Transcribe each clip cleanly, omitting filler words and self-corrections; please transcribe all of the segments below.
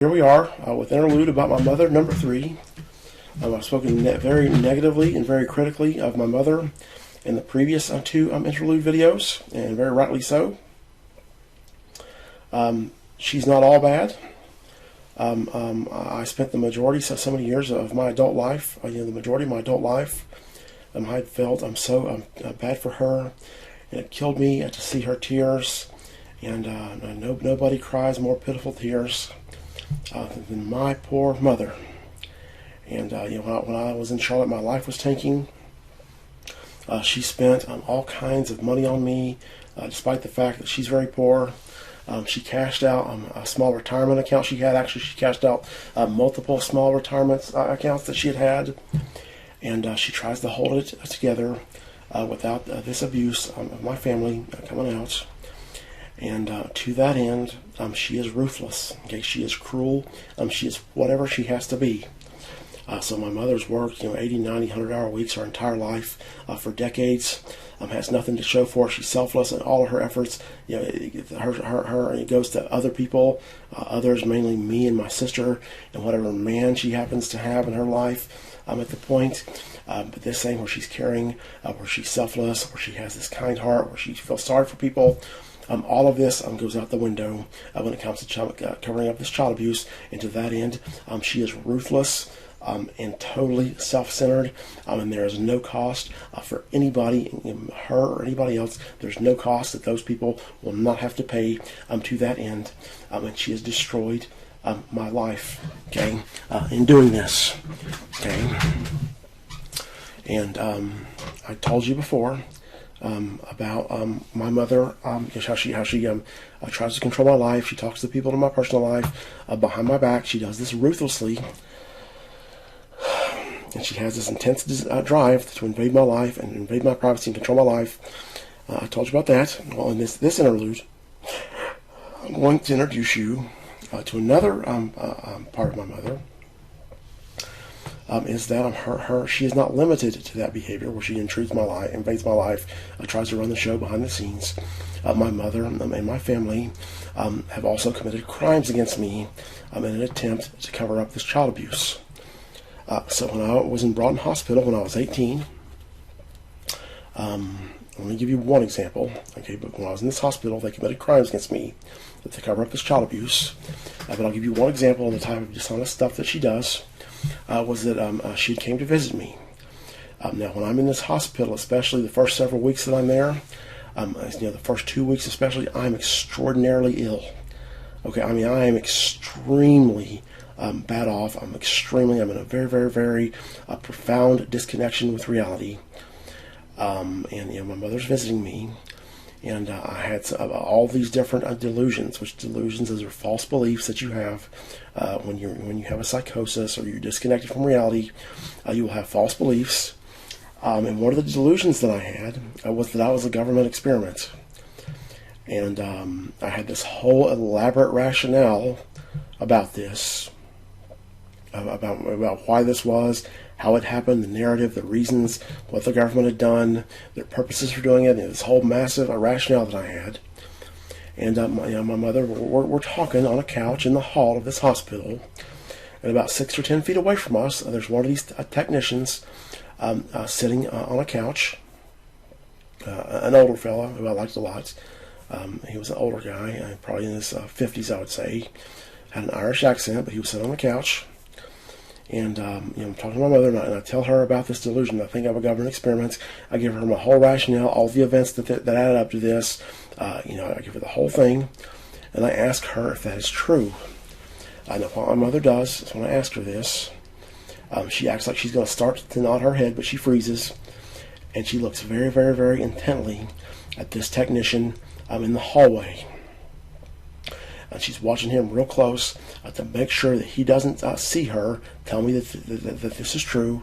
Here we are with interlude about my mother, number 3. I've spoken very negatively and very critically of my mother in the previous 2 interlude videos, and very rightly so. She's not all bad. I spent the majority, so many years of my adult life, the majority of my adult life, I felt so bad for her, and it killed me to see her tears, and nobody cries more pitiful tears than my poor mother. And when I was in Charlotte, my life was tanking. She spent all kinds of money on me, despite the fact that she's very poor. She cashed out a small retirement account she had. Actually, she cashed out multiple small retirement accounts that she had. And she tries to hold it together without this abuse of my family coming out. And to that end, she is ruthless. Okay, she is cruel. She is whatever she has to be. So my mother's worked, 80, 90, 100-hour weeks her entire life for decades. Has nothing to show for it. She's selfless in all of her efforts. It goes to other people, others, mainly me and my sister, and whatever man she happens to have in her life at the point. But this thing where she's caring, where she's selfless, where she has this kind heart, where she feels sorry for people, all of this goes out the window when it comes to covering up this child abuse. And to that end, she is ruthless and totally self-centered, and there is no cost for anybody, her or anybody else. There's no cost that those people will not have to pay to that end, and she has destroyed my life, okay, in doing this, okay. And I told you before about my mother, how she tries to control my life. She talks to people in my personal life behind my back. She does this ruthlessly, and she has this intense drive to invade my life and invade my privacy and control my life. I told you about that. Well, in this interlude, I'm going to introduce you to another part of my mother. Is that she is not limited to that behavior where she intrudes my life, invades my life, tries to run the show behind the scenes. My mother and my family have also committed crimes against me in an attempt to cover up this child abuse. So when I was brought in hospital when I was 18, let me give you one example. Okay, but when I was in this hospital, they committed crimes against me to cover up this child abuse. But I'll give you one example of the type of dishonest stuff that she does. Was that she came to visit me. Now, when I'm in this hospital, especially the first several weeks that I'm there, the first 2 weeks especially, I'm extraordinarily ill. Okay, I am extremely bad off. I'm in a very, very, very profound disconnection with reality. And my mother's visiting me, and I had all these different delusions. Which delusions? Those are false beliefs that you have when you have a psychosis or you're disconnected from reality. You will have false beliefs. And one of the delusions that I had was that I was a government experiment. And I had this whole elaborate rationale about this, about why this was, how it happened, the narrative, the reasons, what the government had done, their purposes for doing it, and this whole massive rationale that I had. And my mother, we're talking on a couch in the hall of this hospital, and about 6 or 10 feet away from us, there's one of these technicians sitting on a couch, an older fellow who I liked a lot. He was an older guy, probably in his 50s, I would say. Had an Irish accent, but he was sitting on the couch. And I'm talking to my mother, and I tell her about this delusion. I think of a government experiment. I give her my whole rationale, all the events that added up to this. I give her the whole thing, and I ask her if that is true. I know what my mother does. So when I ask her this, she acts like she's going to start to nod her head, but she freezes, and she looks very, very, very intently at this technician in the hallway. And she's watching him real close to make sure that he doesn't see her, tell me that this is true.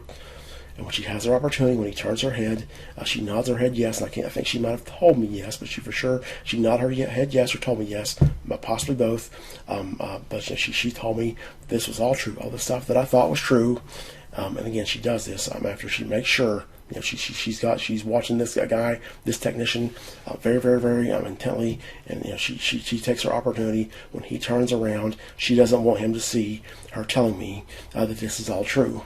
And when she has her opportunity, when he turns her head, she nods her head yes. And I think she might have told me yes, but she nodded her head yes or told me yes, but possibly both. But she told me this was all true, all the stuff that I thought was true. And again, she does this after she makes sure. She's watching this guy, this technician, very, very, very intently, and she takes her opportunity. When he turns around, she doesn't want him to see her telling me that this is all true.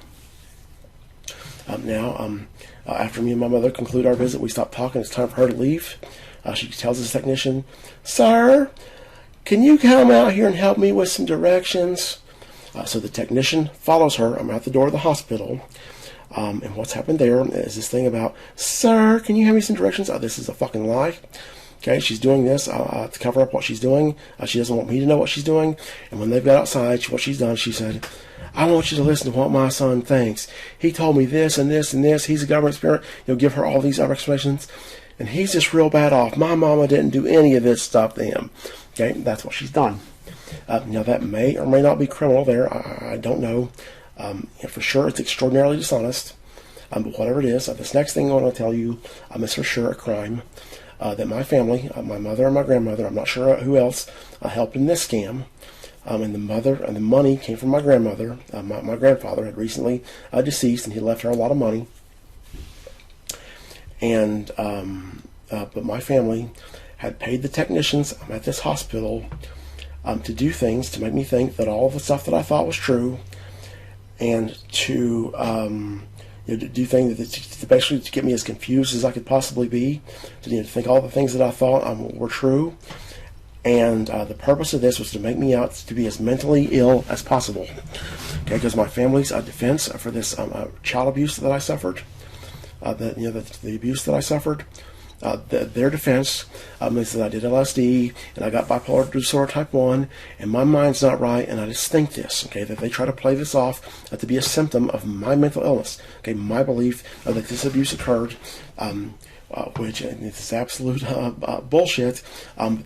After me and my mother conclude our visit, we stop talking. It's time for her to leave. She tells this technician, "Sir, can you come out here and help me with some directions?" So the technician follows her. I'm at the door of the hospital. And what's happened there is this thing about, "Sir, can you have me some directions?" This is a fucking lie. Okay, she's doing this to cover up what she's doing. She doesn't want me to know what she's doing. And when they've got outside, what she's done, she said, "I want you to listen to what my son thinks. He told me this and this and this. He's a government spirit." Give her all these other explanations. And he's just real bad off. My mama didn't do any of this stuff to him. Okay, that's what she's done. Now, that may or may not be criminal there. I don't know. For sure, it's extraordinarily dishonest. But whatever it is, this next thing I want to tell you is for sure a crime that my family, my mother and my grandmother, I'm not sure who else, helped in this scam. And the money came from my grandmother. My grandfather had recently deceased, and he left her a lot of money. And but my family had paid the technicians at this hospital to do things to make me think that all of the stuff that I thought was true, and to do things to basically to get me as confused as I could possibly be, to think all the things that I thought were true. And the purpose of this was to make me out to be as mentally ill as possible. Okay, because my family's defense for this child abuse that I suffered, the abuse that I suffered, their defense is that I did LSD and I got bipolar disorder type 1 and my mind's not right, and I just think this, okay, that they try to play this off to be a symptom of my mental illness. Okay, my belief that this abuse occurred, which is absolute bullshit.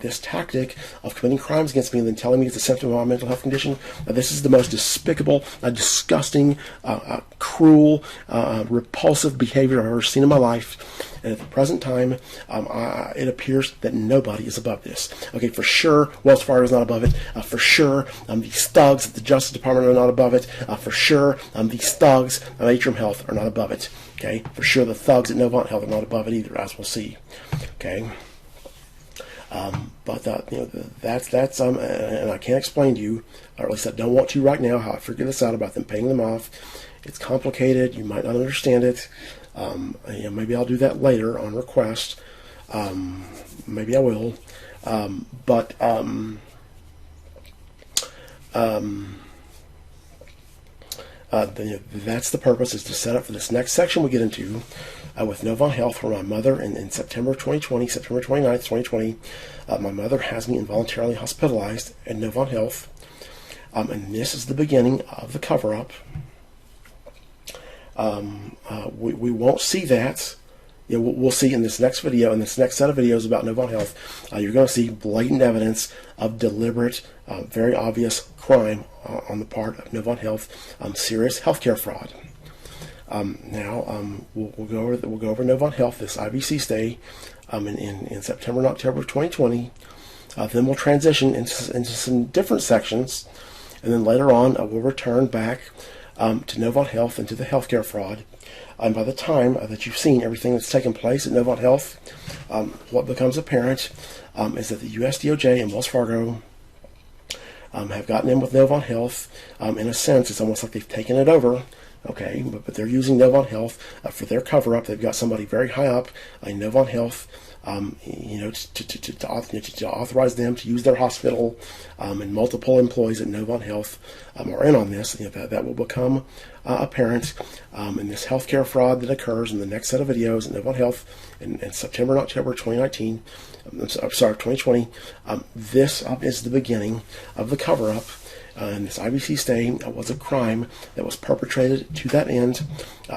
This tactic of committing crimes against me and then telling me it's a symptom of my mental health condition, this is the most despicable, disgusting, cruel, repulsive behavior I've ever seen in my life. And at the present time, it appears that nobody is above this. Okay, for sure, Wells Fargo is not above it. For sure, these thugs at the Justice Department are not above it. For sure, these thugs at Atrium Health are not above it. Okay, for sure, the thugs at Novant Health are not above it either, as we'll see. Okay, but that's and I can't explain to you, or at least I don't want to right now, how I figured this out about them paying them off. It's complicated. You might not understand it. Maybe I'll do that later on request. Maybe I will. That's the purpose, is to set up for this next section we get into with Novant Health, where my mother, in September 2020, September 29th, 2020, my mother has me involuntarily hospitalized at Novant Health. And this is the beginning of the cover-up. We won't see that. We'll see in this next video, in this next set of videos about Novant Health, you're going to see blatant evidence of deliberate, very obvious crime on the part of Novant Health, serious healthcare fraud. We'll go over Novant Health, this IVC stay, in September and October of 2020. Then we'll transition into some different sections, and then later on we'll return back to Novant Health and to the healthcare fraud. And by the time that you've seen everything that's taken place at Novant Health, what becomes apparent is that the US DOJ and Wells Fargo have gotten in with Novant Health. In a sense, it's almost like they've taken it over. Okay, but they're using Novant Health for their cover-up. They've got somebody very high up in Novant Health, to authorize them to use their hospital, and multiple employees at Novant Health are in on this. That will become apparent in this healthcare fraud that occurs in the next set of videos at Novant Health in September and October 2019. 2020. This is the beginning of the cover-up. And this IBC stay was a crime that was perpetrated to that end.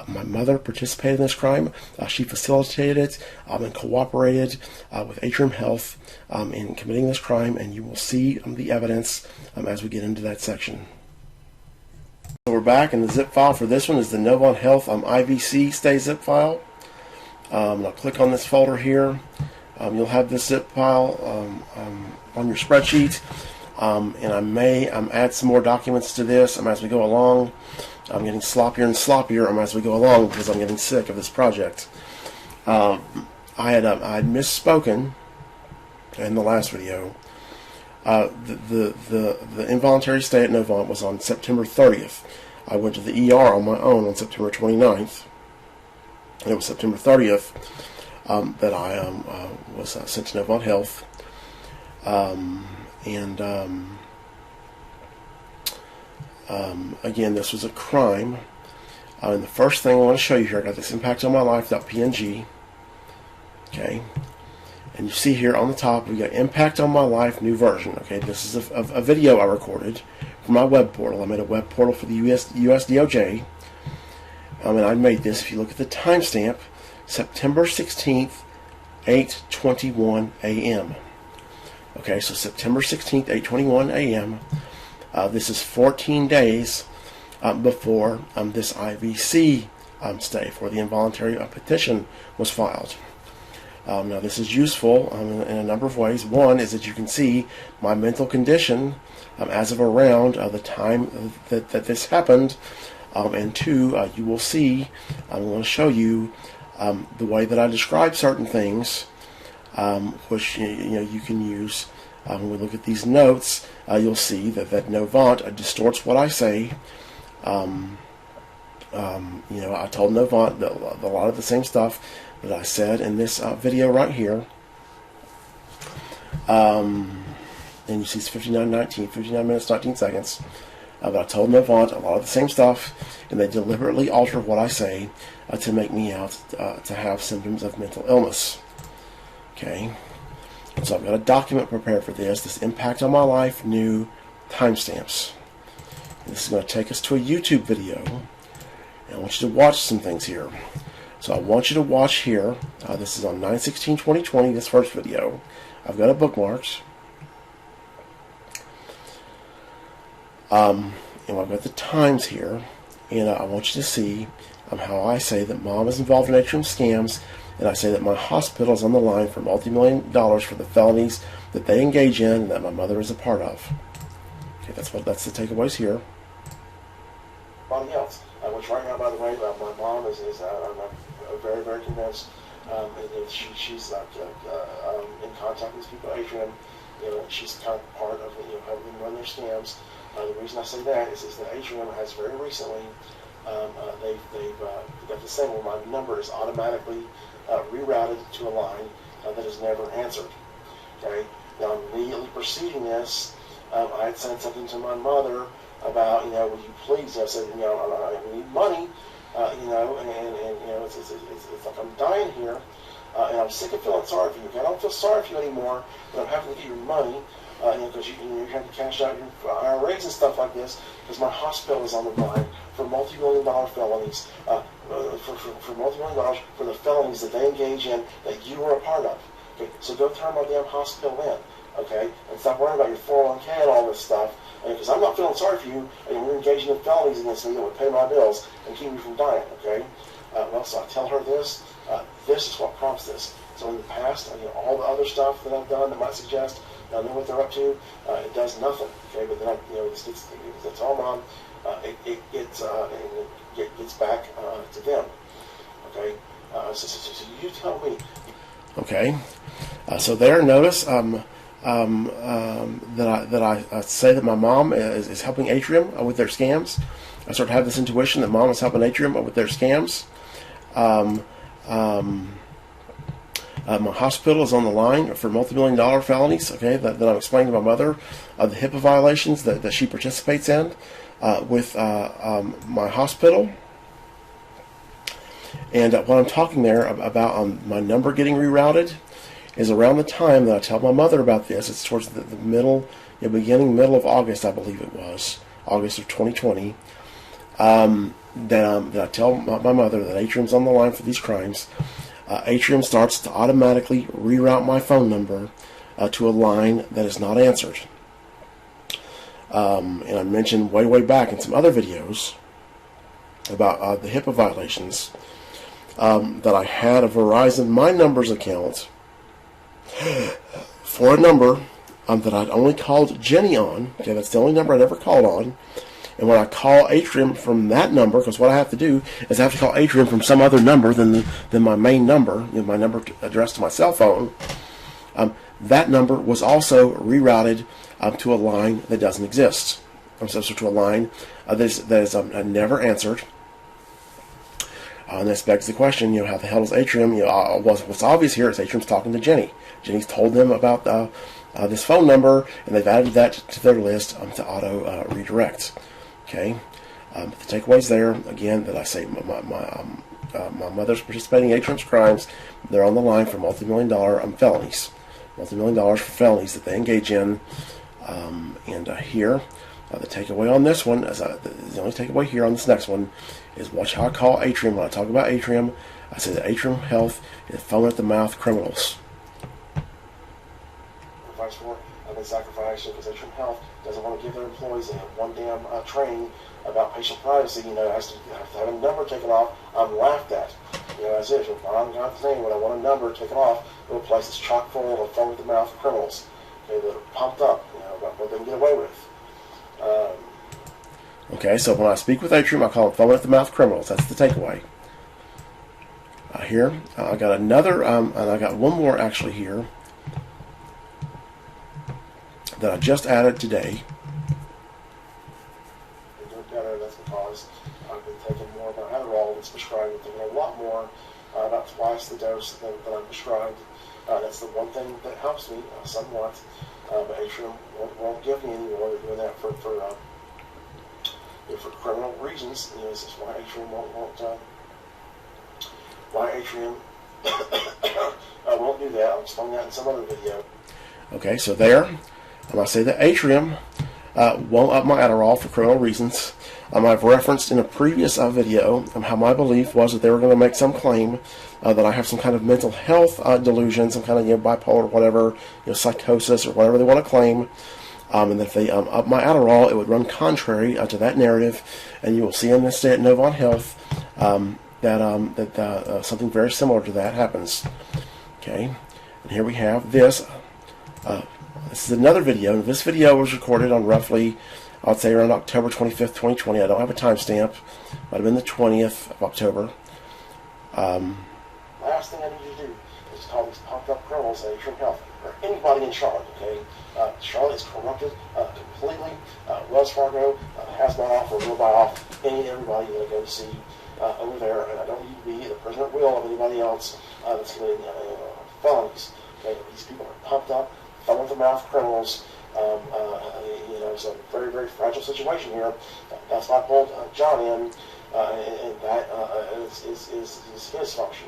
My mother participated in this crime. She facilitated it and cooperated with Atrium Health in committing this crime, and you will see the evidence as we get into that section. So we're back, and the zip file for this one is the Novant Health IVC stay zip file. I'll click on this folder here. You'll have this zip file on your spreadsheet, and I may add some more documents to this as we go along. I'm getting sloppier and sloppier as we go along because I'm getting sick of this project. I had misspoken in the last video. The involuntary stay at Novant was on September 30th. I went to the ER on my own on September 29th. And it was September 30th that I was sent to Novant Health. Again, this was a crime. And the first thing I want to show you here, I got this impact on my life.png. Okay. And you see here on the top, we got impact on my life, new version. Okay, this is a video I recorded for my web portal. I made a web portal for the US DOJ. And I made this, if you look at the timestamp, September 16th, 8:21 a.m. Okay, so September 16th, 8:21 a.m. This is 14 days before this IVC stay for the involuntary petition was filed. Now this is useful in a number of ways. One is that you can see my mental condition as of around the time that this happened. And two, you will see, I'm going to show you the way that I describe certain things, which you can use. When we look at these notes, you'll see that Novant distorts what I say. I told Novant that a lot of the same stuff that I said in this video right here. And you see it's 59 minutes, 19 seconds. But I told Novant a lot of the same stuff, and they deliberately alter what I say to make me out to have symptoms of mental illness. Okay, and so I've got a document prepared for this impact on my life, new timestamps. This is going to take us to a YouTube video, and I want you to watch some things here. So I want you to watch here. This is on 9/16/2020, this first video. I've got it bookmarked. And I've got the times here, and I want you to see how I say that mom is involved in atrium scams, and I say that my hospital is on the line for multi-million dollars for the felonies that they engage in and that my mother is a part of. Okay, that's the takeaways here. Body else, which right now, by the way, my mom is I'm very, very convinced she's in contact with these people at Atrium. She's kind of part of helping them run their scams. The reason I say that is that Atrium has very recently they've got this thing where my number is automatically rerouted to a line that is never answered. Okay. Now immediately preceding this, I had sent something to my mother about would you please? I said I need money. It's like I'm dying here, and I'm sick of feeling sorry for you. Okay? I don't feel sorry for you anymore, but I'm having to get your money, because you have to cash out your IRAs and stuff like this, because my hospital is on the line for multi-million-dollar felonies, for multi-million-dollars for the felonies that they engage in that you were a part of. Okay, so go turn my damn hospital in, okay, and stop worrying about your 401k and all this stuff. Because I'm not feeling sorry for you, and you're engaging in felonies against me that would pay my bills and keep me from dying, okay? So I tell her this. This is what prompts this. So in the past, all the other stuff that I've done that might suggest I know what they're up to, it does nothing, okay? But then, it's all mom. It gets back to them, okay? So you tell me. Okay. So there, notice that I say that my mom is helping Atrium with their scams. I sort of have this intuition that mom is helping Atrium with their scams. My hospital is on the line for multi-million-dollar felonies. Okay, that I'm explaining to my mother the HIPAA violations that she participates in with my hospital. And what I'm talking there about my number getting rerouted is around the time that I tell my mother about this. It's towards the middle, middle of August, I believe it was, August of 2020. That I tell my mother that Atrium's on the line for these crimes. Atrium starts to automatically reroute my phone number to a line that is not answered. And I mentioned way back in some other videos about the HIPAA violations, that I had a Verizon My Numbers account for a number that I'd only called Jenny on. Okay, that's the only number I'd ever called on. And when I call Atrium from that number, because what I have to do is I have to call Atrium from some other number than my main number, my number addressed to my cell phone, that number was also rerouted to a line that doesn't exist. So to a line that is never answered. And this begs the question, how the hell is Atrium? What's obvious here is Atrium's talking to Jenny. Jenny's told them about this phone number, and they've added that to their list to auto redirect. Okay, the takeaways there again that I say my mother's participating in Atrium's crimes. They're on the line for multi-million-dollar felonies, multi-million-dollars for felonies that they engage in. And here, the takeaway on this one, the only takeaway here on this next one, is watch how I call Atrium. When I talk about Atrium, I say that Atrium Health is phone-at-the-mouth criminals. Advice for I've been sacrificed because Atrium Health doesn't want to give their employees one damn training about patient privacy. Has to have a number taken off. I'm laughed at. As if I'm not saying when I want a number taken off, a place that's chock full of phone-at-the-mouth criminals, that are pumped up, about what they can get away with. Okay, so when I speak with Atrium, I call them phone-at-the-mouth criminals. That's the takeaway. Here, I got another, and I got one more actually here that I just added today. I'm doing better. That's because I've been taking more of my Adderall that's prescribed. I'm taking a lot more, about twice the dose that I'm prescribed. That's the one thing that helps me somewhat. But Atrium won't give me any more. They're doing that for criminal reasons. This is why Atrium why Atrium won't do that. I'll explain that in some other video. Okay, so there, I say that Atrium won't up my Adderall for criminal reasons. I've referenced in a previous video how my belief was that they were going to make some claim that I have some kind of mental health delusion, some kind of bipolar, whatever, psychosis or whatever they want to claim, and that if they up my Adderall, it would run contrary to that narrative. And you will see in this day at Novant Health that something very similar to that happens. Okay, and here we have this. This is another video. This video was recorded on roughly, I'd say around October 25th, 2020. I don't have a timestamp. Might have been the 20th of October. Last thing I need you to do is call these pumped up criminals at Atrium Health, or anybody in Charlotte, okay? Charlotte is corrupted completely. Wells Fargo has bought off or will buy off everybody you're going to go see over there, and I don't need to be the prisoner at will of anybody else that's committing felonies. Okay? These people are pumped up, phone-at-the-mouth criminals. It's a very, very fragile situation here. That's why I pulled John in, and that is his function.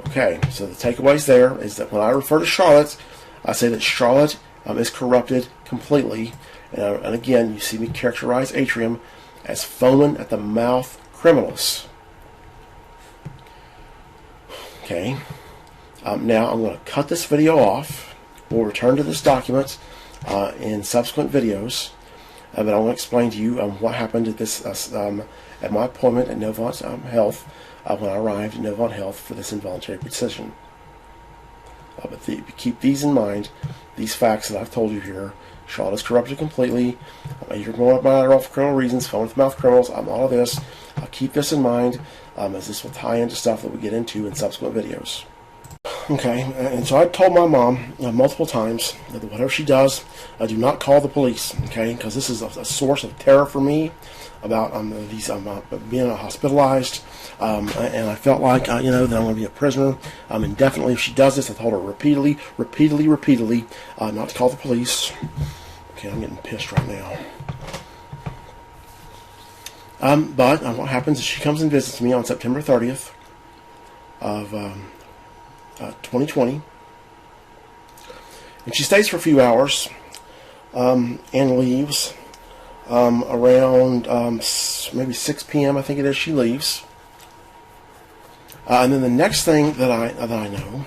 Okay, so the takeaways there is that when I refer to Charlotte, I say that Charlotte is corrupted completely. And again, you see me characterize Atrium as phone-at-the-mouth criminals. Okay. Now I'm going to cut this video off. We'll return to this document in subsequent videos, but I want to explain to you what happened at this at my appointment at Novant Health when I arrived at Novant Health for this involuntary precision. But keep these in mind, these facts that I've told you here. Charlotte is corrupted completely. You're going up my Adderall for criminal reasons, phone-at-the-mouth criminals, all of this. I'll keep this in mind as this will tie into stuff that we get into in subsequent videos. Okay, and so I told my mom multiple times that whatever she does, do not call the police, okay, because this is a source of terror for me about these being hospitalized, and I felt like, that I'm going to be a prisoner indefinitely if she does this. I told her repeatedly, not to call the police. Okay, I'm getting pissed right now. But what happens is she comes and visits me on September 30th of 2020, and she stays for a few hours and leaves around maybe 6 p.m. I think it is. She leaves, and then the next thing that I know,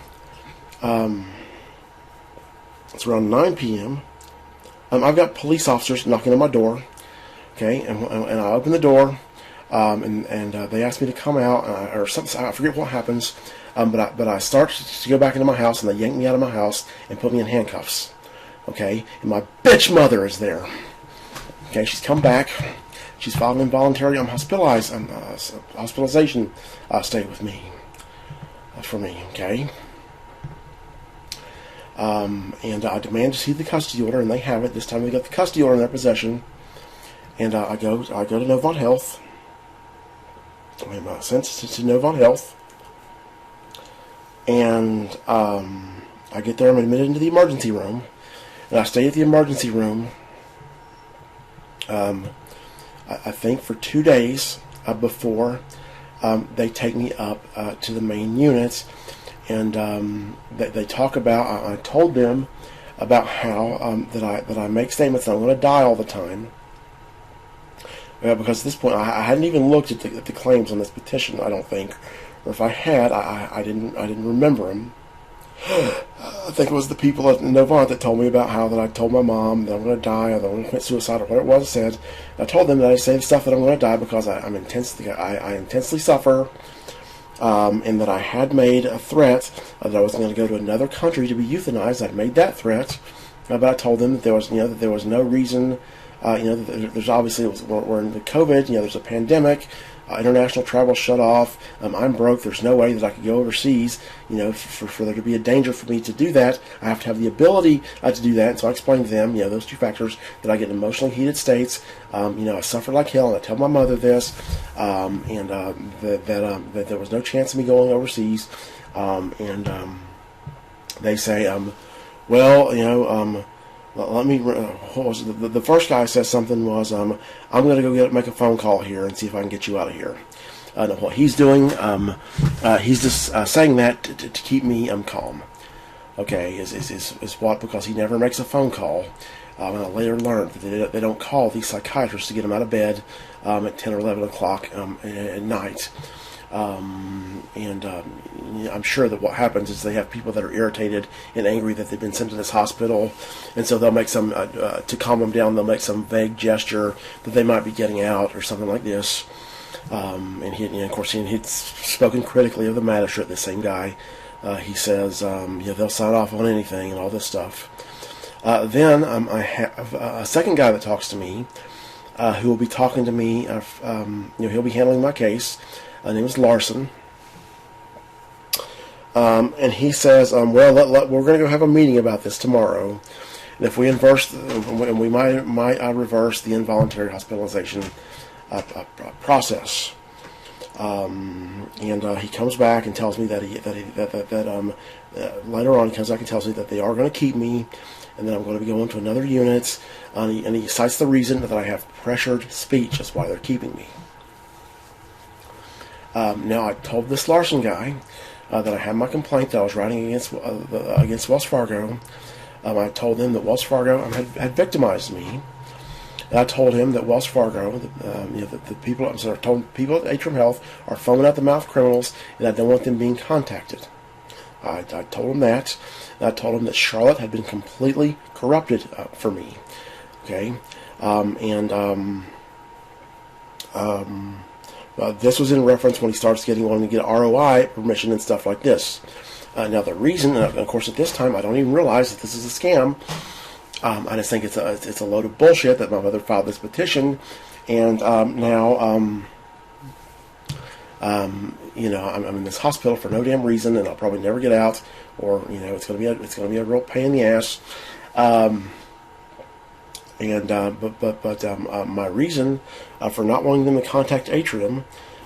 it's around 9 p.m. I've got police officers knocking on my door. Okay, and I open the door, and they ask me to come out, or something. I forget what happens, but I start to go back into my house, and they yank me out of my house and put me in handcuffs. Okay, and my bitch mother is there. Okay, she's come back. She's filed an involuntary hospitalization stay with me. For me, okay. And I demand to see the custody order, and they have it. This time they got the custody order in their possession. And I go to Novant Health. I'm sent to Novant Health. And I get there, I'm admitted into the emergency room. And I stay at the emergency room, I think for 2 days before they take me up to the main unit. And they talk about, I told them about how that I make statements that I'm going to die all the time. Because at this point, I hadn't even looked at the claims on this petition, I don't think. Or if I had, I didn't remember them. I think it was the people at Novant that told me about how that I told my mom that I'm going to die, or that I'm going to commit suicide, or whatever it was I said. I told them that I say the stuff that I'm going to die because I intensely suffer, and that I had made a threat that I was going to go to another country to be euthanized. I'd made that threat, but I told them that there was no reason. There's obviously, we're in the COVID. There's a pandemic. International travel shut off. I'm broke. There's no way that I could go overseas. For there to be a danger for me to do that, I have to have the ability to do that. And so I explained to them, those two factors, that I get in emotionally heated states. I suffer like hell, and I tell my mother this, and that there was no chance of me going overseas. They say, let me. What was it? The first guy says something was, I'm going to go make a phone call here and see if I can get you out of here. No, what he's doing, he's just saying that to keep me calm. Okay, is what? Because he never makes a phone call. And I later learned that they don't call these psychiatrists to get them out of bed at 10 or 11 o'clock at night. I'm sure that what happens is they have people that are irritated and angry that they've been sent to this hospital, and so they'll make some, to calm them down, they'll make some vague gesture that they might be getting out or something like this. Of course, he'd spoken critically of the magistrate, the same guy. He says, they'll sign off on anything and all this stuff. Then I have a second guy that talks to me, who will be talking to me. He'll be handling my case. His name is Larson. And he says, we're going to go have a meeting about this tomorrow. And if we we might reverse the involuntary hospitalization process. He comes back and tells me that later on he comes back and tells me that they are going to keep me, and then I'm going to be going to another unit. And he cites the reason that I have pressured speech. That's why they're keeping me. Now, I told this Larson guy that I had my complaint that I was writing against Wells Fargo. I told him that Wells Fargo had victimized me. And I told him that Wells Fargo, the people, I told people at Atrium Health are foaming at the mouth criminals, and I don't want them being contacted. I told him that. And I told him that Charlotte had been completely corrupted for me. Okay, this was in reference when he starts wanting to get ROI permission and stuff like this. Now the reason, and of course at this time I don't even realize that this is a scam. I just think it's a load of bullshit that my mother filed this petition, and now I'm in this hospital for no damn reason, and I'll probably never get out, or it's going to be a real pain in the ass. My reason for not wanting them to contact Atrium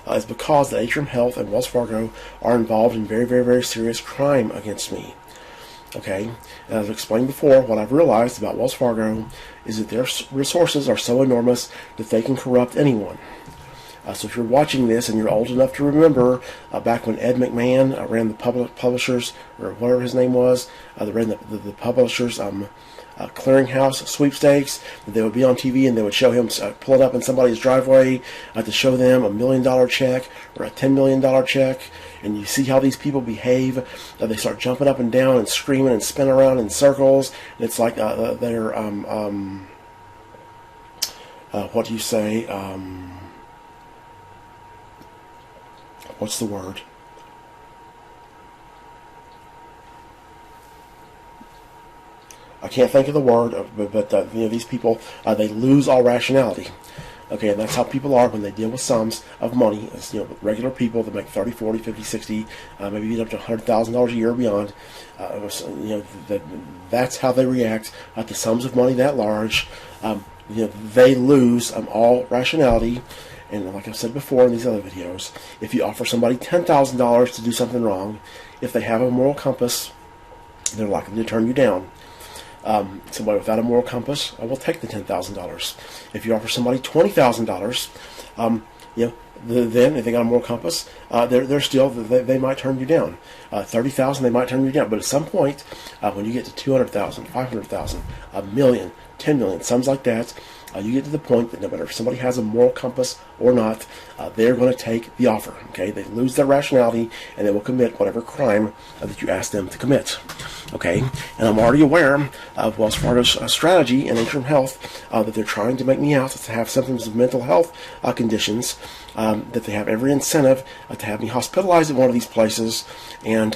is because the Atrium Health and Wells Fargo are involved in very, very, very serious crime against me. Okay, as I've explained before, what I've realized about Wells Fargo is that their resources are so enormous that they can corrupt anyone. So if you're watching this and you're old enough to remember back when Ed McMahon ran the publishers, or whatever his name was, ran the publishers clearinghouse sweepstakes, they would be on TV and they would show him pull it up in somebody's driveway to show them $1 million check or a $10 million check, and you see how these people behave. They start jumping up and down and screaming and spinning around in circles, and it's like they're what do you say? What's the word? I can't think of the word, but these people, they lose all rationality. Okay, and that's how people are when they deal with sums of money. As, regular people that make 30, 40, 50, 60, maybe even up to $100,000 a year or beyond. That's how they react to sums of money that large. They lose all rationality. And like I've said before in these other videos, if you offer somebody $10,000 to do something wrong, if they have a moral compass, they're likely to turn you down. Somebody without a moral compass, I will take the $10,000. If you offer somebody $20,000, then if they got a moral compass, they might turn you down. $30,000, they might turn you down. But at some point, when you get to $200,000, $500,000, $1 million, $10 million, sums like that, you get to the point that no matter if somebody has a moral compass or not, they're going to take the offer. Okay, they lose their rationality and they will commit whatever crime that you ask them to commit. Okay, and I'm already aware of Wells Fargo's strategy in Atrium Health that they're trying to make me out to have symptoms of mental health conditions. That they have every incentive to have me hospitalized at one of these places, and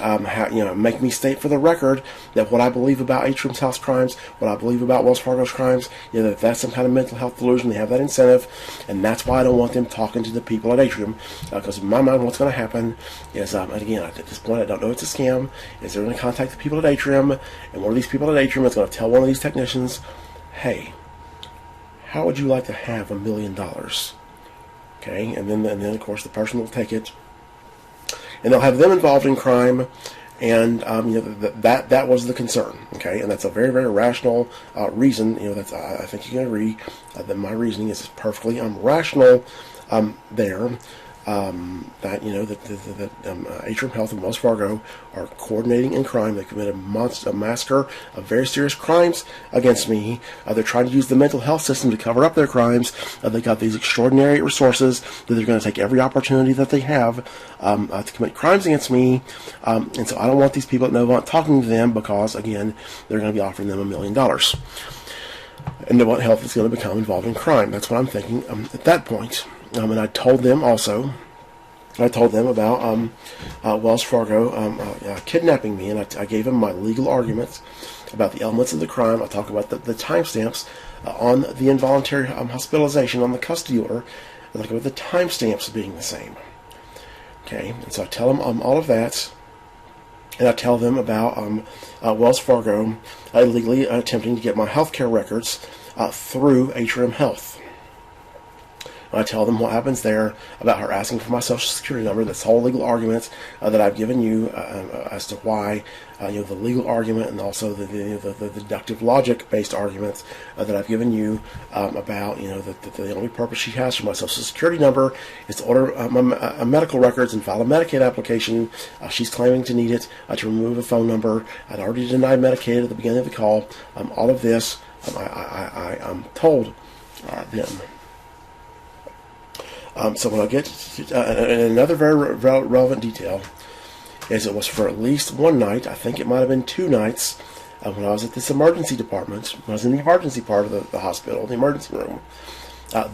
make me state for the record that what I believe about Atrium's house crimes, what I believe about Wells Fargo's crimes, that that's some kind of mental health delusion. They have that incentive, and that's why I don't want them talking to the people at Atrium, because in my mind, what's going to happen is, and again, at this point, I don't know it's a scam. Is they're going to contact the people at Atrium, and one of these people at Atrium is going to tell one of these technicians, "Hey, how would you like to have $1 million?" Okay, and then of course the person will take it, and they'll have them involved in crime, and that was the concern. Okay, and that's a very, very rational reason. That's I think you can agree that my reasoning is perfectly rational there. That Atrium Health and Wells Fargo are coordinating in crime. They committed a massacre of very serious crimes against me. They're trying to use the mental health system to cover up their crimes. They got these extraordinary resources that they're going to take every opportunity that they have to commit crimes against me. And so I don't want these people at Novant talking to them, because, again, they're going to be offering them $1 million. And Novant Health is going to become involved in crime. That's what I'm thinking at that point. And I told them also, about Wells Fargo kidnapping me, and I gave them my legal arguments about the elements of the crime. I talk about the timestamps on the involuntary hospitalization on the custody order. I talk about the timestamps being the same. Okay, and so I tell them all of that, and I tell them about Wells Fargo illegally attempting to get my health care records through Atrium Health. I tell them what happens there about her asking for my social security number. This whole legal argument that I've given you as to why, the legal argument, and also the deductive logic-based arguments that I've given you about, that the only purpose she has for my social security number is to order my medical records and file a Medicaid application. She's claiming to need it to remove a phone number. I'd already denied Medicaid at the beginning of the call. All of this, I told them. So when I get to another very relevant detail is it was for at least one night, I think it might have been 2 nights, when I was at this emergency department, when I was in the emergency part of the hospital, the emergency room,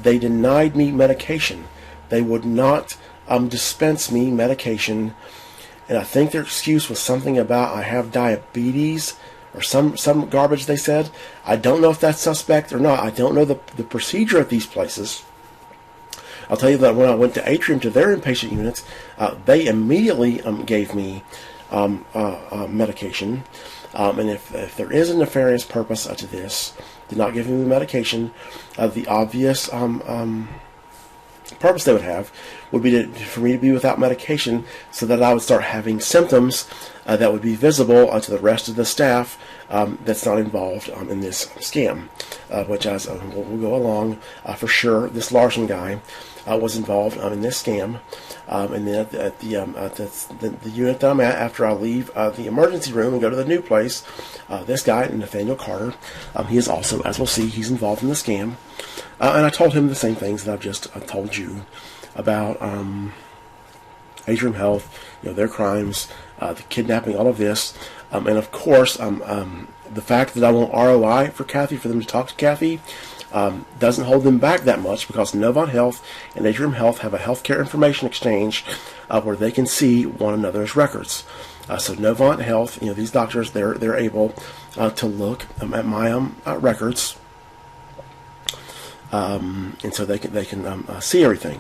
they denied me medication. They would not dispense me medication, and I think their excuse was something about I have diabetes, or some garbage they said. I don't know if that's suspect or not. I don't know the procedure at these places. I'll tell you that when I went to Atrium to their inpatient units, they immediately gave me medication. And if there is a nefarious purpose to this, to not giving me the medication, the obvious purpose they would have would be for me to be without medication, so that I would start having symptoms that would be visible to the rest of the staff that's not involved in this scam, which, as we'll go along, for sure, this Larson guy was involved in this scam. And then at the unit that I'm at, after I leave the emergency room and go to the new place, this guy, Nathaniel Carter, he is also, as we'll see, he's involved in the scam. And I told him the same things that I've just told you about Atrium Health, their crimes, the kidnapping, all of this. And of course, the fact that I want ROI for Kathy, for them to talk to Kathy, doesn't hold them back that much because Novant Health and Atrium Health have a healthcare information exchange where they can see one another's records. So Novant Health, these doctors, they're able to look at my records, and so they can see everything.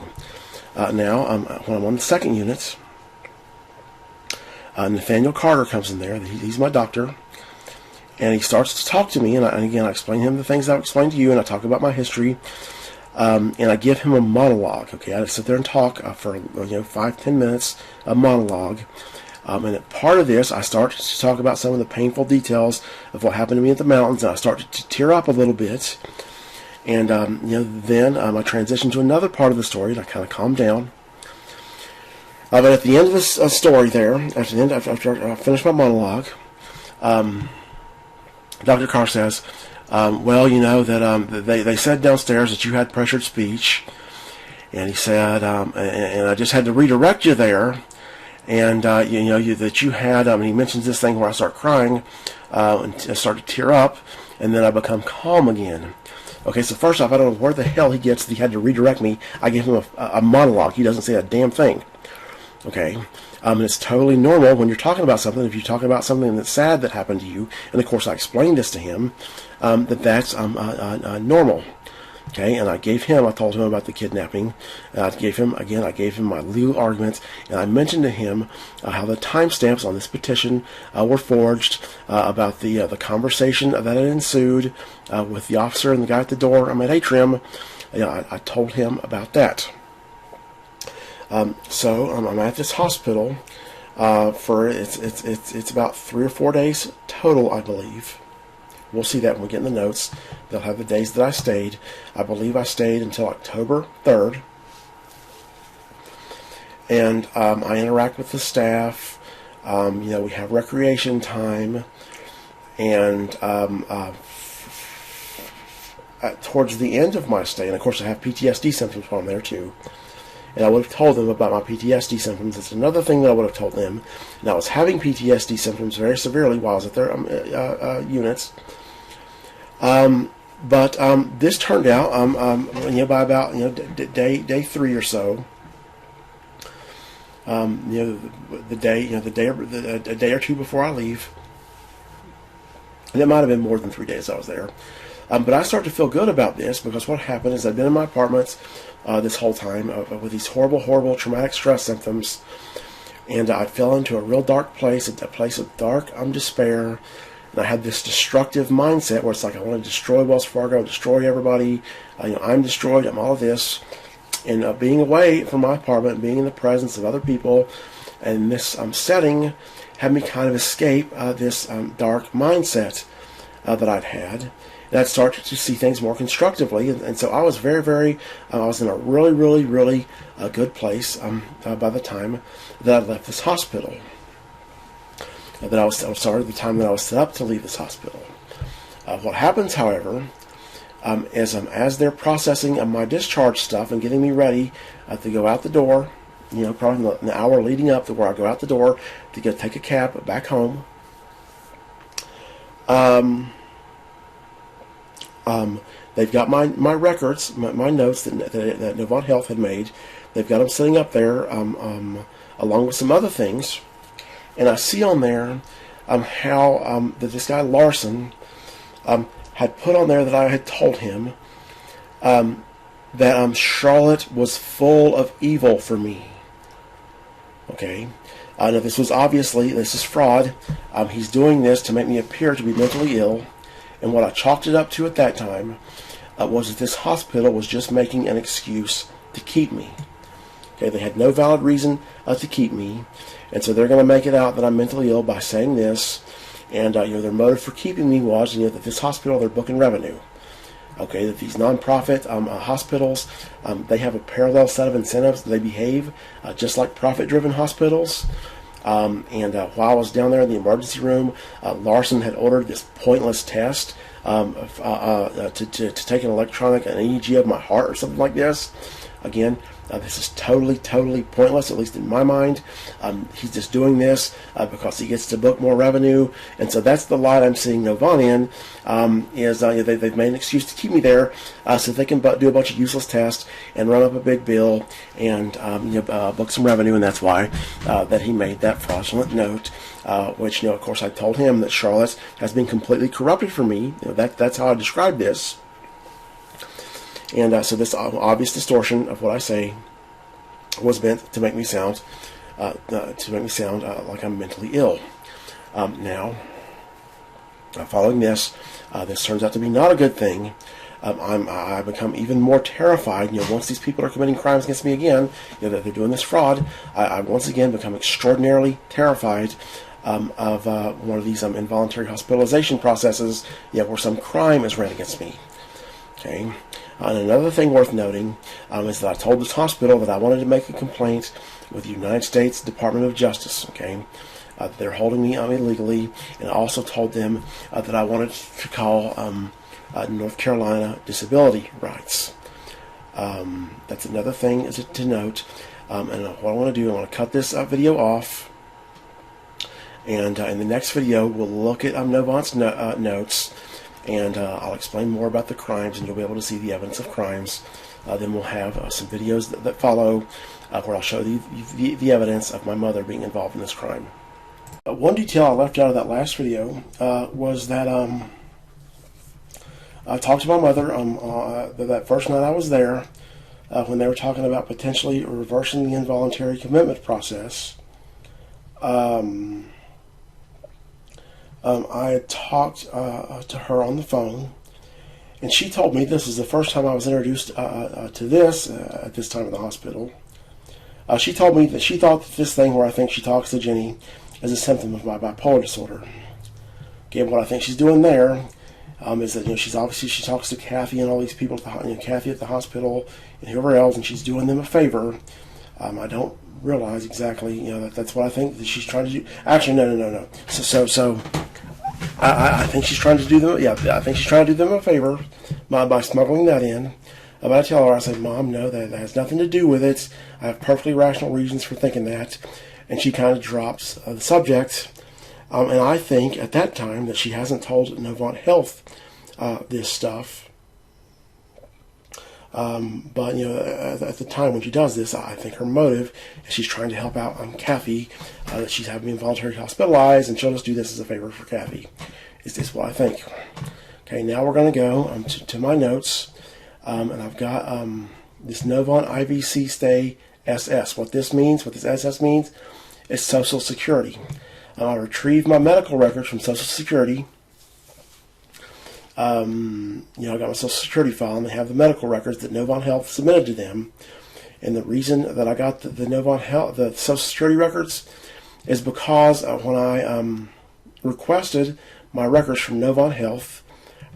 Now, when I'm on the second unit, Nathaniel Carter comes in there. He's my doctor. And he starts to talk to me, and again, I explain to him the things I've explained to you, and I talk about my history, and I give him a monologue. Okay, I sit there and talk for 5-10 minutes, a monologue, and part of this, I start to talk about some of the painful details of what happened to me at the mountains, and I start to tear up a little bit, and then I transition to another part of the story, and I kind of calm down. But at the end of this story, after I finish my monologue, Dr. Carr says, that they said downstairs that you had pressured speech, and he said, and I just had to redirect you there, and that you had, he mentions this thing where I start crying, and I start to tear up, and then I become calm again. Okay, so first off, I don't know where the hell he gets that he had to redirect me. I gave him a monologue. He doesn't say a damn thing. Okay, and it's totally normal when you're talking about something. If you're talking about something that's sad that happened to you, and of course I explained this to him, that's normal. Okay, and I told him about the kidnapping. I gave him my legal arguments, and I mentioned to him how the timestamps on this petition were forged, about the conversation that had ensued with the officer and the guy at the door at Atrium. I told him about that. So I'm at this hospital for it's about 3 or 4 days total, I believe. We'll see that when we get in the notes. They'll have the days that I stayed. I believe I stayed until October 3rd. And I interact with the staff. We have recreation time. And towards the end of my stay, and of course I have PTSD symptoms while I'm there too. And I would have told them about my PTSD symptoms. It's another thing that I would have told them. And I was having PTSD symptoms very severely while I was at their units. But this turned out, by about day 3 or so, a day or two before I leave, and it might have been more than 3 days I was there. But I started to feel good about this because what happened is I'd been in my apartments this whole time with these horrible traumatic stress symptoms, and I fell into a real dark place, a place of dark despair, and I had this destructive mindset where it's like I want to destroy Wells Fargo, destroy everybody, I'm destroyed, I'm all of this, and being away from my apartment, being in the presence of other people, and this setting had me kind of escape this dark mindset that I'd had. And I'd start to see things more constructively, and so I was I was in a really good place by the time that I left this hospital. That I was the time that I was set up to leave this hospital. What happens, however, is as they're processing my discharge stuff and getting me ready to go out the door, probably an hour leading up to where I go out the door to go take a cab back home. They've got my records, my notes that Novant Health had made. They've got them sitting up there along with some other things. And I see on there how that this guy Larson had put on there that I had told him that Charlotte was full of evil for me. Okay. Now this is fraud. He's doing this to make me appear to be mentally ill. And what I chalked it up to at that time was that this hospital was just making an excuse to keep me. Okay, they had no valid reason to keep me, and so they're going to make it out that I'm mentally ill by saying this. And their motive for keeping me was that this hospital, they're booking revenue. Okay, that these nonprofit hospitals, they have a parallel set of incentives. They behave just like profit-driven hospitals. And while I was down there in the emergency room, Larson had ordered this pointless test to take an electronic, an EEG of my heart or something like this. Again, this is totally pointless, at least in my mind. He's just doing this because he gets to book more revenue, and so that's the light I'm seeing Novant in. They've made an excuse to keep me there so they can do a bunch of useless tests and run up a big bill and book some revenue, and that's why that he made that fraudulent note. Which, of course, I told him that Charlotte has been completely corrupted for me. That's how I described this. And so this obvious distortion of what I say was meant to make me sound like I'm mentally ill. Now, following this, this turns out to be not a good thing. I become even more terrified. Once these people are committing crimes against me again, that they're doing this fraud, I once again become extraordinarily terrified of one of these involuntary hospitalization processes, where some crime is ran against me. Okay. And another thing worth noting is that I told this hospital that I wanted to make a complaint with the United States Department of Justice. Okay. They're holding me illegally, and I also told them that I wanted to call North Carolina disability rights. That's another thing to note. And what I want to do, I want to cut this video off. And in the next video, we'll look at Novant's notes, and I'll explain more about the crimes, and you'll be able to see the evidence of crimes. Then we'll have some videos that follow where I'll show the evidence of my mother being involved in this crime. One detail I left out of that last video was that I talked to my mother that first night I was there when they were talking about potentially reversing the involuntary commitment process. I had talked to her on the phone, and she told me this is the first time I was introduced to this at this time in the hospital. She told me that she thought that this thing where I think she talks to Jenny is a symptom of my bipolar disorder. Again, what I think she's doing there is that she talks to Kathy and all these people at Kathy at the hospital and whoever else, and she's doing them a favor. I don't realize exactly that's what I think that she's trying to do. Actually, no. So I think she's trying to do them. Yeah, I think she's trying to do them a favor by smuggling that in. But I tell her, I say, Mom, no, that has nothing to do with it. I have perfectly rational reasons for thinking that. And she kind of drops the subject. And I think at that time that she hasn't told Novant Health this stuff. But at the time when she does this, I think her motive is she's trying to help out Kathy, that she's having involuntary hospitalized, and she'll just do this as a favor for Kathy. Is this what I think? Okay, now we're going to go to my notes, and I've got this Novant IVC stay SS. What this SS means, is Social Security. I retrieved my medical records from Social Security. I got my Social Security file, and they have the medical records that Novant Health submitted to them. And the reason that I got the Novant Health, the Social Security records, is because when I requested my records from Novant Health,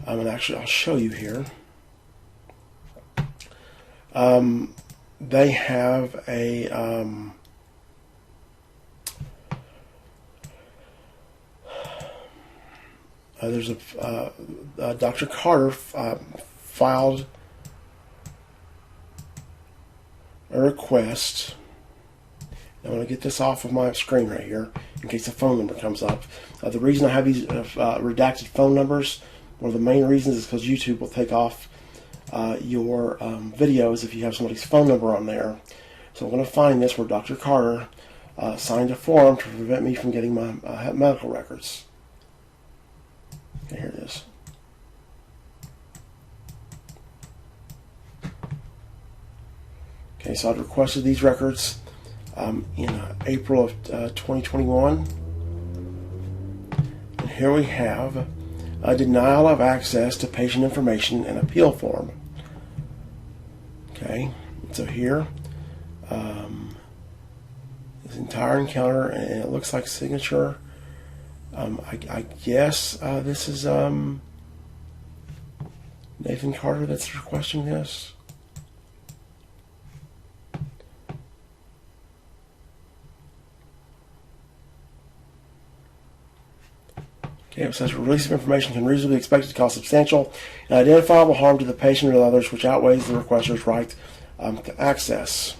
and actually I'll show you here. They have a there's a Dr. Carter filed a request. I'm going to get this off of my screen right here in case a phone number comes up. The reason I have these redacted phone numbers, one of the main reasons is because YouTube will take off your videos if you have somebody's phone number on there. So I'm going to find this where Dr. Carter signed a form to prevent me from getting my medical records. Here it is. Okay, so I'd requested these records in April of 2021. And here we have a denial of access to patient information and appeal form. Okay, so here, this entire encounter, and it looks like signature. I guess this is Nathan Carter that's requesting this. Okay, it says release of information can reasonably be expected to cause substantial and identifiable harm to the patient or others, which outweighs the requester's right to access.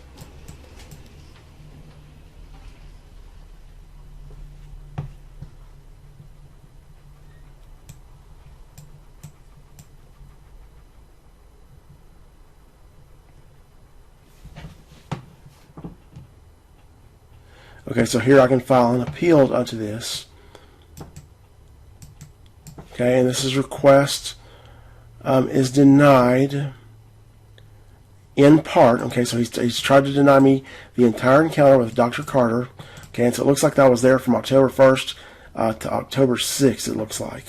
Okay, so here I can file an appeal unto this. Okay, and this is request is denied in part. Okay, so he's tried to deny me the entire encounter with Dr. Carter. Okay, and so it looks like that was there from October 1st to October 6th, it looks like.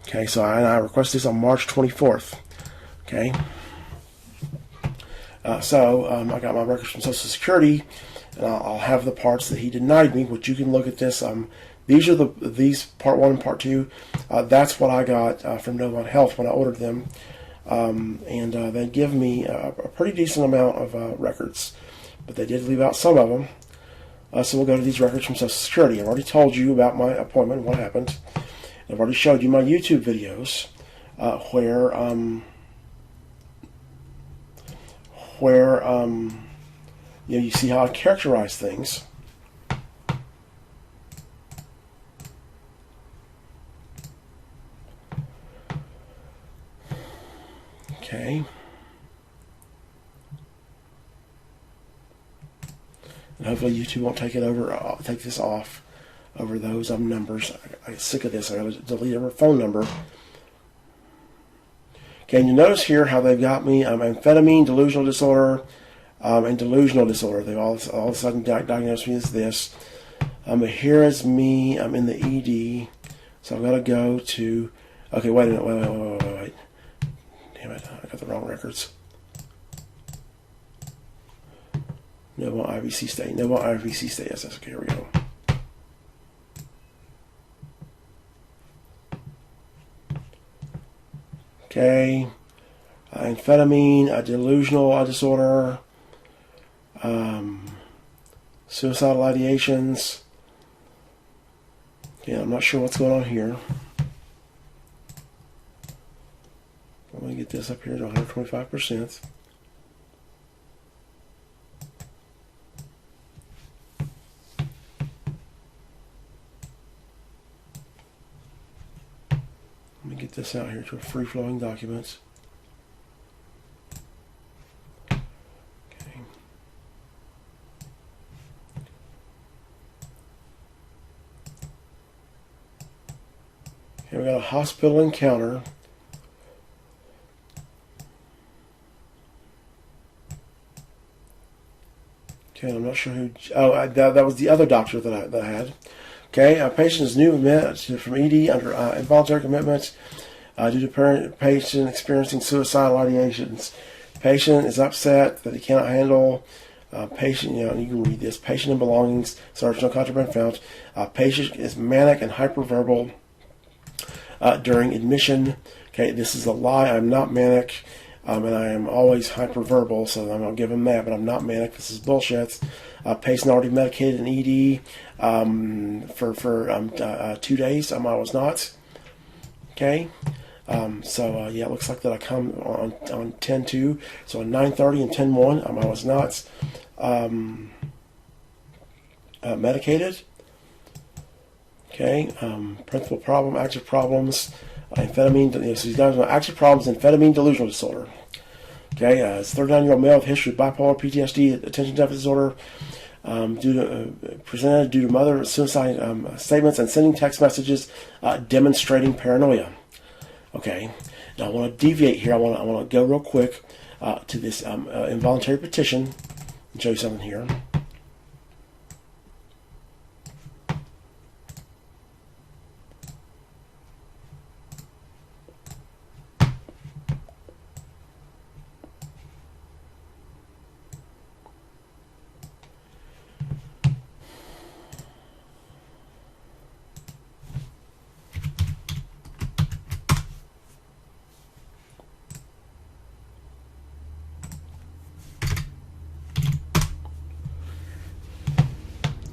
Okay, so I requested this on March 24th. Okay. I got my records from Social Security, and I'll have the parts that he denied me, which you can look at this. These are these part 1 and part 2. That's what I got from Novant Health when I ordered them, and they give me a pretty decent amount of records, but they did leave out some of them. So we'll go to these records from Social Security. I've already told you about my appointment and what happened. I've already showed you my YouTube videos where you see how I characterize things. Okay. And hopefully YouTube won't take this off over those numbers. I get sick of this. I gotta delete every phone number. Okay, and you notice here how they've got me amphetamine, delusional disorder, and delusional disorder. They all of a sudden diagnosed me as this. But here is me. I'm in the ED. So I've got to go to. Okay, wait a minute. Wait. Damn it! I got the wrong records. Novant IVC state. Novant IVC state. Yes, okay. Here we go. Okay, amphetamine, delusional disorder, suicidal ideations. Okay, I'm not sure what's going on here. Let me get this up here to 125%. Let me get this out here to a free-flowing document. Okay. Okay, we got a hospital encounter. Okay, I'm not sure who. Oh, that was the other doctor that I had. Okay, a patient is new from ED under involuntary commitment due to patient experiencing suicidal ideations. Patient is upset that he cannot handle. Patient, and you can read this. Patient and belongings. Search, no contraband found. Patient is manic and hyperverbal during admission. Okay, this is a lie. I'm not manic, and I am always hyperverbal, so I'm going to give him that, but I'm not manic. This is bullshit. Patient already medicated in ED for 2 days. I was not. Okay. It looks like that I come on 10-2. So on 9:30 and 10-1, I was not medicated. Okay. Principal problem, active problems, amphetamine. So he's got active problems, amphetamine, delusional disorder. Okay. It's a 39-year-old male with history of bipolar, PTSD, attention deficit disorder. Presented due to mother suicide statements and sending text messages demonstrating paranoia. Okay, now I want to deviate here. I want to go real quick to this involuntary petition and show you something here.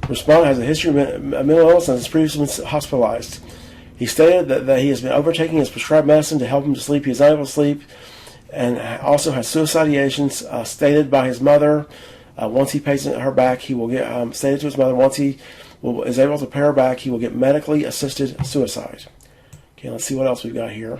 Respondent has a history of mental illness and has previously been hospitalized. He stated that he has been overtaking his prescribed medicine to help him to sleep. He is unable to sleep, and also has suicide ideations stated by his mother. Once he pays her back, he will get stated to his mother. Once he is able to pay her back, he will get medically assisted suicide. Okay, let's see what else we've got here.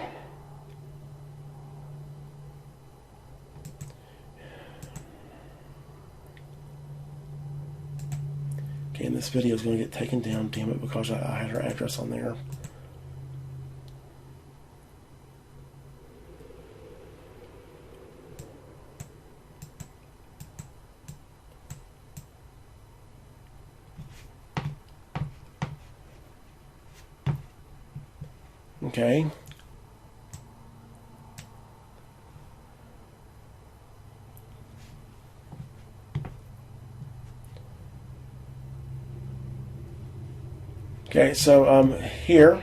Okay, and this video is going to get taken down, damn it, because I had her address on there. Okay. Okay, so here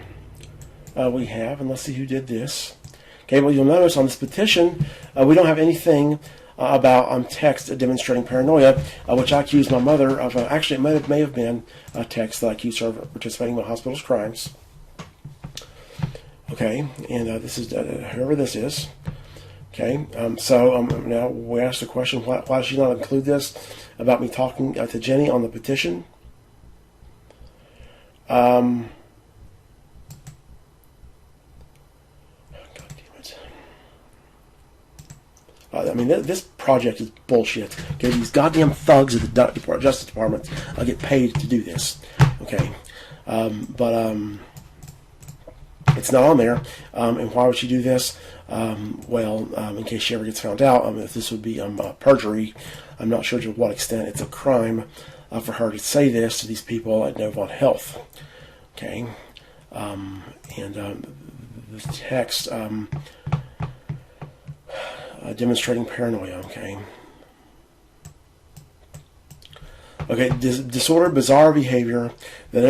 we have, and let's see who did this. Okay, well, you'll notice on this petition, we don't have anything about text demonstrating paranoia, which I accused my mother of. Actually, it may have been a text that I accused her of participating in the hospital's crimes. Okay, and this is whoever this is. Okay, so now we ask the question, why does she not include this about me talking to Jenny on the petition? God damn it. I mean, this project is bullshit. Okay, these goddamn thugs at the Justice Department get paid to do this. Okay, but it's not on there. And why would she do this? Well, in case she ever gets found out, if this would be perjury, I'm not sure to what extent it's a crime for her to say this to these people at Novant Health. Okay, and the text demonstrating paranoia. Okay. Okay, disordered, bizarre behavior that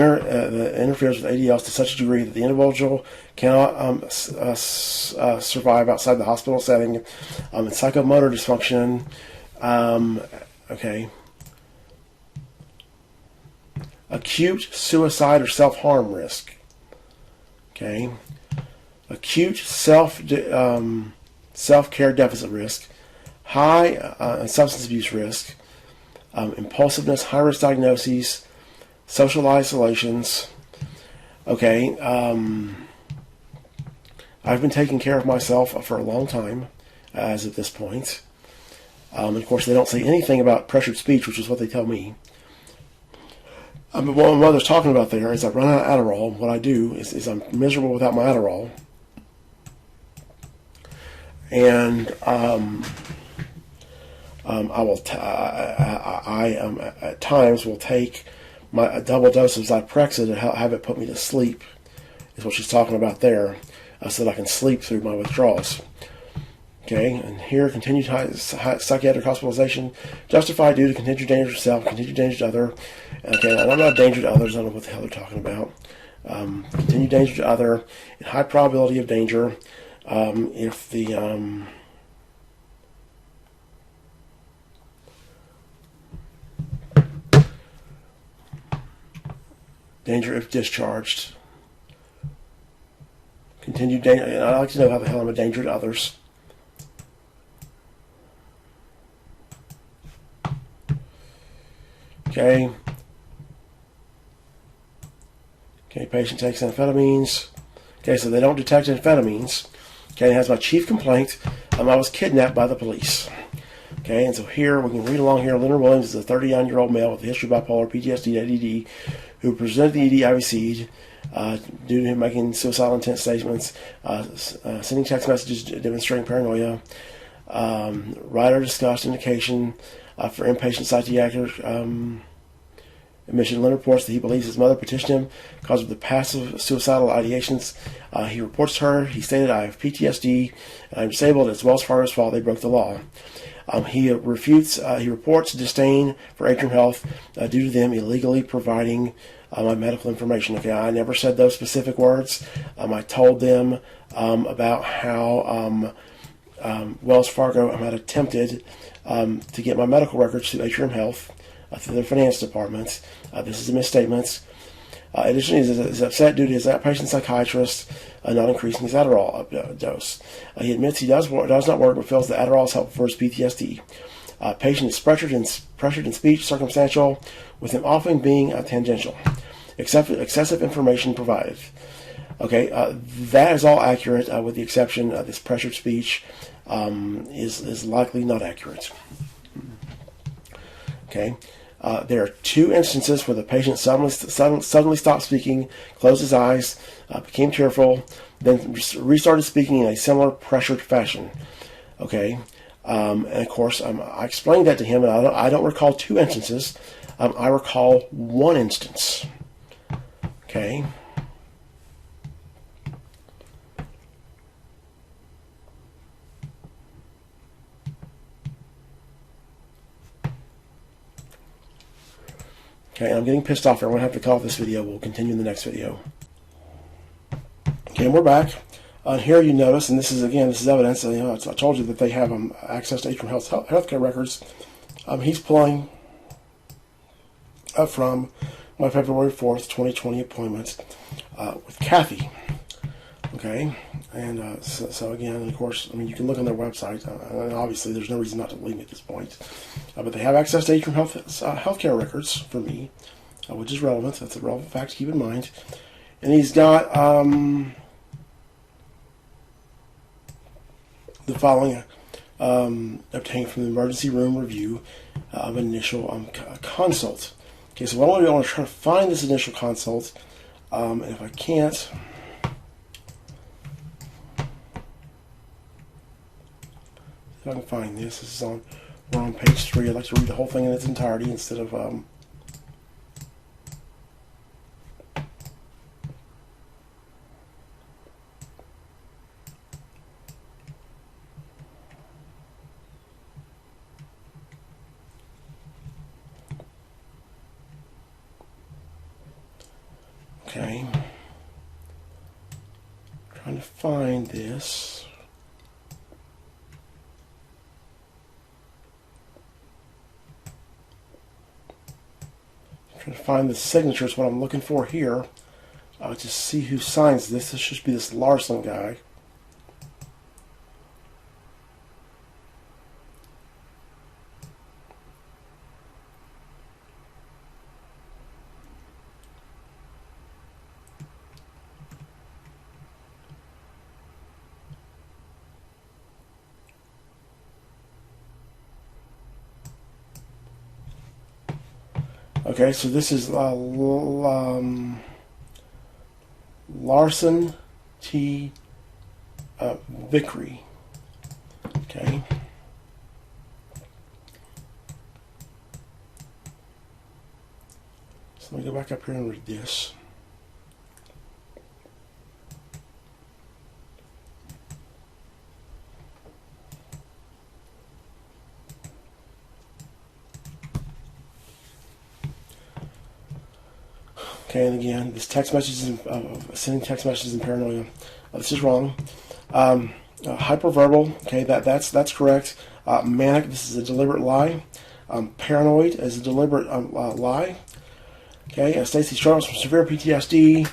interferes with ADLs to such a degree that the individual cannot survive outside the hospital setting, and psychomotor dysfunction. Okay. Acute suicide or self-harm risk. Okay. Acute self-care deficit risk. High substance abuse risk. Impulsiveness, high-risk diagnoses, social isolations. Okay, I've been taking care of myself for a long time, as at this point. Of course, they don't say anything about pressured speech, which is what they tell me. But what my mother's talking about there is I run out of Adderall. What I do is I'm miserable without my Adderall. And I at times will take a double dose of Zyprexa to have it put me to sleep, is what she's talking about there, so that I can sleep through my withdrawals. Okay, and here, continued psychiatric hospitalization justified due to continued danger to self, continued danger to other. Okay, and I'm not a danger to others, I don't know what the hell they're talking about. Continued danger to other, and high probability of danger if the... danger if discharged. Continued danger. I'd like to know how the hell I'm a danger to others. Okay. Okay, patient takes amphetamines. Okay, so they don't detect amphetamines. Okay, it has my chief complaint. I was kidnapped by the police. Okay, and so here, we can read along here. Leonard Williams is a 39-year-old male with a history of bipolar, PTSD, ADD, who presented the ED I received due to him making suicidal intent statements, sending text messages demonstrating paranoia, writer discussed indication for inpatient psychiatric admission. Leonard reports that he believes his mother petitioned him because of the passive suicidal ideations. He reports to her, he stated, I have PTSD, and I'm disabled, it's Wells Fargo's fault, they broke the law. He reports disdain for Atrium Health due to them illegally providing my medical information. Okay, I never said those specific words. I told them about how Wells Fargo had attempted to get my medical records to Atrium Health through their finance department. This is a misstatement. Additionally, he's upset due to his outpatient psychiatrist not increasing his Adderall dose. He admits he does not work, but feels that Adderall is helpful for his PTSD. Patient is pressured in speech, circumstantial, with him often being tangential. Excessive information provided. Okay, that is all accurate, with the exception this pressured speech is likely not accurate. Okay. There are 2 instances where the patient suddenly stopped speaking, closed his eyes, became tearful, then restarted speaking in a similar pressured fashion. Okay, and of course, I explained that to him, and I don't recall 2 instances. I recall 1 instance. Okay. Okay, I'm getting pissed off here. I'm going to have to cut off this video. We'll continue in the next video. Okay, and we're back. Here you notice, and this is evidence. I told you that they have access to Atrium healthcare records. He's pulling from my February 4th, 2020 appointment with Kathy. Okay, and so again, of course, I mean, you can look on their website, and obviously there's no reason not to believe me at this point. But they have access to Atrium healthcare records for me, which is relevant. That's a relevant fact to keep in mind. And he's got the following obtained from the emergency room review of initial consult. Okay, so what I want to try to find this initial consult, and if I can't. If I can find this, we're on page 3. I'd like to read the whole thing in its entirety instead of okay. Trying to find this. Trying to find the signature is what I'm looking for here. To see who signs this. This should be this Larson guy. Okay, so this is Larson T. Vickery. Okay. So let me go back up here and read this. Okay, and again, this text messages, sending text messages in paranoia. This is wrong. Hyperverbal. Okay, that's correct. Manic. This is a deliberate lie. Paranoid is a deliberate lie. Okay, Stacy struggles from severe PTSD.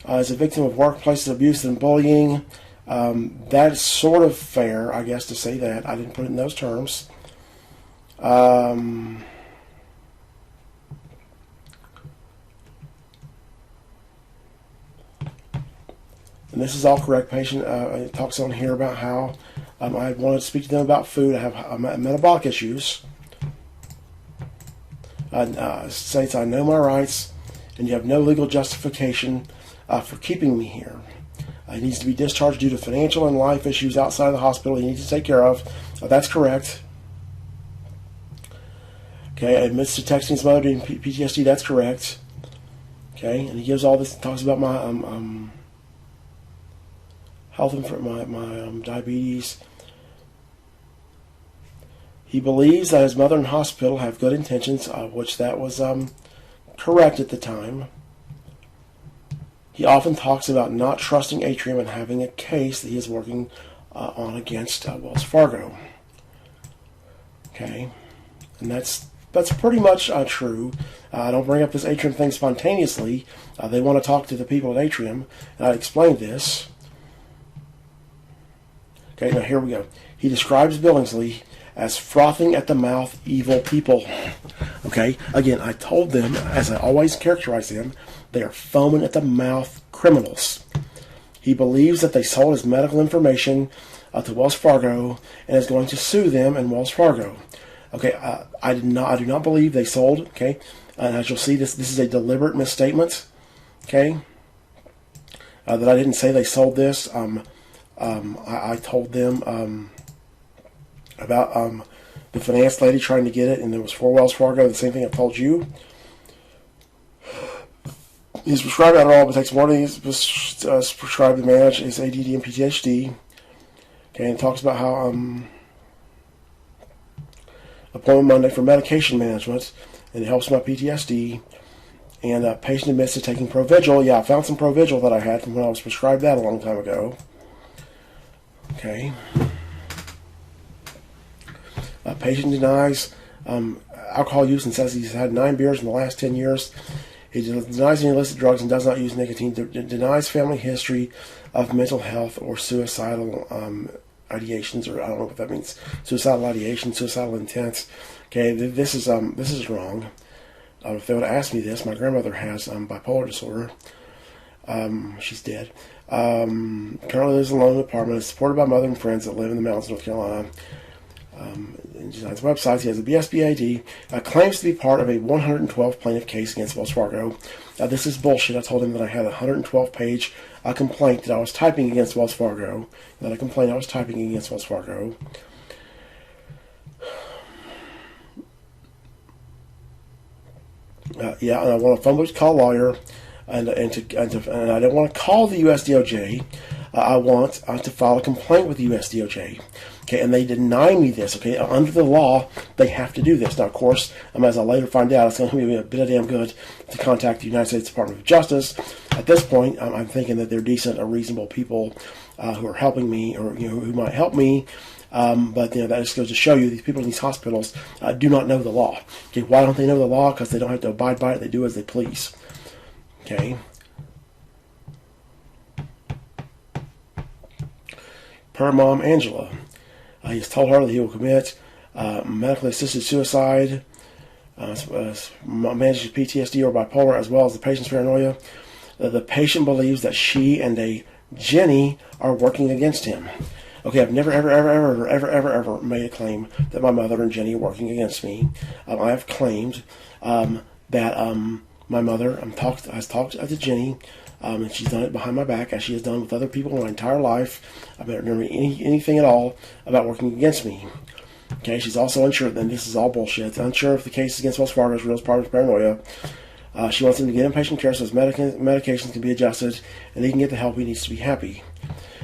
Is a victim of workplace abuse and bullying. That is sort of fair, I guess, to say that. I didn't put it in those terms. And this is all correct. Patient talks on here about how I wanted to speak to them about food. I have metabolic issues. States I know my rights, and you have no legal justification for keeping me here. He needs to be discharged due to financial and life issues outside of the hospital he needs to take care of. That's correct. Okay, admits to texting his mother due to PTSD. That's correct. Okay, and he gives all this, talks about my health and my diabetes. He believes that his mother and hospital have good intentions, which that was correct at the time. He often talks about not trusting Atrium and having a case that he is working on against Wells Fargo. Okay, and that's That's pretty much true. I don't bring up this Atrium thing spontaneously. They want to talk to the people at Atrium, and I explained this. Okay, now here we go. He describes Billingsley as frothing at the mouth evil people. Okay, again, I told them, as I always characterize them, they are foaming at the mouth criminals. He believes that they sold his medical information to Wells Fargo and is going to sue them and Wells Fargo. Okay, I do not believe they sold. Okay, and as you'll see, this is a deliberate misstatement. Okay, that I didn't say they sold this. I told them about the finance lady trying to get it, and it was for Wells Fargo. The same thing I've told you. He's prescribed Adderall, but takes more than he's prescribed to manage his ADD and PTSD. Okay, and talks about how appointment Monday for medication management, and it helps my PTSD. And patient admits to taking Provigil. Yeah, I found some Provigil that I had from when I was prescribed that a long time ago. Okay. Patient denies alcohol use and says he's had 9 beers in the last 10 years. He denies any illicit drugs and does not use nicotine. Denies family history of mental health or suicidal ideations, or I don't know what that means. Suicidal ideation, suicidal intent. Okay, this is wrong. If they would have asked me this, my grandmother has bipolar disorder. She's dead. Currently lives alone in an apartment. Is supported by mother and friends that live in the mountains of North Carolina. In designs websites, he has a BSBAD, claims to be part of a 112 plaintiff case against Wells Fargo. This is bullshit. I told him that I had a 112-page complaint that I was typing against Wells Fargo. That I complained I was typing against Wells Fargo. Yeah, and I want to phone call a lawyer, and I don't want to call the U.S. DOJ. I want to file a complaint with the U.S. DOJ. Okay, and they deny me this. Okay, under the law, they have to do this. Now, of course, as I'll later find out, it's going to be a bit of damn good to contact the United States Department of Justice. At this point, I'm thinking that they're decent or reasonable people who are helping me, or who might help me. But that just goes to show you these people in these hospitals do not know the law. Okay, why don't they know the law? Because they don't have to abide by it. They do as they please. Okay. Per Mom Angela, he has told her that he will commit medically assisted suicide, manages PTSD or bipolar, as well as the patient's paranoia. The patient believes that she and a Jenny are working against him. Okay, I've never, ever made a claim that my mother and Jenny are working against me. I have claimed that my mother has talked to Jenny, and she's done it behind my back, as she has done with other people my entire life. I've never known anything at all about working against me. Okay, she's also unsure, then this is all bullshit, unsure if the case against Wells Fargo is real as part of paranoia. She wants him to get inpatient care so his medications can be adjusted and he can get the help he needs to be happy.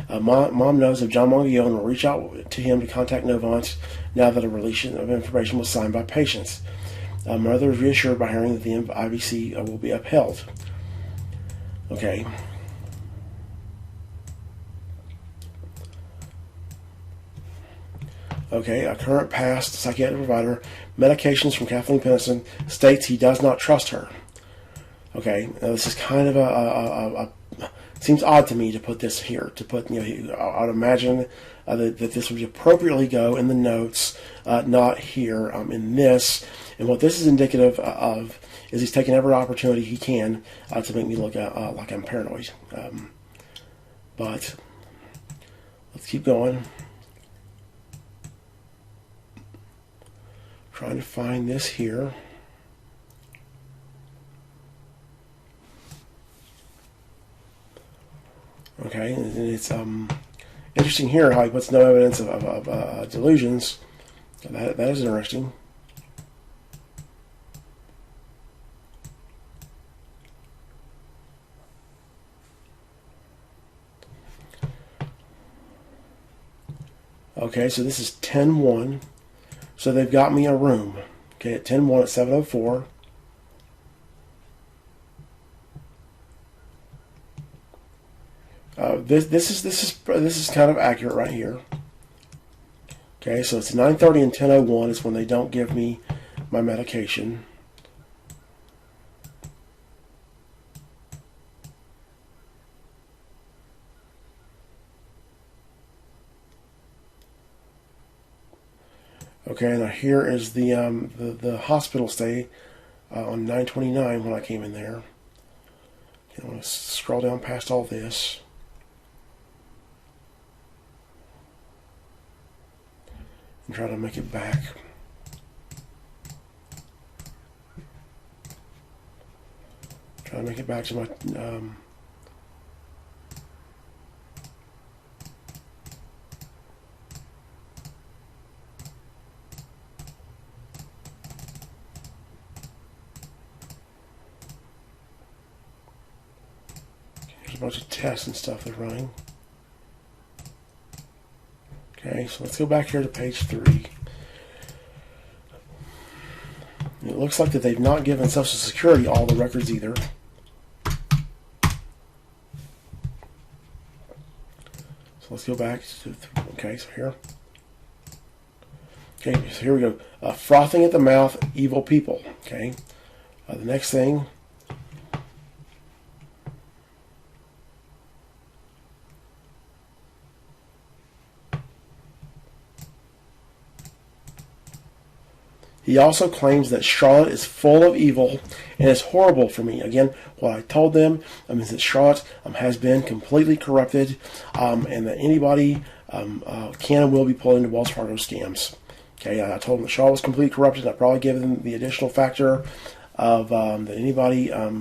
Mom knows of John Mongiel and will reach out to him to contact Novant now that a release of information was signed by patients. Mother is reassured by hearing that the IBC will be upheld. Okay. Okay, a current past psychiatric provider, medications from Kathleen Pennison, states he does not trust her. Okay, now this is kind of seems odd to me to put this here. I would imagine that this would appropriately go in the notes, not here in this. And what this is indicative of is he's taking every opportunity he can to make me look like I'm paranoid. But let's keep going. Trying to find this here. Okay, and it's interesting here how he puts no evidence of delusions. That is interesting. Okay, so this is 10-1. So they've got me a room. Okay, at 10-1 at 7:04. This is kind of accurate right here. Okay, so it's 9:30 and 10:01 is when they don't give me my medication. Okay, now here is the hospital stay on 9/29 when I came in there. Okay, I'm going to scroll down past all this. And try to make it back. Try to make it back to my there's a bunch of tests and stuff they're running. Okay, so let's go back here to page 3. It looks like that they've not given Social Security all the records either. So let's go back to, okay, so here. Okay, so here we go. Frothing at the mouth, evil people. Okay, the next thing. He also claims that Charlotte is full of evil and is horrible for me. Again, what I told them is that Charlotte has been completely corrupted, and that anybody can and will be pulled into Wells Fargo scams. Okay, I told them that Charlotte was completely corrupted. I probably gave them the additional factor of that anybody, I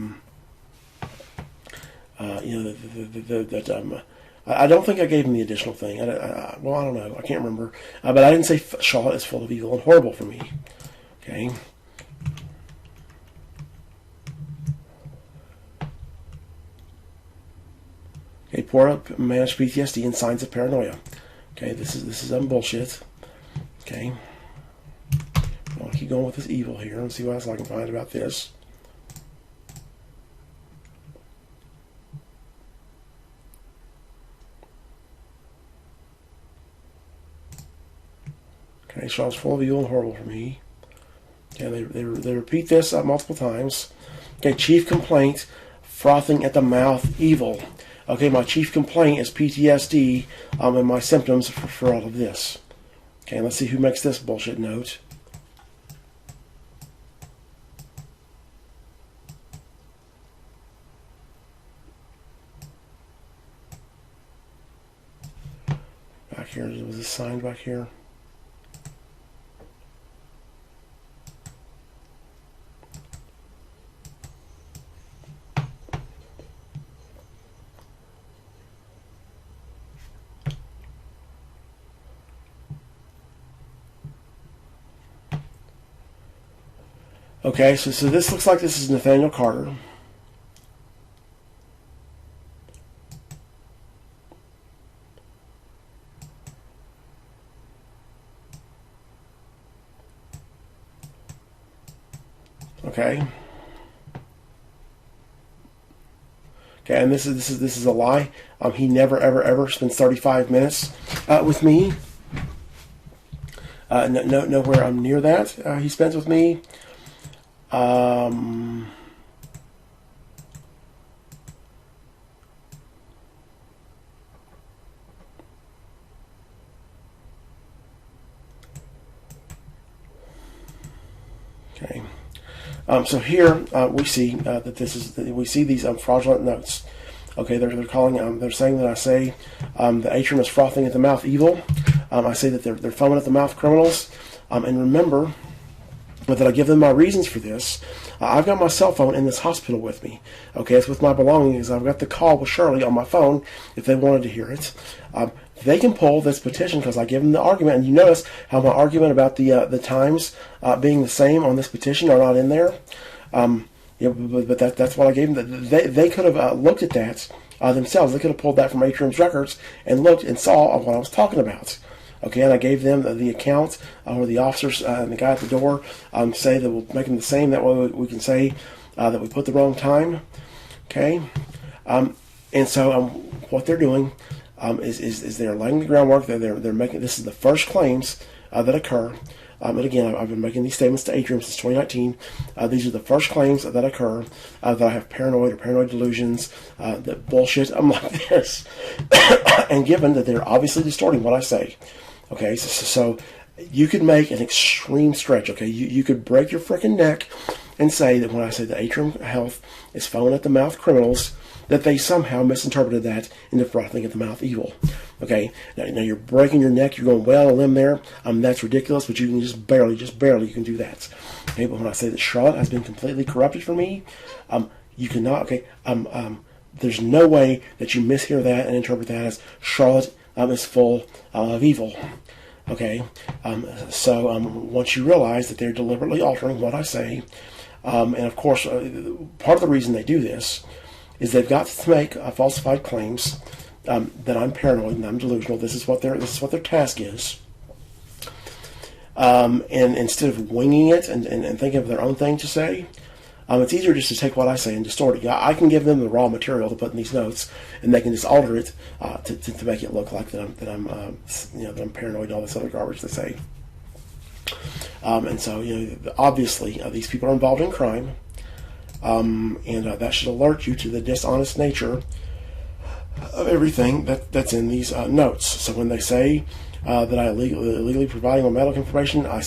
don't think I gave him the additional thing. Well, I don't know. I can't remember. But I didn't say Charlotte is full of evil and horrible for me. Okay. Okay, poor managed PTSD and signs of paranoia. Okay, this is bullshit. Okay. I'll keep going with this evil here and see what else I can find about this. Okay, Charlotte's full of evil and horrible for me. Okay, they repeat this multiple times. Okay, chief complaint, frothing at the mouth, evil. Okay, my chief complaint is PTSD and my symptoms for all of this. Okay, let's see who makes this bullshit note. Back here, was this signed back here? Okay, so this looks like this is Nathaniel Carter. Okay. Okay, and this is a lie. He never ever spends 35 minutes with me. Nowhere I'm near that he spends with me. Okay. So here we see that we see these fraudulent notes. Okay, they're calling. They're saying that I say the atrium is frothing at the mouth, evil. I say that they're foaming at the mouth, criminals. And remember that I give them my reasons for this. I've got my cell phone in this hospital with me. Okay, it's with my belongings. I've got the call with Shirley on my phone if they wanted to hear it. They can pull this petition because I give them the argument. And you notice how my argument about the times being the same on this petition are not in there. But that's what I gave them. They could have looked at that themselves. They could have pulled that from Atrium's records and looked and saw what I was talking about. Okay, and I gave them the account where the officers and the guy at the door say that we'll make them the same. That way we can say that we put the wrong time. Okay, and so what they're doing is they're laying the groundwork. They're making, this is the first claims that occur. and again, I've been making these statements to Atrium since 2019. These are the first claims that occur that I have paranoid or paranoid delusions, that bullshit. I'm like this. And given that they're obviously distorting what I say, okay, so you could make an extreme stretch, okay? You could break your freaking neck and say that when I say that Atrium Health is foaming at the mouth criminals, that they somehow misinterpreted that into frothing at the mouth evil. Okay, now you're breaking your neck, you're going well on a limb there. That's ridiculous, but you can just barely, you can do that. Okay, but when I say that Charlotte has been completely corrupted for me, you cannot, okay, there's no way that you mishear that and interpret that as Charlotte is full of evil. Okay, so once you realize that they're deliberately altering what I say, and of course, part of the reason they do this is they've got to make falsified claims that I'm paranoid and I'm delusional. This is what their task is. And instead of winging it and thinking of their own thing to say, it's easier just to take what I say and distort it. I can give them the raw material to put in these notes, and they can just alter it to make it look like that I'm paranoid and all this other garbage they say. And so obviously these people are involved in crime, and that should alert you to the dishonest nature of everything that's in these notes. So when they say that I illegally providing my medical information, I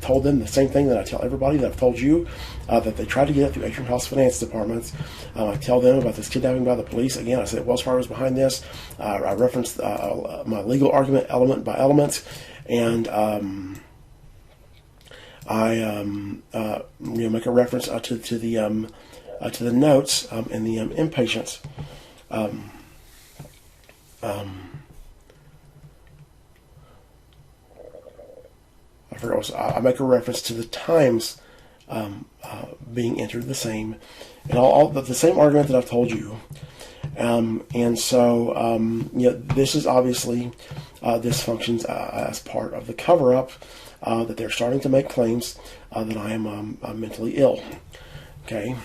told them the same thing that I tell everybody that I've told you, that they tried to get it through Atrium House Finance Department. I tell them about this kidnapping by the police. Again, I said Wells Fargo was behind this. I referenced my legal argument element by element, and I make a reference to the notes and the inpatients. I make a reference to the times being entered the same, and all the same argument that I've told you. And so this is obviously this functions as part of the cover-up that they're starting to make claims that I am mentally ill. Okay,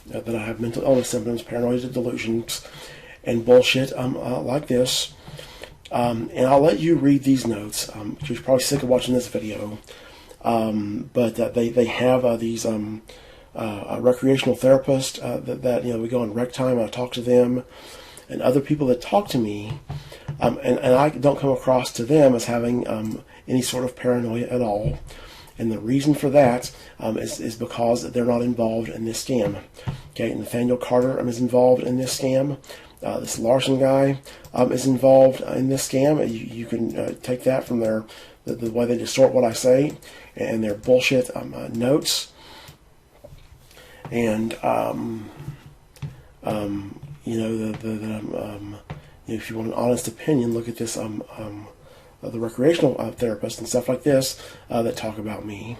that I have mental illness symptoms, paranoid delusions, and bullshit like this. And I'll let you read these notes, because you're probably sick of watching this video. But they have these recreational therapists that we go on rec time, and I talk to them, and other people that talk to me, and I don't come across to them as having any sort of paranoia at all. And the reason for that is because they're not involved in this scam. Okay, Nathaniel Carter is involved in this scam. This Larson guy is involved in this scam. You can take that from the way they distort what I say and their bullshit notes. And if you want an honest opinion, look at this the recreational therapists and stuff like this that talk about me.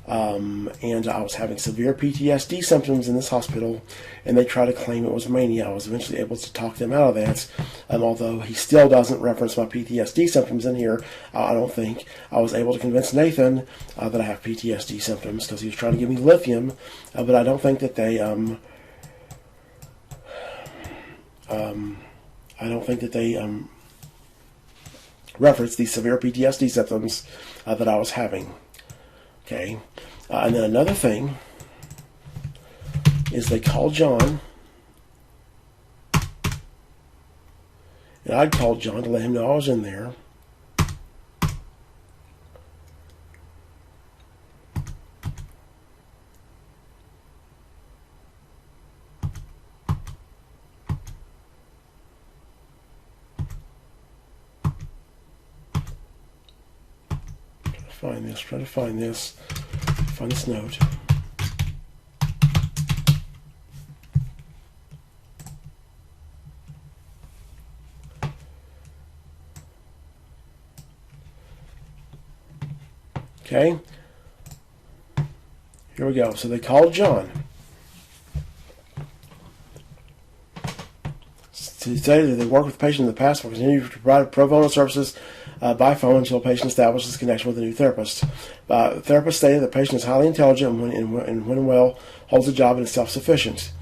And I was having severe PTSD symptoms in this hospital, and they try to claim it was mania. I was eventually able to talk them out of that, although he still doesn't reference my PTSD symptoms in here. I don't think I was able to convince Nathan that I have PTSD symptoms, because he was trying to give me lithium, but I don't think that they reference these severe PTSD symptoms that I was having. Okay, and then another thing is they called John, and I'd called John to let him know I was in there. Try to find this note. Okay, here we go. So they called John to say that they worked with the patient in the past and will continue to provide pro bono services by phone until a patient establishes connection with a new therapist. The therapist stated that the patient is highly intelligent and when well holds a job and is self-sufficient.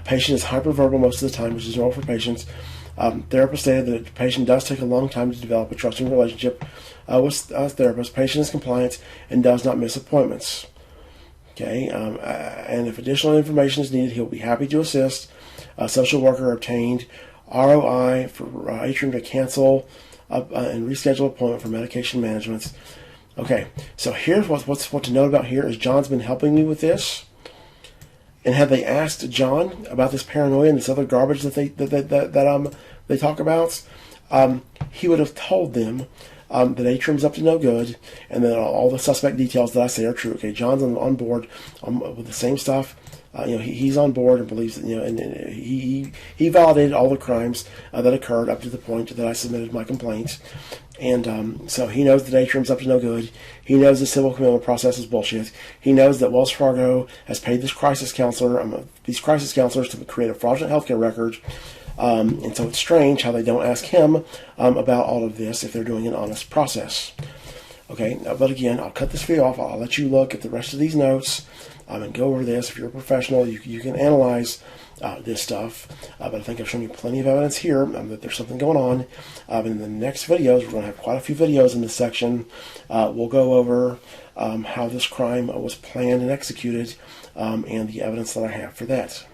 Patient is hyperverbal most of the time, which is normal for patients. Therapist stated that the patient does take a long time to develop a trusting relationship with a therapist. Patient is compliant and does not miss appointments. Okay, and if additional information is needed, he'll be happy to assist. A social worker obtained ROI for Atrium to cancel and reschedule appointment for medication management. Okay, so here's what to note about here is John's been helping me with this. And had they asked John about this paranoia and this other garbage that they talk about, he would have told them that Atrium's up to no good, and that all the suspect details that I say are true. Okay, John's on board with the same stuff. He's on board and believes that, and he validated all the crimes that occurred up to the point that I submitted my complaint. And so he knows that Atrium's up to no good. He knows the civil commitment process is bullshit. He knows that Wells Fargo has paid these crisis counselors to create a fraudulent healthcare record. And so it's strange how they don't ask him about all of this if they're doing an honest process. Okay, but again, I'll cut this video off. I'll let you look at the rest of these notes and go over this. If you're a professional, you can analyze this stuff. But I think I've shown you plenty of evidence here that there's something going on. In the next videos, we're going to have quite a few videos in this section. We'll go over how this crime was planned and executed and the evidence that I have for that.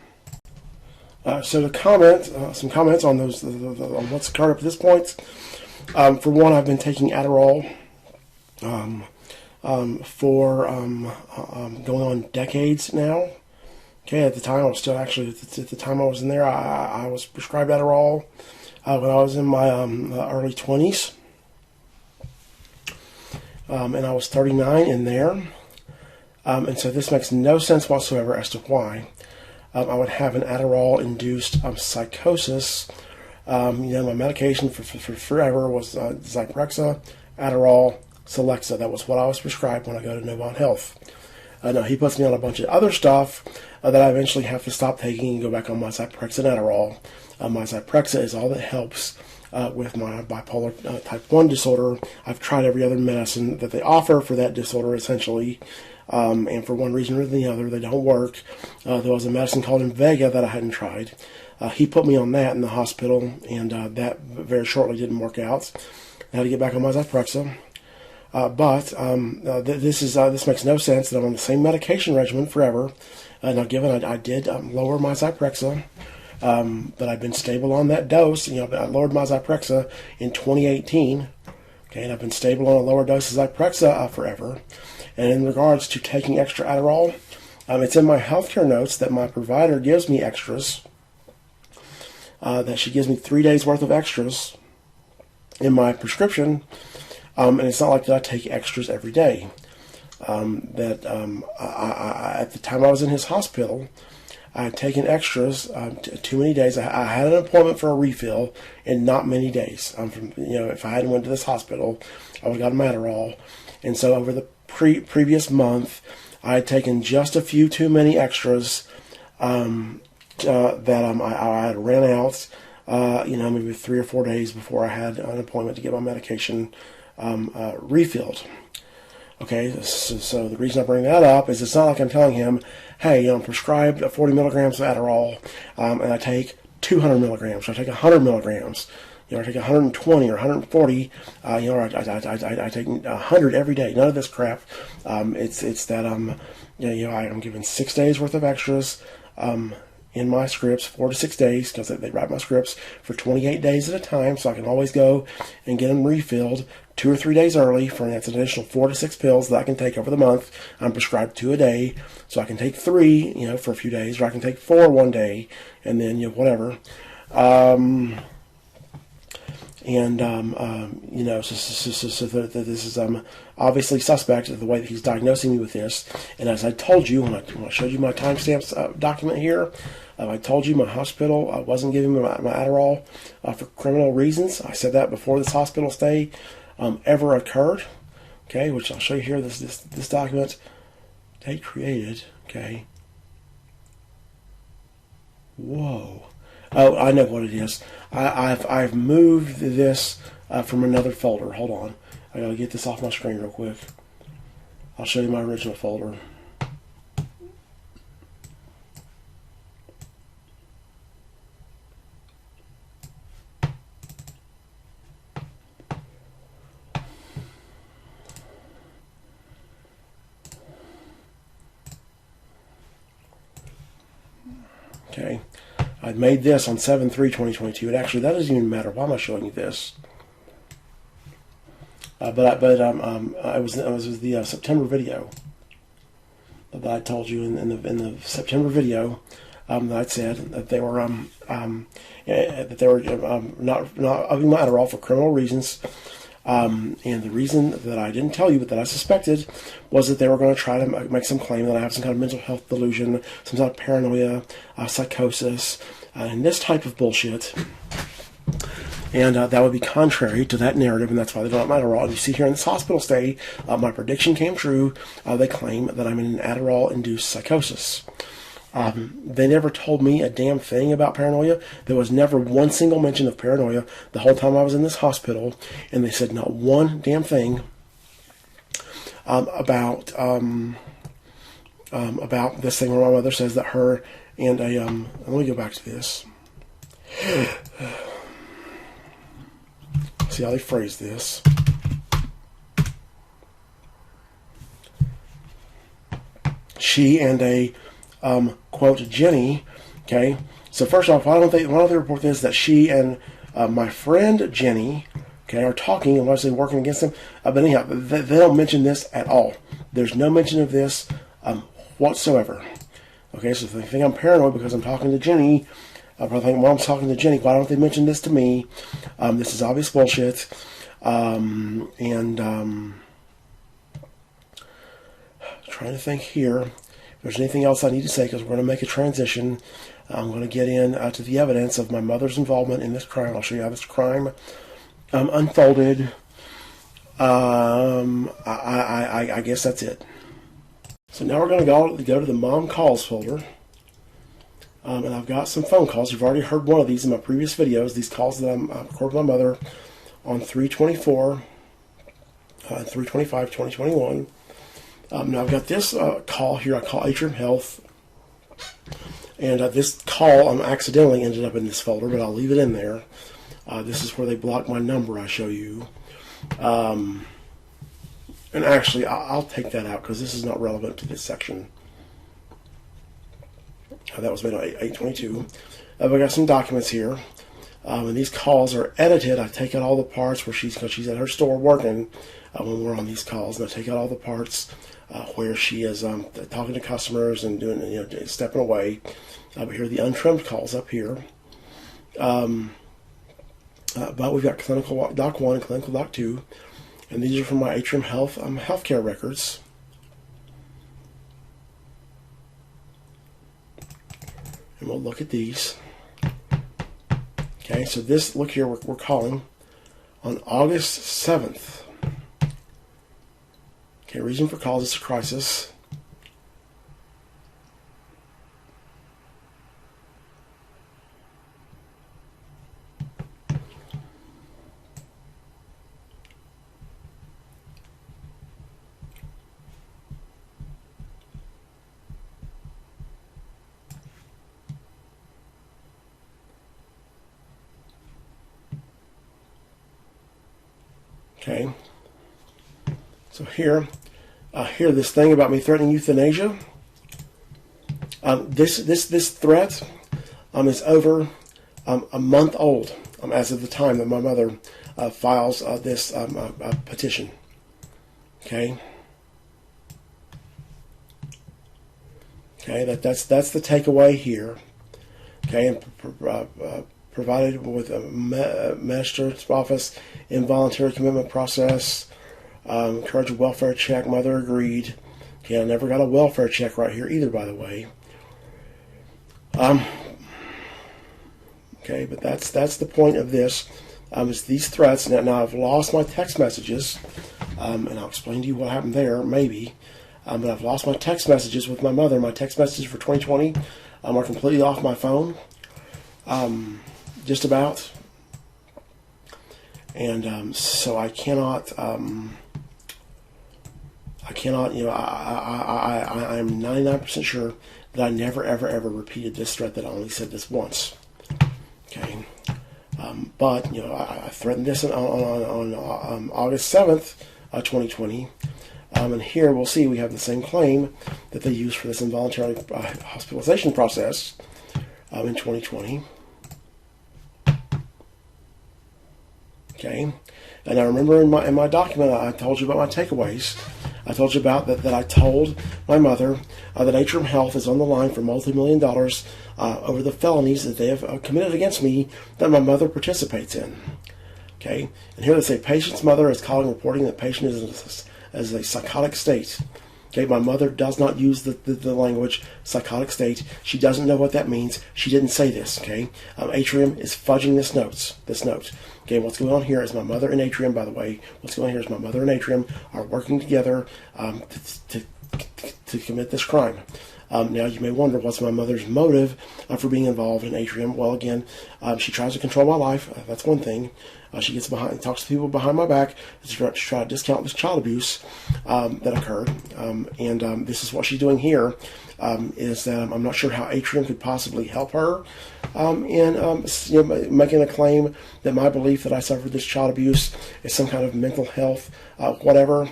So to comment, some comments on those on what's occurred up to this point. For one, I've been taking Adderall for going on decades now. Okay, at the time I was still actually at the time I was in there, I was prescribed Adderall when I was in my early 20s, and I was 39 in there, and so this makes no sense whatsoever as to why I would have an Adderall-induced psychosis. My medication for forever was Zyprexa, Adderall, Celexa. That was what I was prescribed when I go to Novant Health. Now, he puts me on a bunch of other stuff that I eventually have to stop taking and go back on my Zyprexa and Adderall. My Zyprexa is all that helps with my bipolar type 1 disorder. I've tried every other medicine that they offer for that disorder, essentially. And for one reason or the other, they don't work. There was a medicine called Invega that I hadn't tried. He put me on that in the hospital, and that very shortly didn't work out. I had to get back on my Zyprexa. This makes no sense that I'm on the same medication regimen forever. Now, given I did lower my Zyprexa, but I've been stable on that dose. I lowered my Zyprexa in 2018. Okay, and I've been stable on a lower dose of Zyprexa forever. And in regards to taking extra Adderall, it's in my healthcare notes that my provider gives me extras. That she gives me 3 days worth of extras in my prescription. And it's not like that I take extras every day. At the time I was in his hospital, I had taken extras too many days. I had an appointment for a refill in not many days. If I hadn't went to this hospital, I would have gotten my Adderall. And so over the previous month, I had taken just a few too many extras that I had ran out. Maybe 3 or 4 days before I had an appointment to get my medication refilled. Okay, so the reason I bring that up is it's not like I'm telling him, hey, I'm prescribed 40 milligrams of Adderall, and I take 200 milligrams, or I take 100 milligrams, I take 120 or 140, I take 100 every day. None of this crap. It's that I'm given 6 days worth of extras in my scripts, 4 to 6 days, because they write my scripts for 28 days at a time, so I can always go and get them refilled 2 or 3 days early. That's an additional 4 to 6 pills that I can take over the month. I'm prescribed 2 a day, so I can take 3, for a few days, or I can take 4 one day, and then whatever. So this is obviously suspect of the way that he's diagnosing me with this. And as I told you when I showed you my timestamps document here, I told you my hospital wasn't giving me my Adderall for criminal reasons. I said that before this hospital stay ever occurred. Okay, which I'll show you here. This document, date created. Okay. Whoa. Oh, I know what it is. I've moved this from another folder. Hold on. I gotta get this off my screen real quick. I'll show you my original folder. Okay, I made this on 7/3/2022. And actually, that doesn't even matter. Why am I showing you this? It was the September video that I told you in the September video that I said that they were not upping my Adderall for criminal reasons. And the reason that I didn't tell you, but that I suspected, was that they were going to try to make some claim that I have some kind of mental health delusion, some kind of paranoia, psychosis, and this type of bullshit. And that would be contrary to that narrative, and that's why they don't have Adderall. And you see here in this hospital stay, my prediction came true. They claim that I'm in an Adderall-induced psychosis. They never told me a damn thing about paranoia. There was never one single mention of paranoia the whole time I was in this hospital, and they said not one damn thing about this thing where my mother says that her and a let me go back to this. See how they phrase this. She and a quote Jenny. Okay, so first off, why don't they report this that she and my friend Jenny, okay, are talking and largely working against them? But anyhow, they don't mention this at all. There's no mention of this whatsoever. Okay, so if they think I'm paranoid because I'm talking to Jenny, I probably think Mom's talking to Jenny. Why don't they mention this to me? This is obvious bullshit. Trying to think here if there's anything else I need to say, because we're going to make a transition. I'm going to get in to the evidence of my mother's involvement in this crime. I'll show you how this crime unfolded. I guess that's it. So now we're going to go to the mom calls folder. And I've got some phone calls. You've already heard one of these in my previous videos. These calls that I recorded with my mother on 3/24, 3/25/2021. Now I've got this call here. I call Atrium Health. And this call accidentally ended up in this folder, but I'll leave it in there. This is where they blocked my number I show you. And actually, I'll take that out because this is not relevant to this section. That was made on 8/22. I've got some documents here. And these calls are edited. I take out all the parts where she's at her store working when we're on these calls. And I take out all the parts where she is talking to customers and doing, stepping away. But here are the untrimmed calls up here. But we've got Clinical Doc 1 and Clinical Doc 2. And these are from my Atrium Health healthcare records. And we'll look at these. Okay, so this, look here, we're calling on August 7th. Okay, reason for call, this is a crisis. Okay, so here, this thing about me threatening euthanasia. This threat is over a month old as of the time that my mother files this petition. Okay. Okay, that's the takeaway here. Okay, and provided with a magistrate's office involuntary commitment process. Encourage a welfare check. Mother agreed. Okay, I never got a welfare check right here either, by the way. Okay, but that's the point of this. Is these threats. Now I've lost my text messages, and I'll explain to you what happened there, maybe. But I've lost my text messages with my mother. My text messages for 2020 are completely off my phone. Just about. And so I cannot, I'm 99% sure that I never, ever repeated this threat, that I only said this once. Okay. But, I threatened this on August 7th, 2020. And here we'll see we have the same claim that they used for this involuntary hospitalization process. in 2020. Okay, and I remember in my document I told you about my takeaways. I told you about that I told my mother that Atrium Health is on the line for multi-million dollars over the felonies that they have committed against me that my mother participates in. Okay, and here they say patient's mother is calling, reporting that patient is in a psychotic state. Okay, my mother does not use the language psychotic state. She doesn't know what that means. She didn't say this. Okay, Atrium is fudging this note. Okay, what's going on here is my mother and Atrium, by the way, what's going on here is my mother and Atrium are working together to commit this crime. Now, you may wonder, what's my mother's motive for being involved in Atrium? Well, again, she tries to control my life. That's one thing. She gets behind and talks to people behind my back to try to discount this child abuse that occurred. And this is what she's doing here, is that I'm not sure how Atrium could possibly help her in making a claim that my belief that I suffered this child abuse is some kind of mental health, whatever.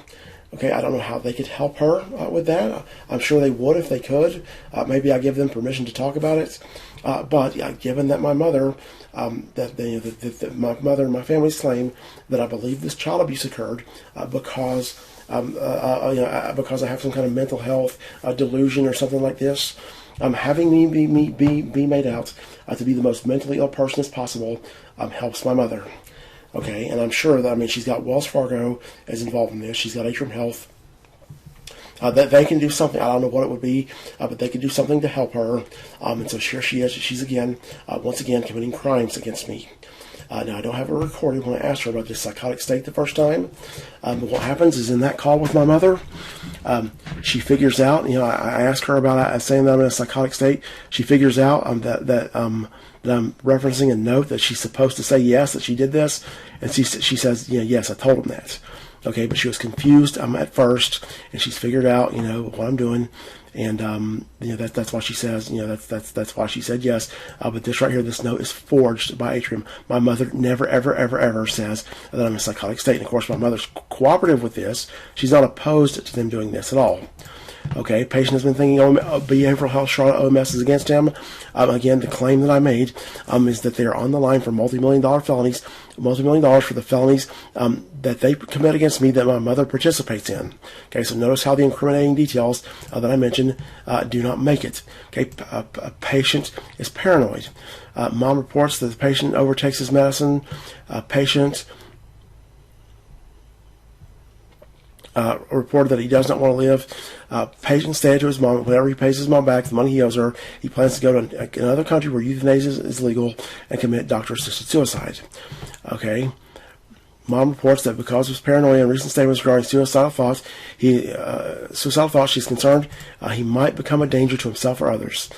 Okay, I don't know how they could help her with that. I'm sure they would if they could. Maybe I give them permission to talk about it. But given that my mother, that my mother and my family's claim that I believe this child abuse occurred because I have some kind of mental health delusion or something like this, having me be made out to be the most mentally ill person as possible helps my mother. Okay, and I'm sure that, she's got Wells Fargo is involved in this. She's got Atrium Health. That they can do something. I don't know what it would be, but they can do something to help her. And so here she is. She's once again, committing crimes against me. Now, I don't have a recording when I asked her about this psychotic state the first time. But what happens is in that call with my mother, she figures out, I asked her about saying that I'm in a psychotic state. She figures out that I'm referencing a note that she's supposed to say yes, that she did this. And she says, yes, I told him that. Okay, but she was confused at first, and she's figured out, what I'm doing. And, that's why she says, that's why she said yes. But this right here, this note is forged by Atrium. My mother never, ever, ever, ever says that I'm in a psychotic state. And of course, my mother's cooperative with this. She's not opposed to them doing this at all. Okay, patient has been thinking behavioral health Charlotte OMS is against him. Again, the claim that I made is that they are on the line for multi-million dollar felonies, multi-million dollars for the felonies that they commit against me that my mother participates in. Okay, so notice how the incriminating details that I mentioned do not make it. Okay, a patient is paranoid. Mom reports that the patient overtakes his medicine. Patient reported that he does not want to live. Patient stated to his mom, whenever he pays his mom back the money he owes her, he plans to go to another country where euthanasia is legal and commit doctor-assisted suicide. Okay. Mom reports that because of his paranoia and recent statements regarding suicidal thoughts, she's concerned he might become a danger to himself or others.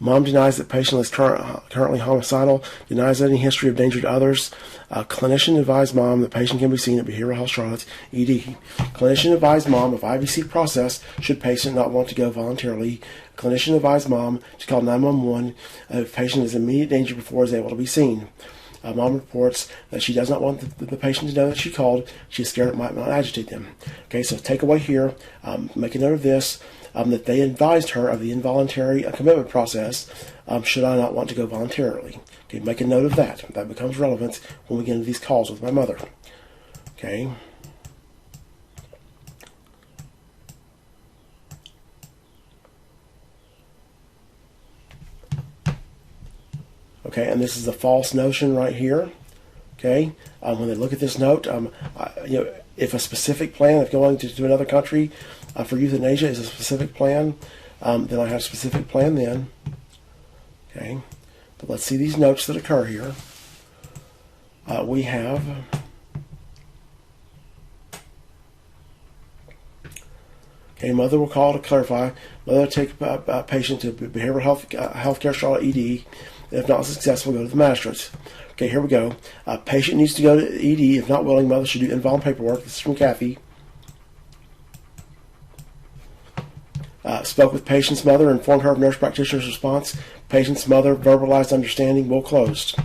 Mom denies that patient is currently homicidal, denies any history of danger to others. Clinician advised mom that patient can be seen at Behavioral Health Charlotte, ED. Clinician advised mom of IVC process should patient not want to go voluntarily. Clinician advised mom to call 911 if patient is in immediate danger before is able to be seen. Mom reports that she does not want the patient to know that she called. She's scared it might not agitate them. Okay, so takeaway here, make a note of this. That they advised her of the involuntary commitment process should I not want to go voluntarily. Okay, make a note of that. That becomes relevant when we get into these calls with my mother. Okay. Okay, and this is a false notion right here. Okay, when they look at this note, if a specific plan of going to another country for euthanasia is a specific plan, then I have a specific plan then. Okay, but let's see these notes that occur here. We have mother will call to clarify. Mother will take patient to behavioral healthcare Charlotte ED. If not successful, go to the magistrate. Okay, here we go. Patient needs to go to ED. If not willing, mother should do involuntary paperwork. This is from Kathy. Spoke with patient's mother, informed her of nurse practitioner's response. Patient's mother verbalized understanding. Will closed.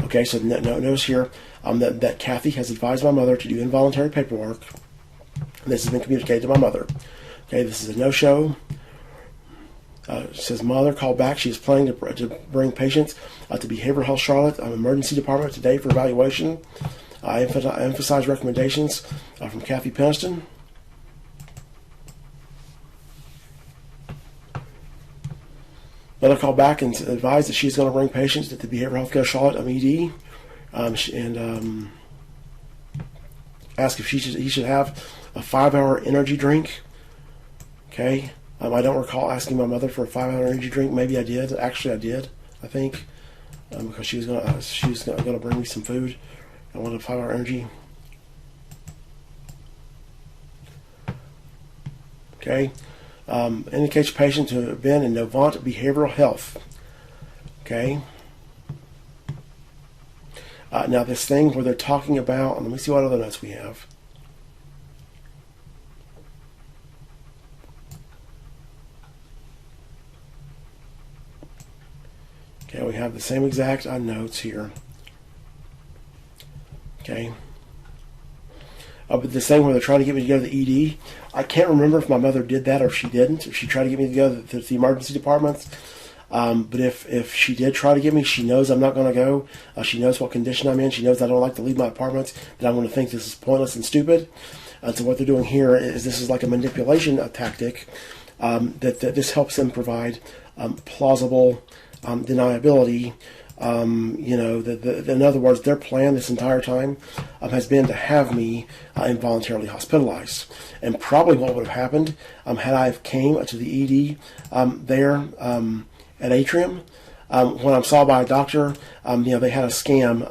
Okay, so notice here that Kathy has advised my mother to do involuntary paperwork. This has been communicated to my mother. Okay, this is a no-show. She says, mother called back. She is planning to bring patients to Behavioral Health Charlotte Emergency Department today for evaluation. I emphasize recommendations from Kathy Peniston. Mother called back and advised that she's going to bring patients to the Behavioral Health Care Charlotte ED, and ask if he should have a 5-hour energy drink. Okay. I don't recall asking my mother for a 5-hour energy drink. Maybe I did. Actually, I did. I think because she was gonna bring me some food. I wanted a 5-hour energy. Okay. Indicates patient to have been in Novant Behavioral Health. Okay. Now this thing where they're talking about. Let me see what other notes we have. Okay, we have the same exact notes here. Okay. But this thing where they're trying to get me to go to the ED, I can't remember if my mother did that or if she didn't. If she tried to get me to go to the emergency departments. But if she did try to get me, she knows I'm not going to go. She knows what condition I'm in. She knows I don't like to leave my apartment, that I'm going to think this is pointless and stupid. So what they're doing here is this is like a manipulation tactic that this helps them provide plausible deniability. In other words, their plan this entire time has been to have me involuntarily hospitalized. And probably what would have happened had I came to the ED there at Atrium, when I'm saw by a doctor, they had a scam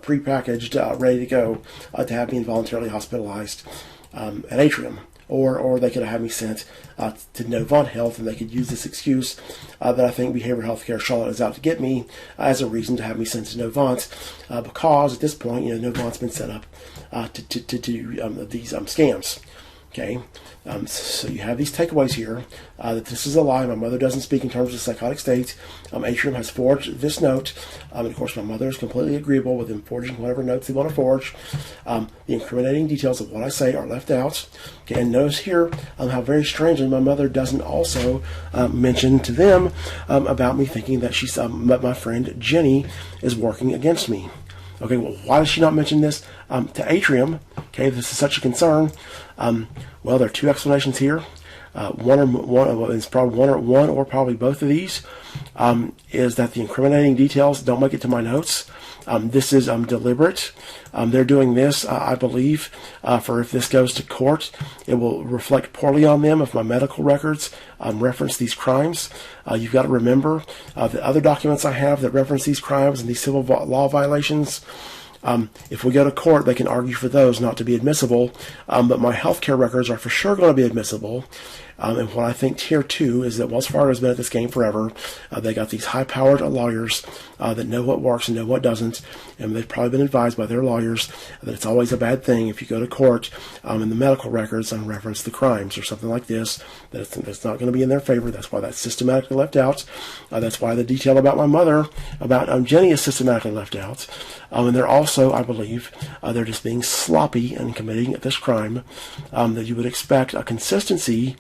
pre-packaged, ready to go to have me involuntarily hospitalized at Atrium. Or they could have had me sent to Novant Health, and they could use this excuse that I think Behavioral Health Care Charlotte is out to get me as a reason to have me sent to Novant, because at this point, Novant's been set up to do these scams. Okay, so you have these takeaways here that this is a lie. My mother doesn't speak in terms of psychotic states. Atrium has forged this note, and of course my mother is completely agreeable with them forging whatever notes they want to forge. The incriminating details of what I say are left out. Okay, and notice here how very strangely my mother doesn't also mention to them about me thinking that my friend Jenny is working against me. Okay, well, why does she not mention this to Atrium? Okay, this is such a concern. Well, there are two explanations here. One or probably both of these is that the incriminating details don't make it to my notes. This is deliberate. They're doing this, I believe, for if this goes to court, it will reflect poorly on them if my medical records reference these crimes. You've got to remember the other documents I have that reference these crimes and these civil law violations. If we go to court, they can argue for those not to be admissible, but my healthcare records are for sure going to be admissible. And what I think here, too, is that Wells Fargo has been at this game forever. They got these high-powered lawyers that know what works and know what doesn't, and they've probably been advised by their lawyers that it's always a bad thing if you go to court and the medical records reference the crimes or something like this, that it's not going to be in their favor. That's why that's systematically left out. That's why the detail about my mother, about Jenny, is systematically left out. And they're also, I believe, they're just being sloppy and committing this crime that you would expect a consistency.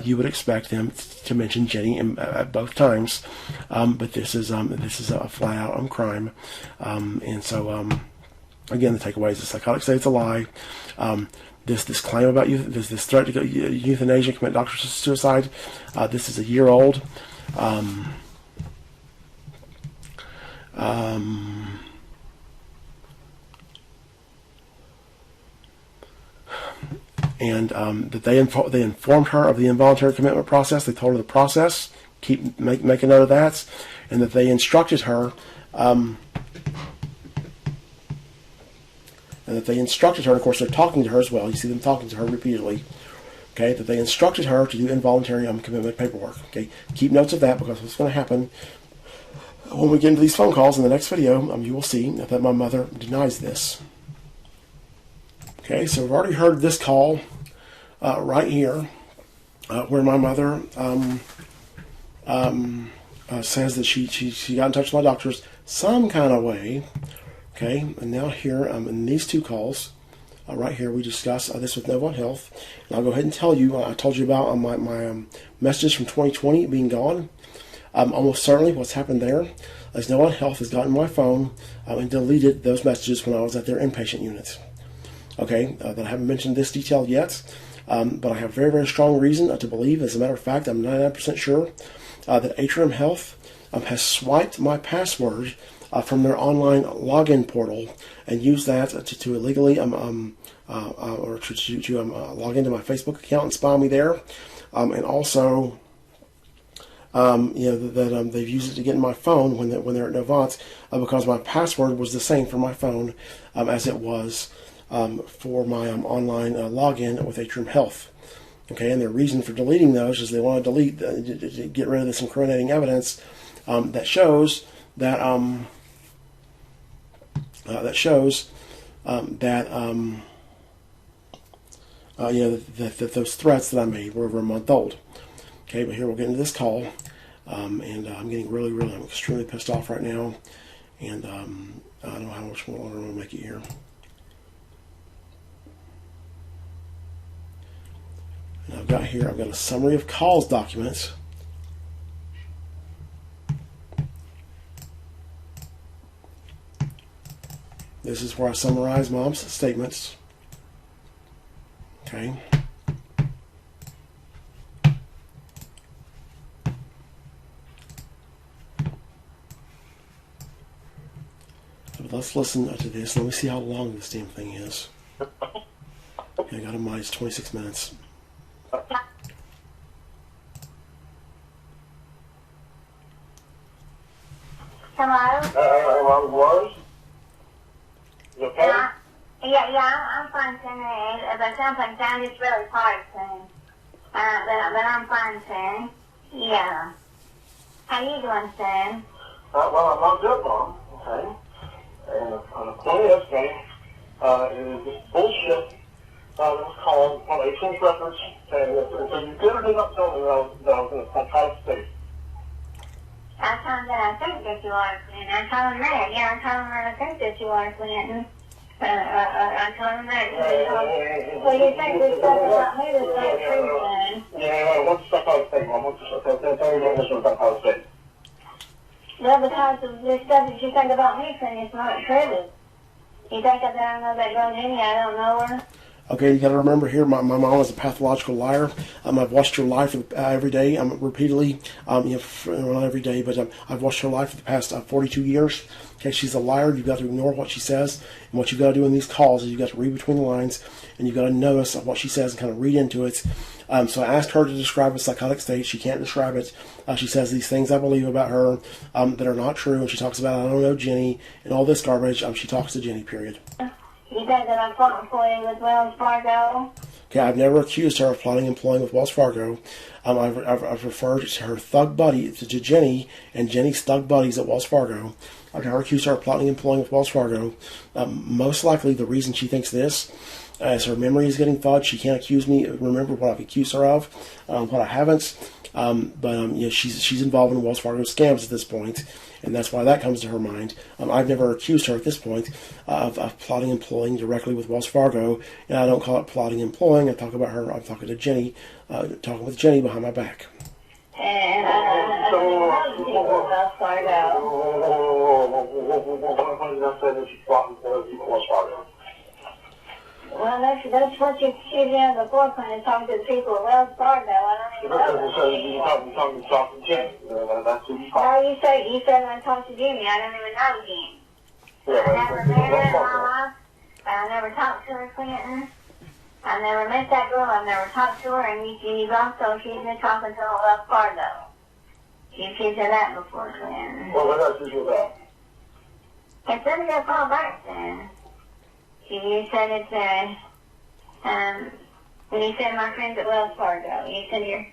You would expect them to mention Jenny at both times, but this is a flat-out crime, and so again, the takeaway is the psychotic state it's a lie. This claim about this threat to go euthanasia, commit doctor suicide. This is a year old. And that they informed her of the involuntary commitment process. They told her the process. Make a note of that, and that they instructed her. And of course, they're talking to her as well. You see them talking to her repeatedly. Okay, that they instructed her to do involuntary commitment paperwork. Okay, keep notes of that, because what's going to happen when we get into these phone calls in the next video, you will see that my mother denies this. Okay, so we've already heard this call right here, where my mother says that she got in touch with my doctors some kind of way. Okay, and now here in these two calls, right here. We discuss this with Novant Health. And I'll go ahead and tell you, I told you about my messages from 2020 being gone. Almost certainly what's happened there is Novant Health has gotten my phone and deleted those messages when I was at their inpatient unit. Okay, that I haven't mentioned this detail yet, but I have very, very strong reason to believe, as a matter of fact, I'm 99% sure that Atrium Health has swiped my password from their online login portal and used that to illegally log into my Facebook account and spy me there, and also they've used it to get in my phone when they're at Novant, because my password was the same for my phone as it was for my online login with Atrium Health. Okay, and their reason for deleting those is they want to delete, to get rid of this incriminating evidence that shows that that those threats that I made were over a month old. Okay, but here we'll get into this call, and I'm getting I'm extremely pissed off right now, and I don't know how much longer I'm going to make it here. And I've got a summary of calls documents. This is where I summarize Mom's statements. Okay. But let's listen to this. Let me see how long this damn thing is. Okay, I got it minus 26 minutes. Hello? Was? You okay? I'm fine, Sam. But sometimes I'm just really tired, Sam. But I'm fine, Sam. Yeah. How you doing, Sam? Well, I'm good, Mom. Okay. And the point yesterday is this bullshit that was called on 18th records, and so you did or did not tell me that I was in a psychotic state. I told him that I think that you are, Clinton. I told him that. Yeah, I told him that I think that you are, Clinton. I told him that. So you think this stuff about me is not true, then? Yeah, what's the psychotic state, Mom? What's the definition of psychotic state? Well, because of this stuff that you think about me, Clinton, it's not true. You think that I know that girl Jenny, I don't know her? Okay, you got to remember here, my mom is a pathological liar. I've watched her lie for every day, repeatedly. Not every day, but I've watched her lie for the past 42 years. Okay, she's a liar. You've got to ignore what she says, and what you've got to do in these calls is you've got to read between the lines, and you've got to notice what she says and kind of read into it. So I asked her to describe a psychotic state. She can't describe it. She says these things I believe about her that are not true, and she talks about I don't know Jenny and all this garbage. She talks to Jenny, period. You think that I'm plotting for you with Wells Fargo? Okay, I've never accused her of plotting and ploying with Wells Fargo. I've referred to her thug buddy, to Jenny, and Jenny's thug buddies at Wells Fargo. I've never accused her of plotting and ploying with Wells Fargo. Most likely the reason she thinks this is her memory is getting fudged. She can't accuse me, remember what I've accused her of, what I haven't. She's involved in Wells Fargo scams at this point, and that's why that comes to her mind. I've never accused her at this point of plotting and ploying directly with Wells Fargo, and I don't call it plotting and ploying. I'm talking to Jenny, talking with Jenny behind my back. And Wells Fargo. Well, that's what you did in the forefront and talking to the people at Wells Fargo. I don't even know. You talking to Jenny. That's who you call. No, you said I talked to Jimmy. I don't even know Jimmy. I never met her in my life. I never talked to her, Clinton. I never met that girl. I've never talked to her. And you've also accused me of talking to her at Wells Fargo. You accused her of that before, Clinton. Well, what else did you about? Consider your call back, then. You said it's, when you said my friends at Wells Fargo, you said you've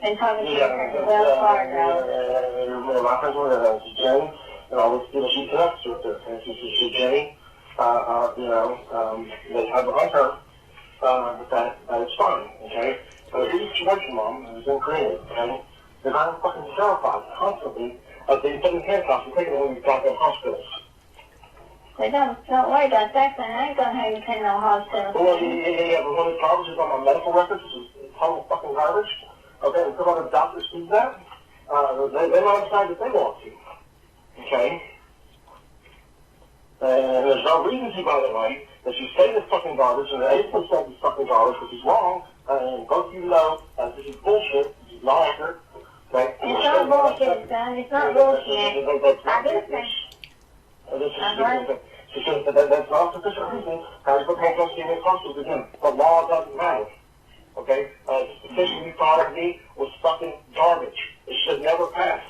been talking to your friends at Wells Fargo. My friends were Jenny, and all this, she connects with her. And she Jenny, they have behind her, but that is fine, okay? So the situation, Mom, is incriminating, okay? Because I'm fucking terrified constantly of being put in handcuffs and taken away to goddamn hospitals. But don't worry about that, because I ain't going to have you pay no hospital. Well, yeah, but when it's garbage is on my medical records, which is total fucking garbage, okay, and some other doctor sees that, they might decide that they want to, okay? And there's no reason to, by the way, that you say this fucking garbage, and the agent said this fucking garbage, which is wrong, and both of you know this is bullshit, this is not accurate, okay? It's not bullshit, son. It's not bullshit. I do think. That's not sufficient reason. How you put handcuffs in your custody again? The law doesn't matter. Okay? The petition you filed me was fucking garbage. It should never pass.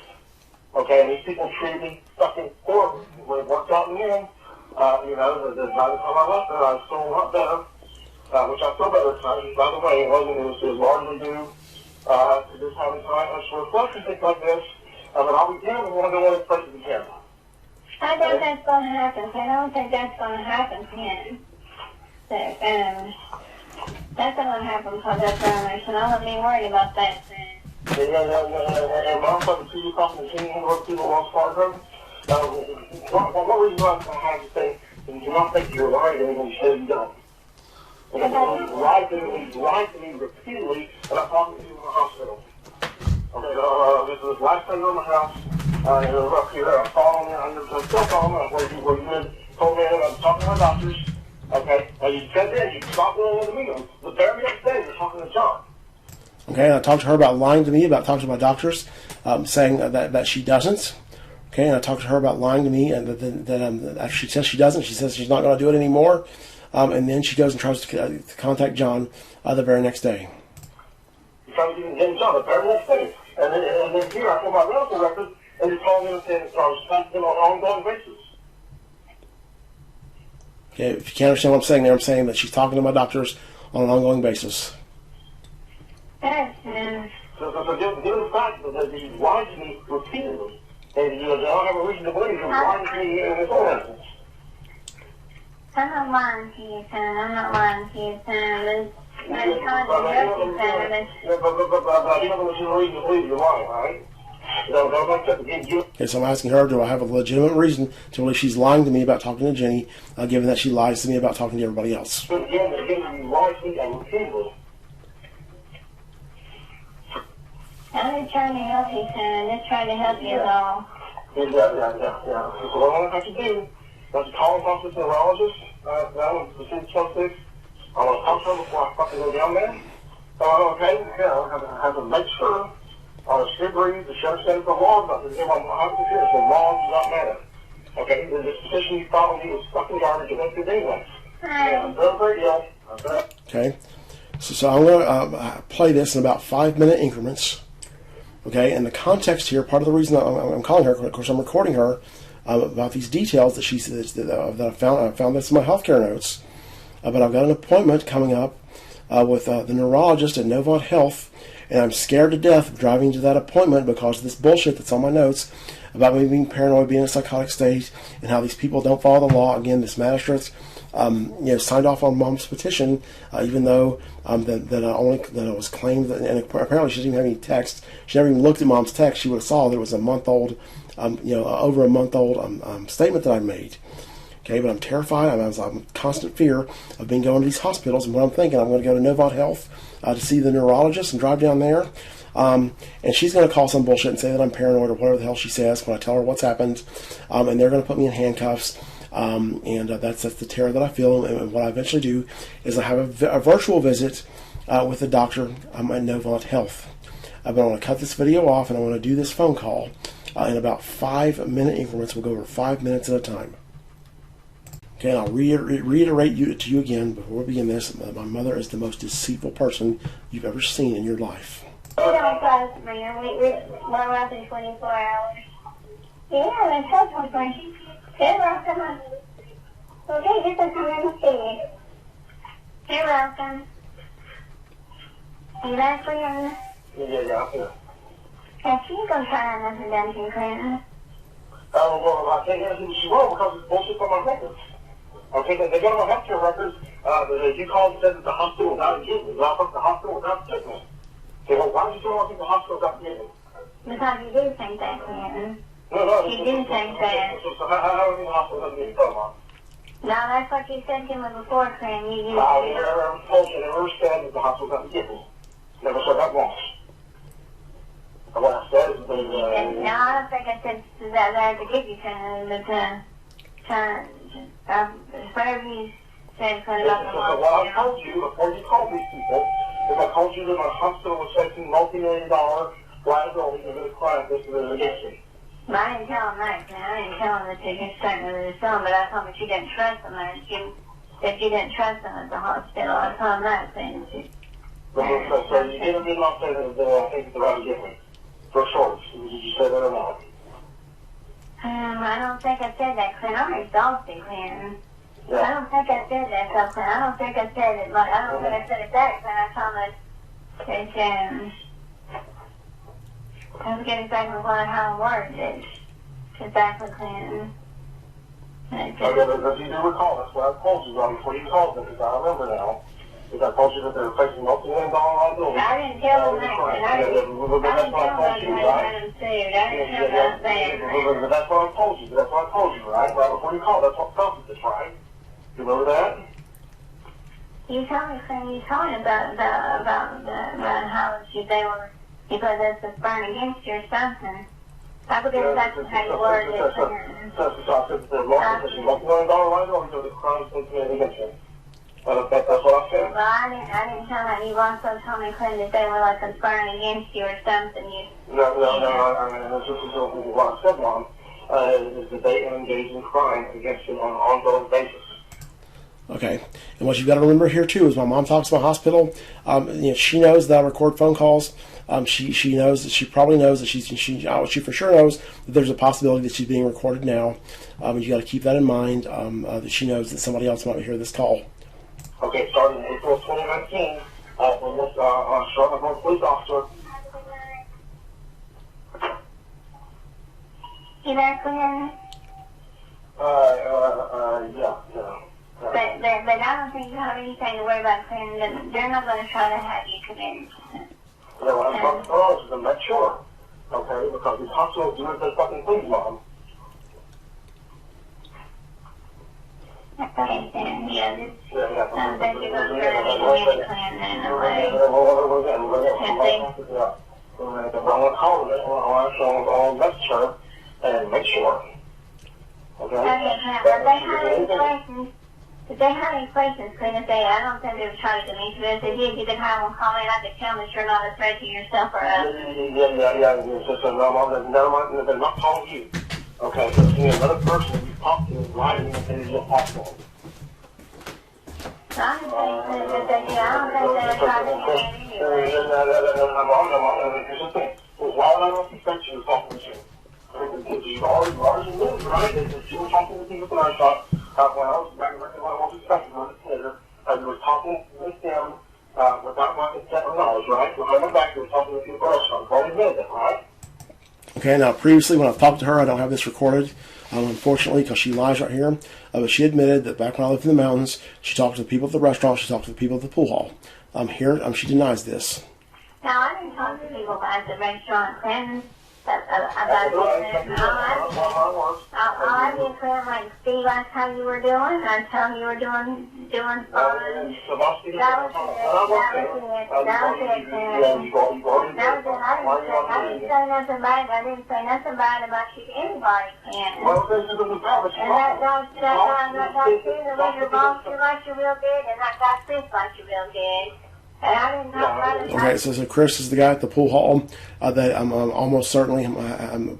Okay? And these people treated me fucking horribly. When it worked out in the end, by the time I left there, I was still a lot better, which I feel better at times. By the way, it was largely due to just having time to reflect and things like this. But I'll be doing one of the other places again. I think that's going to happen. I don't think that's going to happen to him. That's not going to happen because that's revelation. I wouldn't be worried about that thing. And Mom started to see you talking to King England people Wells Fargo. What reason do I have to say that you do not think you're lying when you say you don't? You lied to me repeatedly, and I'm talking to you in the hospital. Okay, this is the last time you were in my house. You're up here, I'm following you, I'm still following you, where you had told me that I'm talking to my doctors. Okay, and you said then you stopped going to meet them. The very next day you're talking to John. Okay, and I talked to her about lying to me, about talking to my doctors, saying that she doesn't. Okay, and I talked to her about lying to me, and that she says she doesn't. She says she's not going to do it anymore. And then she goes and tries to contact John the very next day. You're trying to get John the very next day. And then here I put my medical records, and you're calling me and saying I was contacting on an ongoing basis. Okay, if you can't understand what I'm saying there, I'm saying that she's talking to my doctors on an ongoing basis. So given the fact that you lied to me repeatedly, and you don't have a reason to believe you're lying to me in this instance. I'm not lying to you, son. I'm not lying to you, son. But you have a reason to believe you're lying, right? Okay, so I'm asking her, do I have a legitimate reason to believe she's lying to me about talking to Jenny, given that she lies to me about talking to everybody else? But again, you lied to me and repeatedly. I'm just trying to help you, son. I'm just trying to help you all. Yeah. So what I have to do, I have to call and talk to the neurologist, now, the 26. I want to talk to her before I fucking go down there. Okay, yeah, I have to make sure she agrees that she understands the law about this. I'm 100% the law does not matter. Okay, the petition you filed me was fucking garbage. It went through anyway. I'm very ill. Okay, so I'm going to play this in about 5-minute increments. Okay, and the context here, part of the reason I'm calling her, of course, I'm recording her about these details that she says that I found this in my healthcare notes. But I've got an appointment coming up with the neurologist at Novant Health, and I'm scared to death of driving to that appointment because of this bullshit that's on my notes about me being paranoid, being in a psychotic state, and how these people don't follow the law. Again, this magistrate signed off on Mom's petition, even though that it was claimed that, and apparently she didn't have any text. She never even looked at Mom's text. She would have saw that it was a month old, over a month old statement that I made. Okay, but I'm terrified. I'm in constant fear of being going to these hospitals. And what I'm thinking, I'm going to go to Novant Health to see the neurologist and drive down there. And she's going to call some bullshit and say that I'm paranoid or whatever the hell she says when I tell her what's happened. And they're going to put me in handcuffs. And that's the terror that I feel. And what I eventually do is I have a virtual visit with the doctor at Novant Health. But I want to cut this video off and I want to do this phone call in about 5-minute increments. We'll go over 5 minutes at a time. Okay, and I'll reiterate to you again before we begin this. My mother is the most deceitful person you've ever seen in your life. We don't close for you. We're open 24 hours. Yeah, that's helpful for you. You're welcome. Okay, just come in and see you. You're welcome. You back for you? Yeah. Yeah, she can go try another dungeon, Clinton. Well, I can't answer what she wrote because it's bullshit on my records. Okay, they got my healthcare records. You called and said that the hospital was out of treatment. The hospital was out of treatment. Okay, well, why did you tell me the hospital got treatment? Because you do think that, Clinton. No. You do think that. So how do you think the hospital doesn't get from, Mom? No, that's what you said to me before, Clinton. You I never told you, never said that the hospital got to get me. Never said that once. And what I said is that, no, I don't think I said that I had to get you, Clinton, but, whatever you said, Clinton, about the so what I told you before you called these people is I told you that my hospital was facing multi-million-dollar liability due to the crime this is against me. But I didn't tell him that, Clinton. I didn't tell him that you starting to lose some, but I told him that you didn't trust him, that you didn't trust him at the hospital. I told him that, Clinton. So you did not say that I think the right to get me. For short, did you say that or not? I don't think I said that, Clinton. I'm exhausted, Clinton. Yeah. I don't think I said that, though, Clinton. I don't think I said it, like, I don't think I said it that, Clinton. I told him that, I forget exactly how it worked it. Exactly, Clinton. If you do recall, that's what I told you before you called them, because I remember now. Because I told you that they were facing multi-million-dollar liability. I didn't tell them that, Clinton. I didn't tell them that I had them sued. I didn't tell them that. But that's what I told you. That's what I told you, right? Right before you called. That's what prompted this, right? You remember that? You told me, Clinton. You told me about how they were, because this was burned against you or something. I forget exactly how you worded it. So I said that they're multi-million-dollar liability due to the crimes committed against you. That's what I said. Well, I didn't tell that. You also told me, Clinton, that they were like conspiring against you or something. No. I mean, this is what I said, Mom. Is that they engage in crime against you on an ongoing basis. Okay, and what you've got to remember here too is my mom talks about hospital. She knows that I record phone calls. She knows that she probably knows that she for sure knows that there's a possibility that she's being recorded now. You got to keep that in mind. That she knows that somebody else might hear this call. Okay, starting in April 2019, when this Charlotte North police officer. You there, Clinton? Yeah. But I don't think you have anything to worry about, Clinton. They're not going to try to have you committed. Yeah, well, I'm talking to her, so make sure. Okay, because these hospitals do their fucking things, Mom. Okay, then, yeah, this sounds like you're going to try to get Clinton in a way. I'm going to call her, I'll message her and make sure. Okay? Okay, Clinton, if they have any questions, Clinton, say, I don't think they would try to convince you, but if they did, you could have them call in. I could tell them that you're not a threat to yourself or us. Yeah. It's just never mind, they're not calling you. Okay, so if another person you talk to is lying and you're possible. I don't think they would try to convince you. Here's the thing. Why would I not suspect you of talking to you? Because you already knew, right? That you were talking to people that I thought, when I was back when I was suspecting her later, you were talking with them without my consent or knowledge, right? When I went back, you were talking with your girlfriend. I've already known that, right? Okay, now previously when I've talked to her, I don't have this recorded, unfortunately, because she lies right here. But she admitted that back when I lived in the mountains, she talked to the people at the restaurant, she talked to the people at the pool hall. She denies this. Now, I didn't talk to people at the restaurant, Clinton. All I did, Clinton, like, see last time you were doing, I tell you were doing fine. That was it, Clinton. I didn't say nothing bad. I didn't say nothing bad about you to anybody, Clinton. And that dog too, the way your boss, you liked you real good, and that guy Chris liked you real good. And I didn't talk about it. Okay, so Chris is the guy at the pool hall that I'm almost certainly,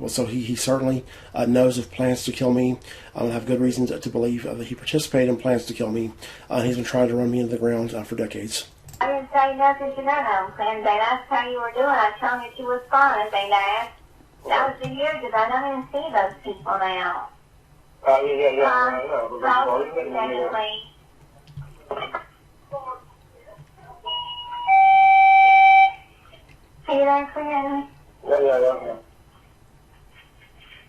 so he certainly knows of plans to kill me. I have good reasons to believe that he participated in plans to kill me. He's been trying to run me into the ground for decades. I didn't say nothing to none of them, Clinton. They asked how you were doing. I told them that you was fine. They asked. That was 2 years ago. I don't even see those people now. Are you there, Clinton? Yeah.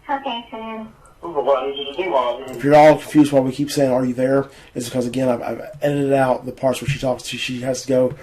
Okay, Clinton. If you're all confused why we keep saying "Are you there?" it's because again I've edited out the parts where she talks. She has to go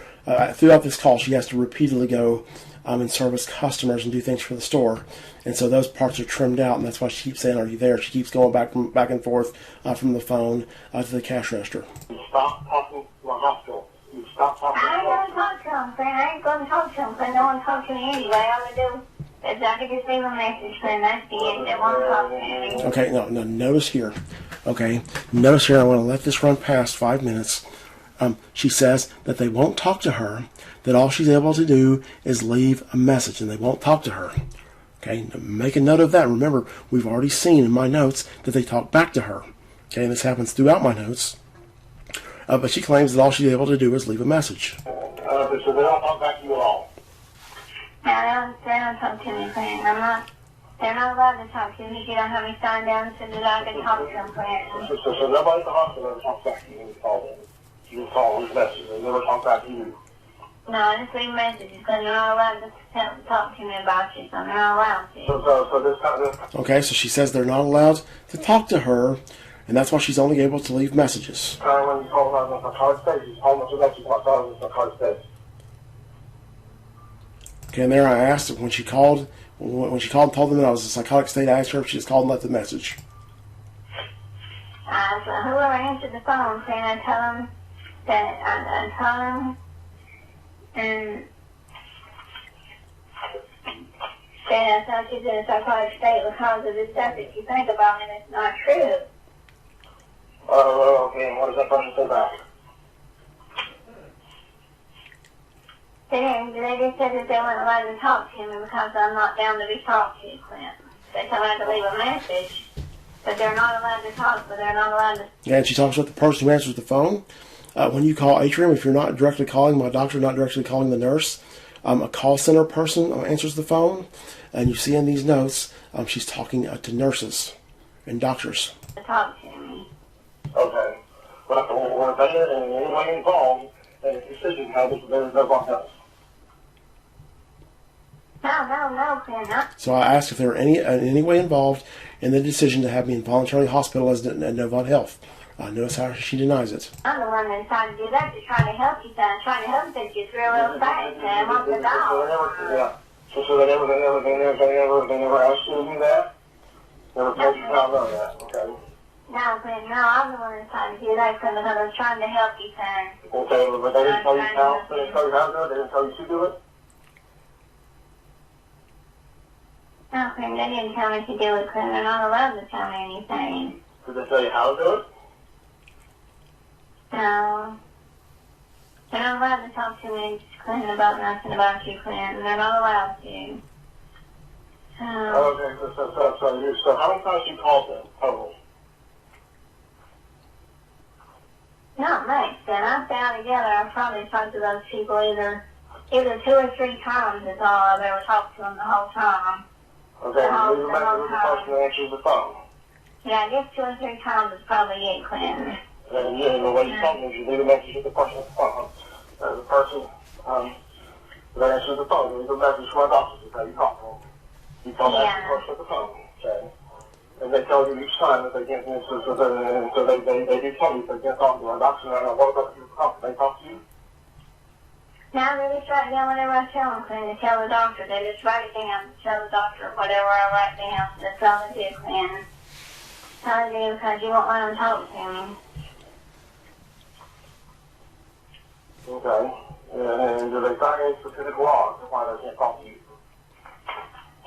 throughout this call. She has to repeatedly go and service customers and do things for the store. And so those parts are trimmed out, and that's why she keeps saying, "Are you there?" She keeps going back and forth from the phone to the cash register. You stop talking to the hospital. You stop talking to I ain't going to talk to him, friend. I ain't going to talk to him because no one talks to me anyway. All I do is I can just leave a message, friend. That's the end. They won't talk to me. Okay, no, notice here. Okay, notice here, I want to let this run past 5 minutes. She says that they won't talk to her, that all she's able to do is leave a message, and they won't talk to her. Okay, now make a note of that. Remember, we've already seen in my notes that they talk back to her. Okay, and this happens throughout my notes. But she claims that all she's able to do is leave a message. so they don't talk back to you at all. No, they don't talk to me, friend. They're not allowed to talk to me. You don't have me signed down so that I can talk to them, friend. So nobody at the hospital ever talks back to you when you call them. You call these messages. They never talk back to you. No, I just leave messages because they're not allowed to talk to me about you, so they're not allowed to. So this kind of... Okay, so she says they're not allowed to talk to her, and that's why she's only able to leave messages. When you call them on a card space, you call them to let you talk on a card space. Okay, and there I asked when she called and told them that I was in a psychotic state, I asked her if she just called and left the message. So whoever answered the phone, friend, I tell them that I tell them and that I thought she's in a psychotic state because of the stuff that you think about and it's not true. Okay, and what does that person say back? They just said that they weren't allowed to talk to me because I'm not down to be talked to, Clint. They told me I had to leave a message, but they're not allowed to talk, but they're not allowed to... Yeah, and she talks about the person who answers the phone. When you call Atrium, if you're not directly calling my doctor, not directly calling the nurse, a call center person answers the phone, and you see in these notes, she's talking to nurses and doctors. To talk to me. Okay. But when they're in any way involved in a decision, how there's no one else. No, Clint, not... So I asked if they were in any way involved in the decision to have me involuntarily hospitalized at Novant Health. Notice how she denies it. I'm the one that tried to do that to try to help you, son. Trying to help you get real fast, man. Want the dog. Yeah. So they never asked you to do that? Never told you how to know that, okay? No, Clint, no, I'm the one that tried to do that, Clint, because I was trying to help you, son. Okay, but they didn't tell you how to do it? They didn't tell you to do it? No, Clint, they didn't tell me to do it, Clint. They're not allowed to tell me anything. Did they tell you how to do it? No. They're not allowed to talk to me, Clint, about nothing about you, Clint. They're not allowed to. Okay, so how many times you called them total? Not much, then. I've been together. I've probably talked to those people either 2 or 3 times is all I've ever talked to them the whole time. Okay, you leave a message with the person that answers the phone. Yeah, I guess 2 or 3 times is probably it, Clinton. And the way you told me is you leave a message with the person at the phone. The person that answers the phone, you leave a message for my doctor to tell you talk to them. You tell the person at the phone, okay? And they tell you each time that they can't answer, so they do tell you they can't talk to our doctor. And what about you? They talk to you? Now they just write down whatever I tell them, Clinton, to tell the doctor. They just write it down to tell the doctor whatever I write down. That's all they do, Clinton. That's all they do because you won't let them talk to me. Okay. And do they sign any specific laws of why they can't talk to you?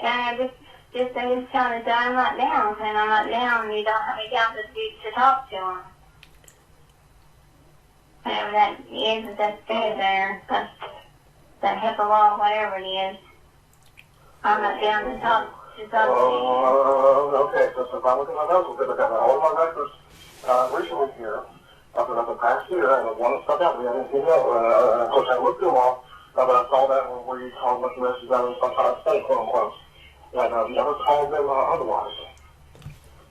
And they just tell me that I'm not down, Clinton. I'm not down. You don't have me down to talk to them. Whatever that is, that's good there. That's the HIPAA law, whatever it is. I'm not down to talk to you. Okay, so if I look at my notes, we'll look at all of my records recently here, up in the past year, and the one that stuck out, we haven't seen that. Of course, I looked through them all, but I saw that one where you called a bunch of messages out of some kind of state, quote unquote. And you never called them otherwise.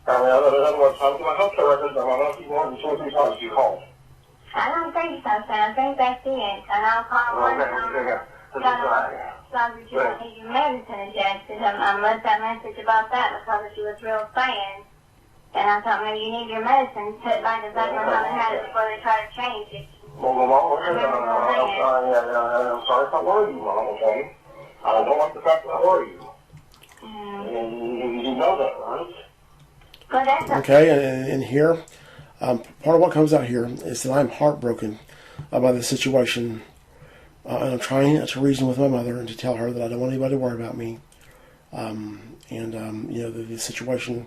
I mean, other words, I'm my healthcare records, and I'm not more than 2 or 3 times you called. I don't think so, son. I think that's it. And I'll call one time. So that you don't need your medicine injected. I left that message about that because she was real sad. And I thought maybe you need your medicine put back to back on how they had it before they try to change it. Well, Mom, I'm sorry if I worried you, Mom, okay? I don't like the fact that I worry you. And you know that, right? Well, that's Okay, and here, part of what comes out here is that I'm heartbroken by the situation, and I'm trying to reason with my mother and to tell her that I don't want anybody to worry about me, the situation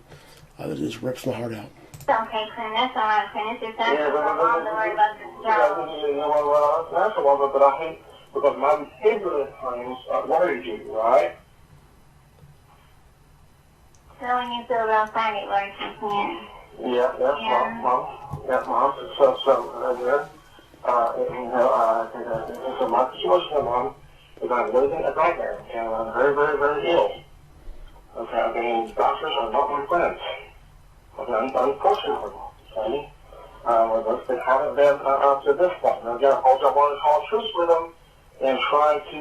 that just rips my heart out. okay, Clint. That's all right, Clint. It's just that's what I'm mom to worry about this job. That's the one that I hate because my behavior at times worries you, right? So when you feel real sad, it works, you can't. Mom. So my situation, Mom, is I'm living a nightmare, and I'm very, very, very ill. Okay, I mean, doctors are not my friends. Okay, unfortunately, okay? They haven't been up to this point. Now, again, also I want to call truce with them and try to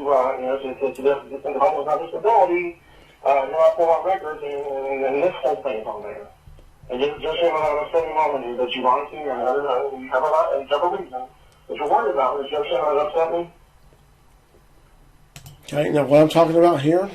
get them home without disability. I pull out records and this whole thing's on there. And just a steady moment that you want to, and you have a reason that you're worried about. Is just upset me? Okay, now what I'm talking about here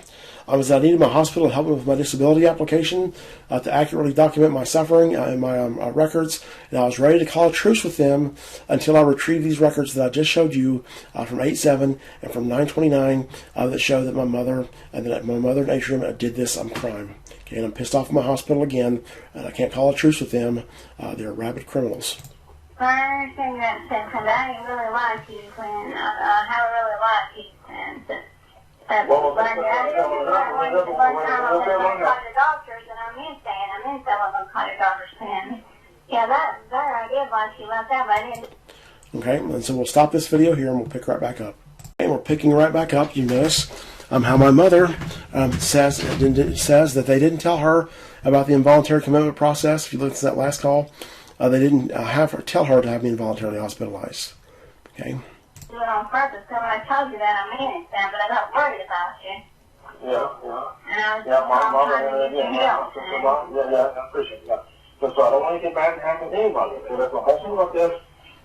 is I needed my hospital to help me with my disability application to accurately document my suffering and my records, and I was ready to call a truce with them until I retrieved these records that I just showed you from 8/7 and from 9/29 that show that my mother and Adrian did this crime. Okay, and I'm pissed off at my hospital again, and I can't call a truce with them. They're rabid criminals. I understand that, because I didn't really like you, Clint. I haven't really liked you, Clint. But I didn't want to call your doctors, and I meant that. I meant that I wasn't call your doctors, Clint. Yeah, that I did like you like that, but I didn't. Okay, and so we'll stop this video here, and we'll pick right back up. And we're picking right back up. You notice how my mother says that they didn't tell her about the involuntary commitment process. If you look at that last call, they didn't tell her to have me involuntarily hospitalized. Okay. Do it on purpose. So when I told you that, I meant it, Sam, but I got worried about you. And I was I appreciate that. So I don't want to get mad and happen to anybody. So that's the whole thing about this is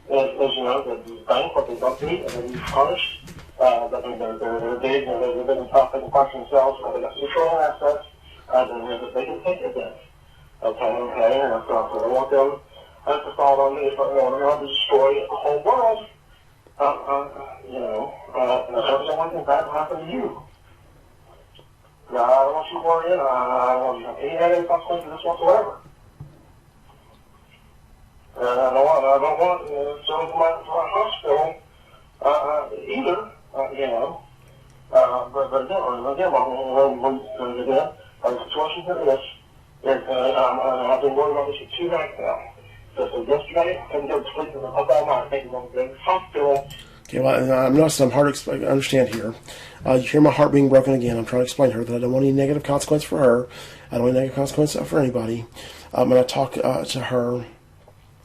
that these banks, what they don't do, and then these punished. That they're big and they're big and tough, they can punch themselves, but they got control assets, they can take it then. Okay, and so I don't want them to fall on me if I want to destroy the whole world. And I don't want anything bad to happen to you. I don't want you worrying, I don't want you to have any negative consequences of this whatsoever. And I don't want to send them to my hospital either. But again, the situation here is, I've been worried about this for 2 nights now. So yesterday, I couldn't go to sleep all night. I think I'm going to the hospital. Okay, well, I'm noticing I'm hard to understand here. You hear my heart being broken again. I'm trying to explain to her that I don't want any negative consequence for her. I don't want any negative consequence for anybody. And I talk to her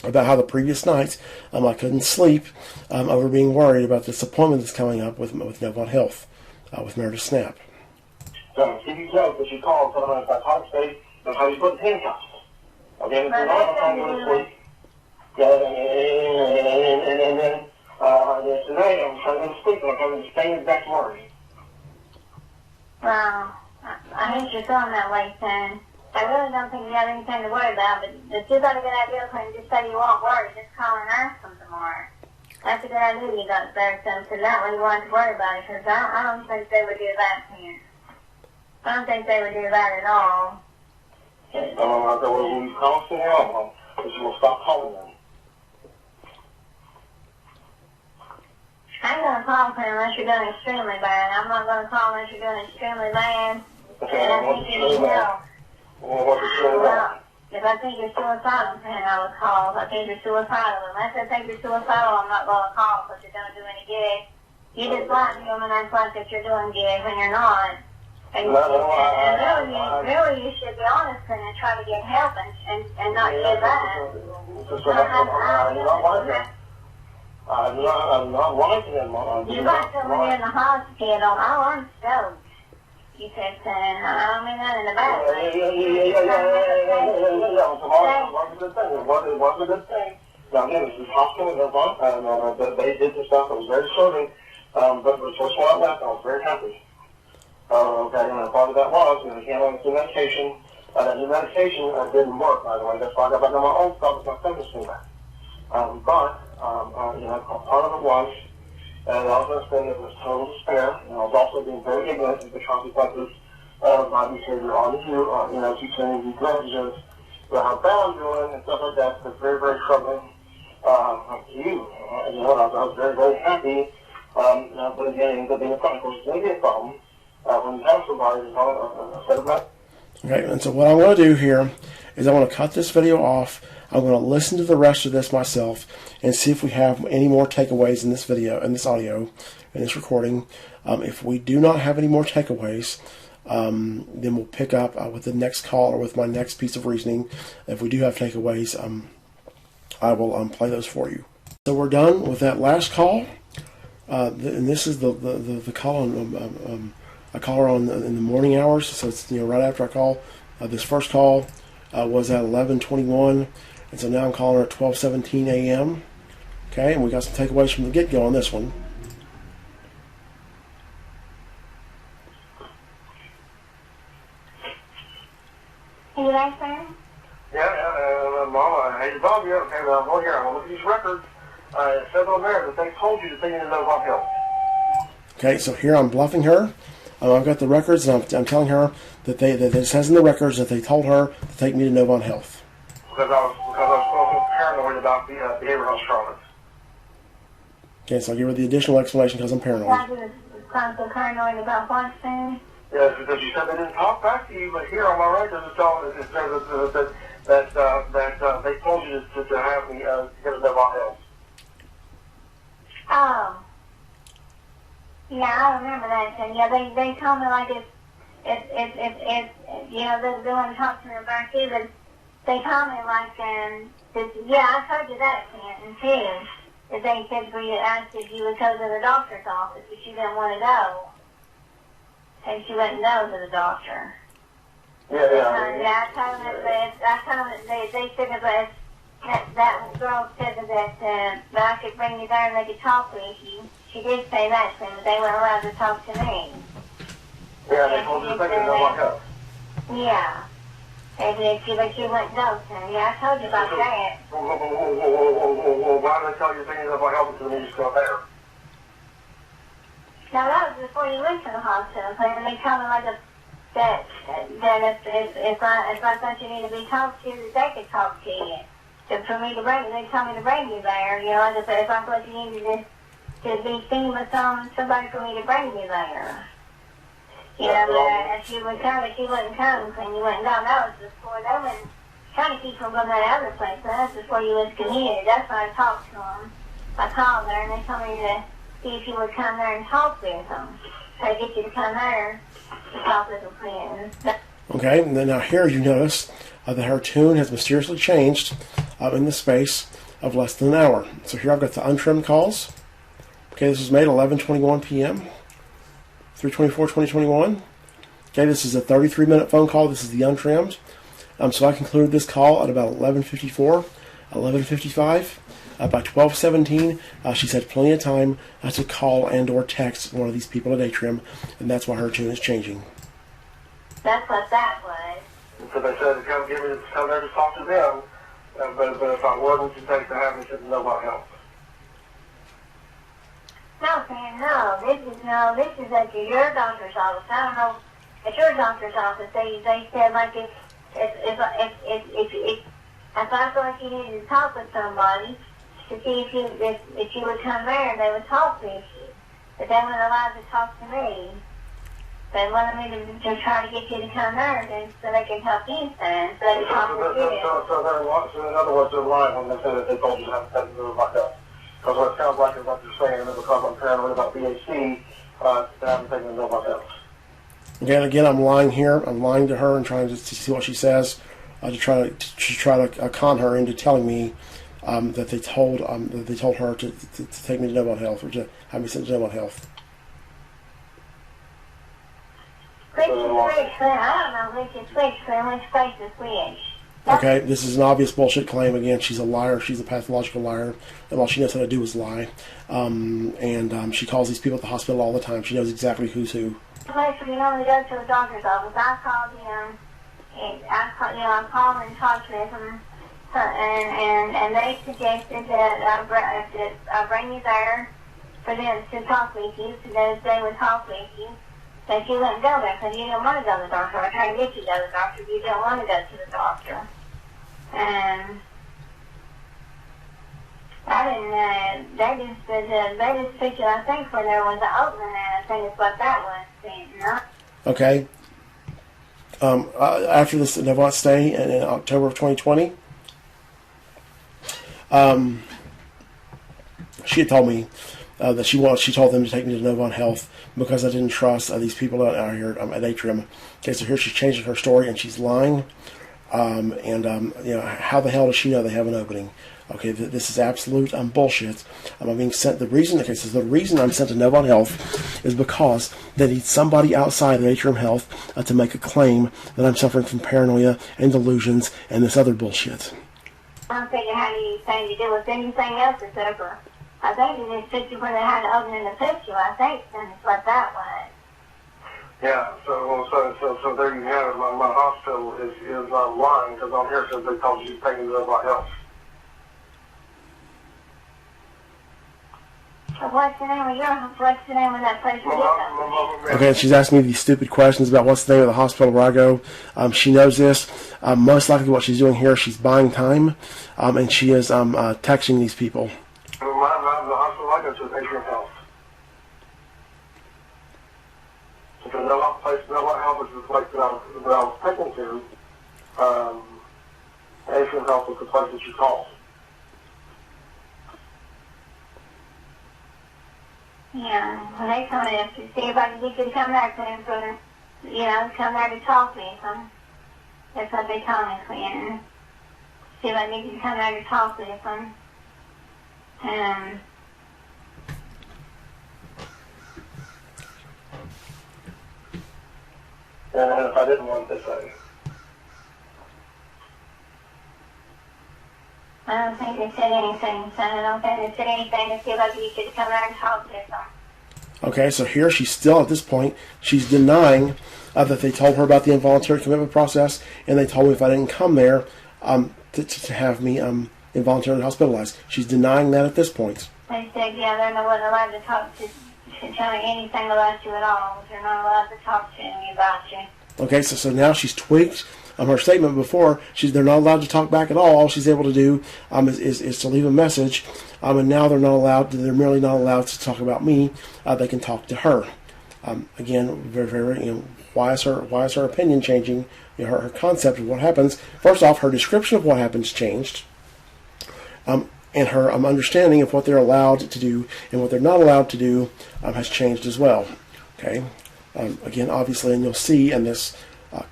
about how the previous nights I couldn't sleep over being worried about this appointment that's coming up with Novant Health, with Meredith Snap. So, Stevie Jones, that you called, telling us about how to stay and how you put the handcuffs. Okay, and if you're not going to go to sleep, and then today I'm trying to go to sleep and I'm having the same exact worry. Well, I hate you're feeling that way, Sam. I really don't think you have anything to worry about, but if you got a good idea, Clint, just say you won't worry. Just call and ask them tomorrow. That's a good idea you got there, so that way you won't have to worry about it, because I don't think they would do that to you. I don't think they would do that at all. I don't know when you call tomorrow, but you will stop calling them. I ain't going to call Clint unless you're doing extremely bad. I'm not going to call unless you're doing extremely bad. Okay, and I think you need help. Well, if I think you're suicidal, then I would call. If I think you're suicidal, unless I think you're suicidal, I'm not going to call because you're going to do any good. You just like me and act like that you're doing good when you're not. And really, you should be honest and try to get help and not give up. I'm not liking them. You got someone in the hospital. Oh, I'm stoked. You said, I don't mean that in the bad way. It was a good thing. Now, again, this is hospital, they did the stuff that was very serving, but the first one I left, I was very happy. Okay, and part of that was, you know, he handling some medication. That new medication didn't work, by the way. That's why I got back on my own stuff with my symptoms came back. You know, part of it was, and I was going to say it was total despair. And I was also being very ignorant of the consequences of my behavior on you. You know, keep sending these messages about how bad I'm doing and stuff like that. It's very, very troubling to you. You know, I was very, very happy. But again, being a problem, because it's going to be a problem when you have somebody who's on a set of meds. Okay, and so what I'm going to do here is I want to cut this video off. I'm going to listen to the rest of this myself and see if we have any more takeaways in this video, in this audio, in this recording. If we do not have any more takeaways, then we'll pick up with the next call or with my next piece of reasoning. If we do have takeaways, I will play those for you. So we're done with that last call, and this is the call on. I call her in the morning hours, so it's right after I call. This first call was at 11:21, and so now I'm calling her at 12:17 a.m. Okay, and we got some takeaways from the get-go on this one. Are you there, sir? Yeah, Mama, hey, Bob, you're okay. Well, I'm over here. I'm going to look at these records. It says on there that they told you that they didn't know about help. Okay, so here I'm bluffing her. I've got the records, and I'm telling her that it says in the records that they told her to take me to Novant Health. Because I was so paranoid about the behavioral health Charlotte. Okay, so I'll give her the additional explanation because I'm paranoid. I was so paranoid about what, sir? Yes, because you said they didn't talk back to you, but here on my records it says that they told you to have me get to Novant Health. Oh. Yeah, I remember that. And yeah, they told me like if you know they want to talk to me about you, but they told me like yeah, I told you that, Clinton, too. That they said for you asked if you would go to the doctor's office, but you didn't want to go, and she wouldn't go to the doctor. Yeah. I told them that they said that girl said that I could bring you there and they could talk with you. She did say that to me, but they weren't allowed to talk to me. Yeah, they told you to take it to Novant Health. Yeah. But you wouldn't go, sir. Yeah, I told you about that. Whoa, why did they tell you to take it to Novant Health until you just go there? Now, that was before you went to the hospital, and they told me like that if I thought you needed to be talked to, that they could talk to you. So for me to bring, they told me to bring you there. You know, like I said, if I thought you needed to be seen with somebody for me to bring you there. You know, but if you would come, if you wouldn't come, and you wouldn't go, that was before they were trying to keep from going to that other place. So that's before you was committed. That's when I talked to them. I called there, and they told me to see if you would come there and talk with them. Try to get you to come there to talk with them, friends. Okay, and then now here you notice that her tune has mysteriously changed in the space of less than an hour. So here I've got the untrimmed calls. Okay, this was made 11:21 p.m. 3/24/2021. Okay, this is a 33-minute phone call. This is the untrimmed. So I concluded this call at about 11:54, 11:55. By 12:17, she's had plenty of time to call and or text one of these people at Atrium, and that's why her tune is changing. That's what that was. So they said to come there to talk to them, but if I wasn't to take to have me to Novant Health. No, Sam, this is at your doctor's office. I don't know, at your doctor's office, they said like if I thought like you needed to talk with somebody to see if you would come there, they would talk with you. But they weren't allowed to talk to me. They wanted me to try to get you to come there so they could help you, Sam, so they could talk with you. So in other words, they're lying when they say that they told you to have to do like that. Because what it sounds like is what you're saying, and because I'm paranoid about BAC, I haven't taken to Novant Health. Again, I'm lying here. I'm lying to her and trying to see what she says to try to con her into telling me that they told her to take me to Novant Health or to have me sent to Novant Health. Which is which? I don't know which is which, but which place is which. Okay, this is an obvious bullshit claim. Again, she's a liar. She's a pathological liar. And all she knows how to do is lie. And she calls these people at the hospital all the time. She knows exactly who's who. place where you normally go to a doctor's office. I called him, and I called and talked with him, and they suggested that I bring you there for them to talk with you, so that they would talk with you. But you wouldn't go there because you didn't want to go to the doctor. I tried to get you to go to the doctor, but you didn't want to go to the doctor. And I didn't, they just put you, I think, where there was an opening there. I think it's what that was, you know? Okay. After this Novant stay in October of 2020, she had told me that she told them to take me to Novant Health because I didn't trust these people out here at Atrium. Okay, so here she's changing her story and she's lying. How the hell does she know they have an opening? Okay, this is absolute bullshit. I'm being sent. The reason I'm sent to Novant Health is because they need somebody outside of Atrium Health to make a claim that I'm suffering from paranoia and delusions and this other bullshit. I don't think it had anything to do with anything else except for, I think it just took you where they had an opening to put you. I think that's what that was. Yeah, so there you have it. My hospital is lying because on here it says they told you to take me to Novant Health. What's the name of that place you did? Okay, she's asking me these stupid questions about what's the name of the hospital where I go. She knows this. Most likely what she's doing here, she's buying time, and she is texting these people. The hospital I go to is Atrium Health. So Novant Health is the place that I was taken to. Atrium Health was the place that you called. Yeah, well, they told me to see if I could get you to come there to them come there to talk with them. That's what they told me, Quinn. See if I could get you to come there to talk with them. And if I didn't want to say. I don't think they said anything, son. I don't think they said anything to see if I could get you to come there and talk with them. Okay, so here she's still, at this point, she's denying that they told her about the involuntary commitment process, and they told me if I didn't come there to have me involuntarily hospitalized. She's denying that at this point. They said, yeah, they're not allowed to talk to tell me anything about you at all. They're not allowed to talk to me about you. Okay, so now she's tweaked her statement before. They're not allowed to talk back at all. All she's able to do is to leave a message, and now they're not allowed. They're merely not allowed to talk about me. They can talk to her. Again, very, very. Why is her opinion changing? Her concept of what happens. First off, her description of what happens changed, and her understanding of what they're allowed to do and what they're not allowed to do has changed as well. Okay. Again, obviously, and you'll see in this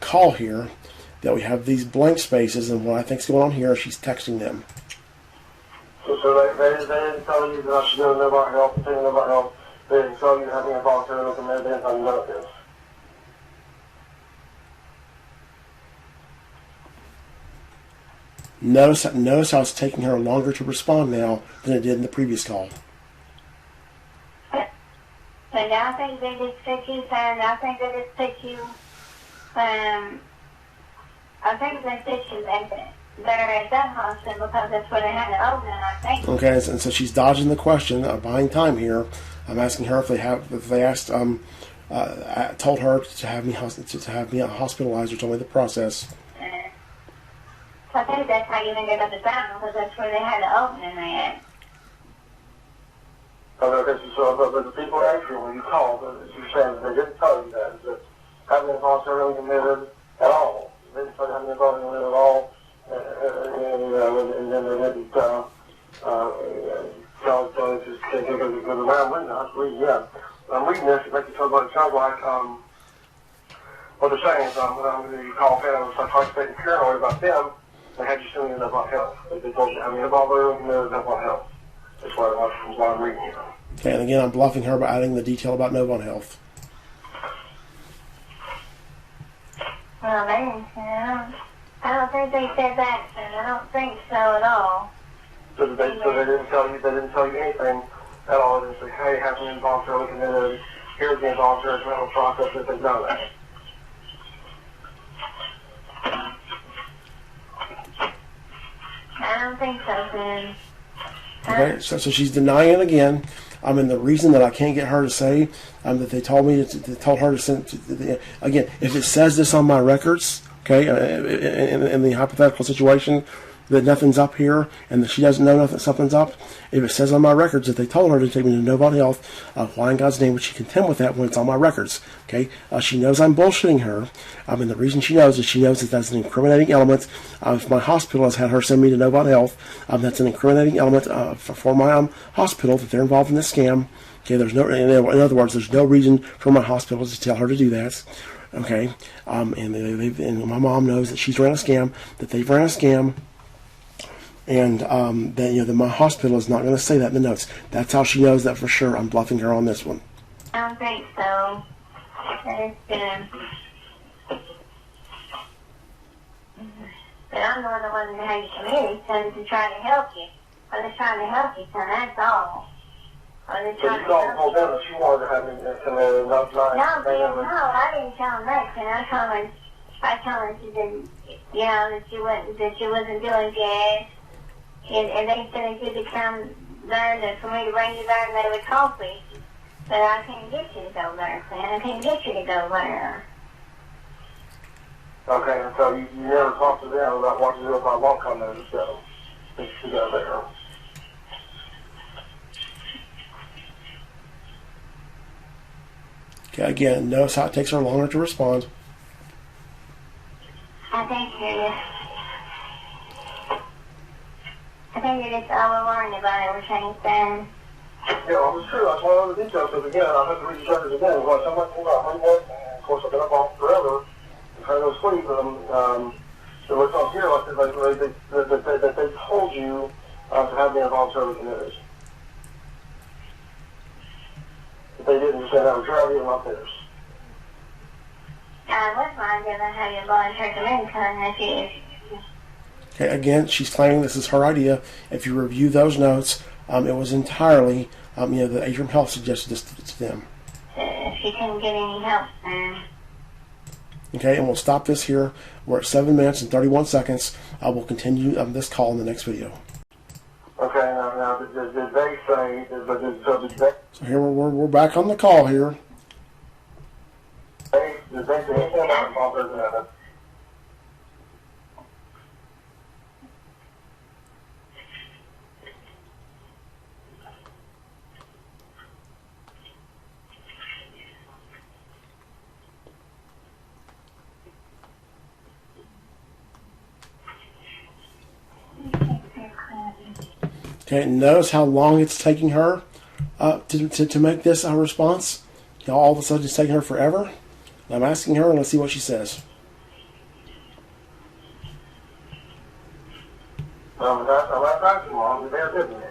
call here that we have these blank spaces, and what I think is going on here, she's texting them. So they didn't tell you that I should go to Novant Health, continue Novant Health. They didn't tell you to have me involuntary with them. They didn't tell you none of this. Notice how it's taking her longer to respond now than it did in the previous call. But I think they just put you, son. I think they just put you, I think they put you there at that hospital because that's where they had it open, I think. Okay, and so she's dodging the question, buying time here. I'm asking her if they asked, told her to have me hospitalized or told me the process. So I think that's how you ended up at that because that's where they had the opening at. Okay, so the people actually, when you called, you're saying they didn't tell you that having involuntarily committed at all. They didn't tell you having involuntarily committed at all, and then they didn't tell us just because around reading, I was reading, yeah. I'm reading this, it makes it sound like what they're saying is when you call them, it's like taking paranoid about them, they had you sending in Novant Health. They told you having involuntarily committed Novant Health. That's why I'm reading here. Okay, and again, I'm bluffing her by adding the detail about Novant Health. Well, I don't think they said that, and I don't think so at all. So they didn't tell you anything at all. They didn't say, hey, have me involuntarily committed. here's the involuntary committal process if they've done that. I don't think so, Sam. Okay, so she's denying it again. And the reason that I can't get her to say that they told me they told her to send again, if it says this on my records, okay, in the hypothetical situation that nothing's up here and that she doesn't know nothing, something's up. If it says on my records that they told her to take me to Novant Health, why in God's name would she contend with that when it's on my records? Okay, she knows I'm bullshitting her. And the reason she knows is she knows that that's an incriminating element. If my hospital has had her send me to Novant Health, that's an incriminating element for my hospital that they're involved in this scam. Okay, there's no, in other words, there's no reason for my hospital to tell her to do that. Okay, and my mom knows that she's ran a scam, that they've ran a scam. And that my hospital is not going to say that in the notes. That's how she knows that for sure. I'm bluffing her on this one. I don't think so. That is good. But I'm the one that had you committed, son, to try to help you. Or they're trying to help you, son, that's all. Or they're So trying you to told help you. them that she wanted to have me committed, not No, I didn't tell them that, son. I told her she didn't, that she wasn't doing good. And they said if you could come there for me to bring you there and they would call for you. But I can't get you to go there, son. I can't get you to go there. Okay, and so you never talked to them about what to do if I won't come there to go there. Okay, again, notice how it takes her longer to respond. I think you're just overworried about everything, son. Yeah, well, it's true. That's one of the details. Because again, I have to read the records again. When somebody pulled out my work, and of course I've been up all forever, and trying to go to sleep. So what's on here, that they told you to have me involuntarily committed. If they didn't, you said that was your idea, not theirs. I was minded about how you volunteered to me, son, if you... Okay, again, she's claiming this is her idea. If you review those notes, it was entirely, the Atrium Health suggested this to them. She couldn't get any help, son. Okay, and we'll stop this here. We're at 7 minutes and 31 seconds. I will continue this call in the next video. Okay, now did they say, did they... So here we're back on the call here. Did they say anything about involuntary commitment? Okay, notice how long it's taking her to make this a response. All of a sudden it's taking her forever. I'm asking her and let's see what she says. I'm asking Mom, did they didn't?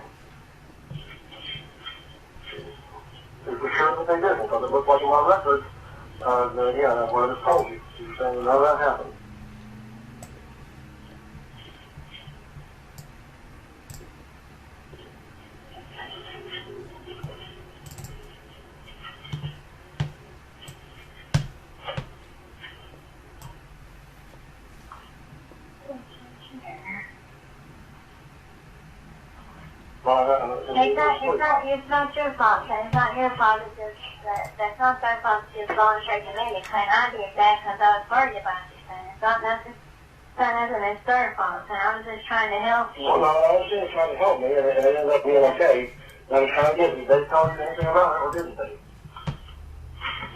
Is for sure that they didn't, because it looks like in my records, again, that's what I just told you. You're saying none of that happened. It's not your fault, son. It's not your fault. That's not their fault. It's just voluntary commitment. I did that because I was worried about you, son. It's not nothing. It's their fault, son. I was just trying to help you. Well, no, I was just trying to help me, and it ended up being okay. And I was trying to get you. They told you anything about it, or didn't they?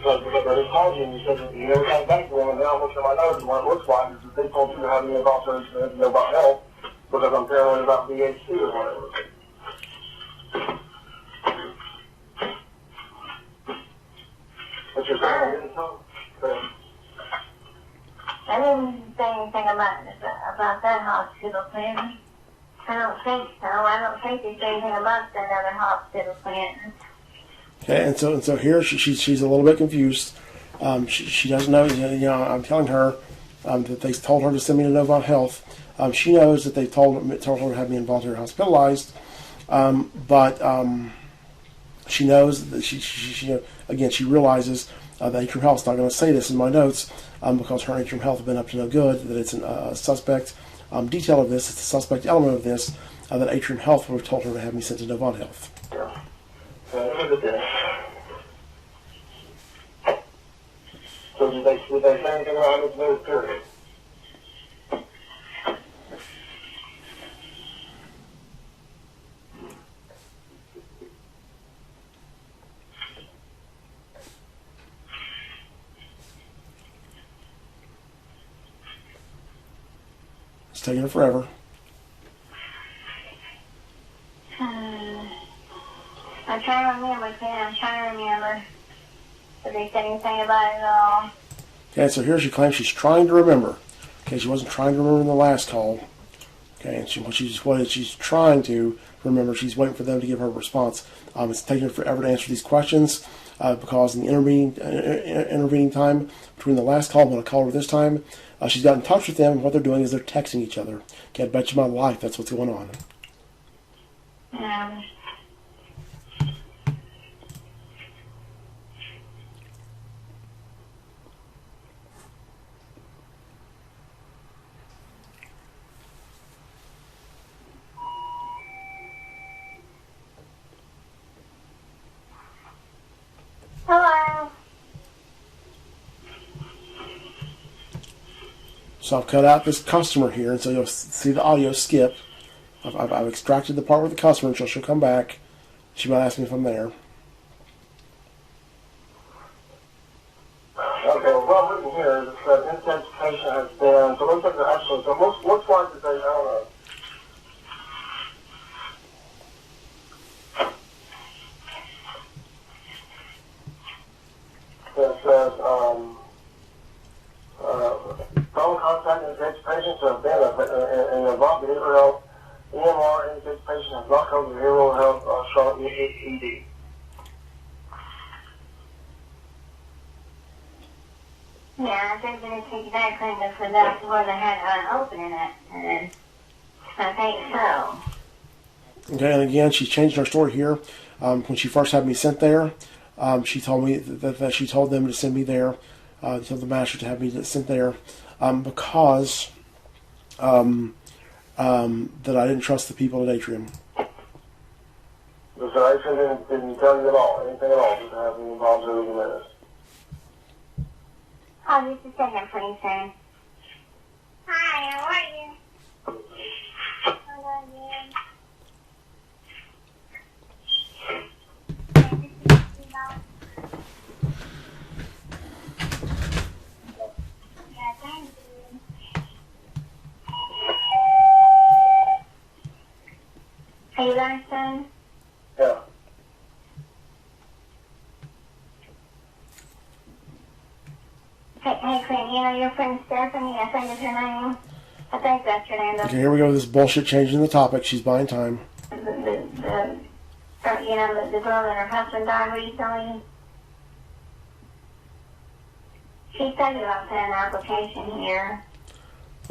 But they called you and you said that you never got back to them, and now I'm looking at my notes, and what it looks like is that they told you to have me involuntarily committed to know about health because I'm paranoid about VHC or whatever. But you're saying I didn't tell them? I didn't say anything about that hospital plan. I don't think so. I don't think there's anything about that other hospital plan. Okay, and so here she's a little bit confused. She doesn't know. I'm telling her that they told her to send me to Novant Health. She knows that they told her to have me involuntarily hospitalized, but she knows that again, she realizes that Atrium Health's not going to say this in my notes because her Atrium Health have been up to no good, that it's a suspect detail of this, it's a suspect element of this, that Atrium Health would have told her to have me sent to Novant Health. Yeah. So did they say anything about his nose period? It's taking her forever. I'm trying to remember, I'm trying to remember. Did they say anything about it at all? Okay, so here she claims she's trying to remember. Okay, she wasn't trying to remember in the last call. Okay, and she's trying to remember. She's waiting for them to give her a response. It's taking her forever to answer these questions because in the intervening time between the last call and when I called her this time, she's got in touch with them, and what they're doing is they're texting each other. Okay, I bet you my life that's what's going on. Hello. So I've cut out this customer here, and so you'll see the audio skip. I've extracted the part with the customer, and she'll come back. She might ask me if I'm there. Okay, well, written here is that intensification has been, so looks like they're actually, so looks like that they, I don't know. It says, phone contact and engaged patients have been in the Novant behavioral health. EMR engaged patient has not come to behavioral health Charlotte ED. Yeah, they're going to take that claim for that's where they had an opening it. And I think so. Okay, and again, she's changed her story here. When she first had me sent there, she told me that she told them to send me there, told the master to have me sent there because that I didn't trust the people at Atrium. So Atrium didn't tell you at all, anything at all, just to have any involuntary minutes. Oh, just a second, please, sir. Hi, how are you? Hello, dear. Yeah, thank you. Are you there, son? Yeah. Hey, Clint, you know your friend Stephanie, I think is her name. I think that's her name. Okay, here we go with this bullshit changing the topic. She's buying time. The girl that her husband died recently. She said about putting an application here.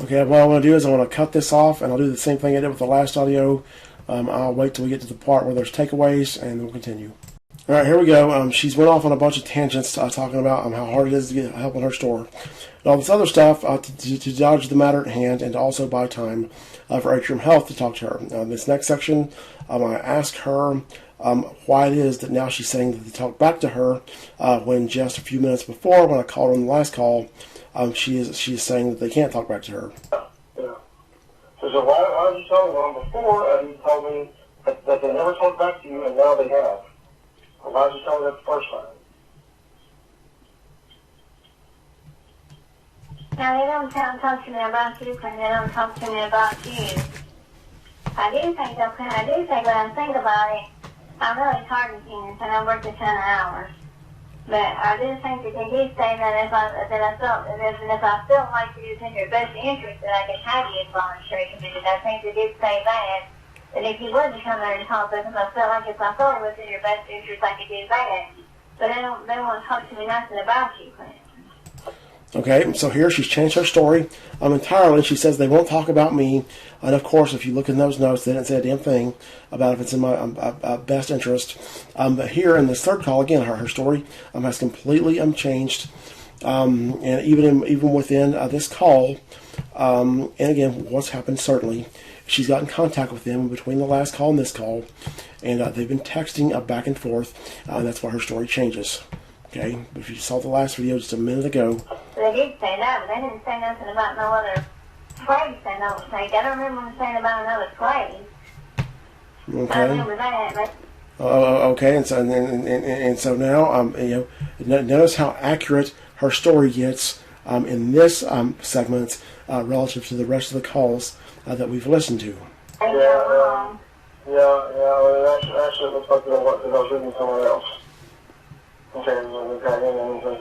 Okay, what I want to do is I want to cut this off, and I'll do the same thing I did with the last audio. I'll wait till we get to the part where there's takeaways, and then we'll continue. All right, here we go. She's went off on a bunch of tangents talking about how hard it is to get help in her store. And all this other stuff to dodge the matter at hand and to also buy time for Atrium Health to talk to her. This next section, I ask her why it is that now she's saying that they talked back to her when just a few minutes before, when I called her on the last call, she is saying that they can't talk back to her. Yeah. So why did you tell me one before and you told me that they never talked back to you and now they have? Why did you tell me that the first time? Now, they don't talk to me about you, Clint. They don't talk to me about you. I do think, though, Clint, I do think when I think about it, I'm really targeting and I work a ton of hours. But I do think that they did say that if I felt like it is in your best interest that I could have you involuntary committed. I think they did say that. That if you would come there and talk, because I felt like if I thought it was in your best interest, I could do that. But they don't want to talk to me nothing about you, Clint. Okay, so here she's changed her story entirely. She says they won't talk about me, and of course, if you look in those notes, they didn't say a damn thing about if it's in my best interest. But here in this third call, again, her story has completely changed, and even within this call, and again, what's happened certainly, she's got in contact with them between the last call and this call, and they've been texting back and forth, and that's why her story changes. Okay, if you saw the last video just a minute ago. They did say that, but they didn't say nothing about no other place they don't take. I don't remember them saying about another place. Okay. I remember that. Okay, and so now notice how accurate her story gets in this segment relative to the rest of the calls that we've listened to. Yeah, actually, it looks like they was reading somewhere else. Okay, and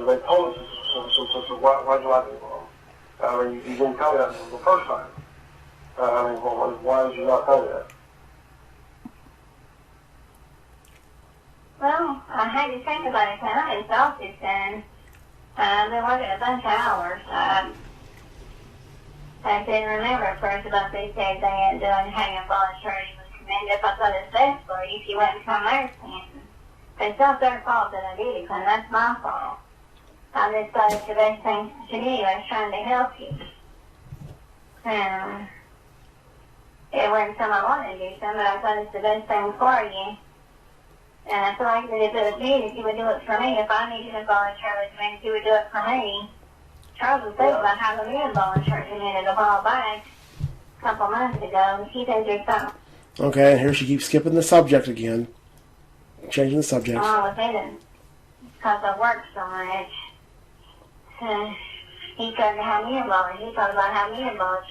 they told us, so why'd you like it? I mean, you didn't tell me that the first time. I mean, why did you not tell me that? Well, I had to think about it tonight. I'm exhausted, and I've been working a bunch of hours. I didn't remember at first about these days they ain't doing hanging voluntarily was commended. I thought it was best for you if you wouldn't come there, Stanton. But it's not their fault that I did it, and that's my fault. I just thought it's the best thing to do. I was trying to help you. It wasn't something I wanted to do something, but I thought it's the best thing for you. And I feel like that if it was me, that you would do it for me. If I needed a voluntarily committed, you would do it for me. Charles was thinking about having me involuntarily committed a while back, a couple months ago. He thinks there's something. Okay, and here she keeps skipping the subject again. Changing the subject. wrong with it because I work so much. He tried to have me involved. He thought about having me involved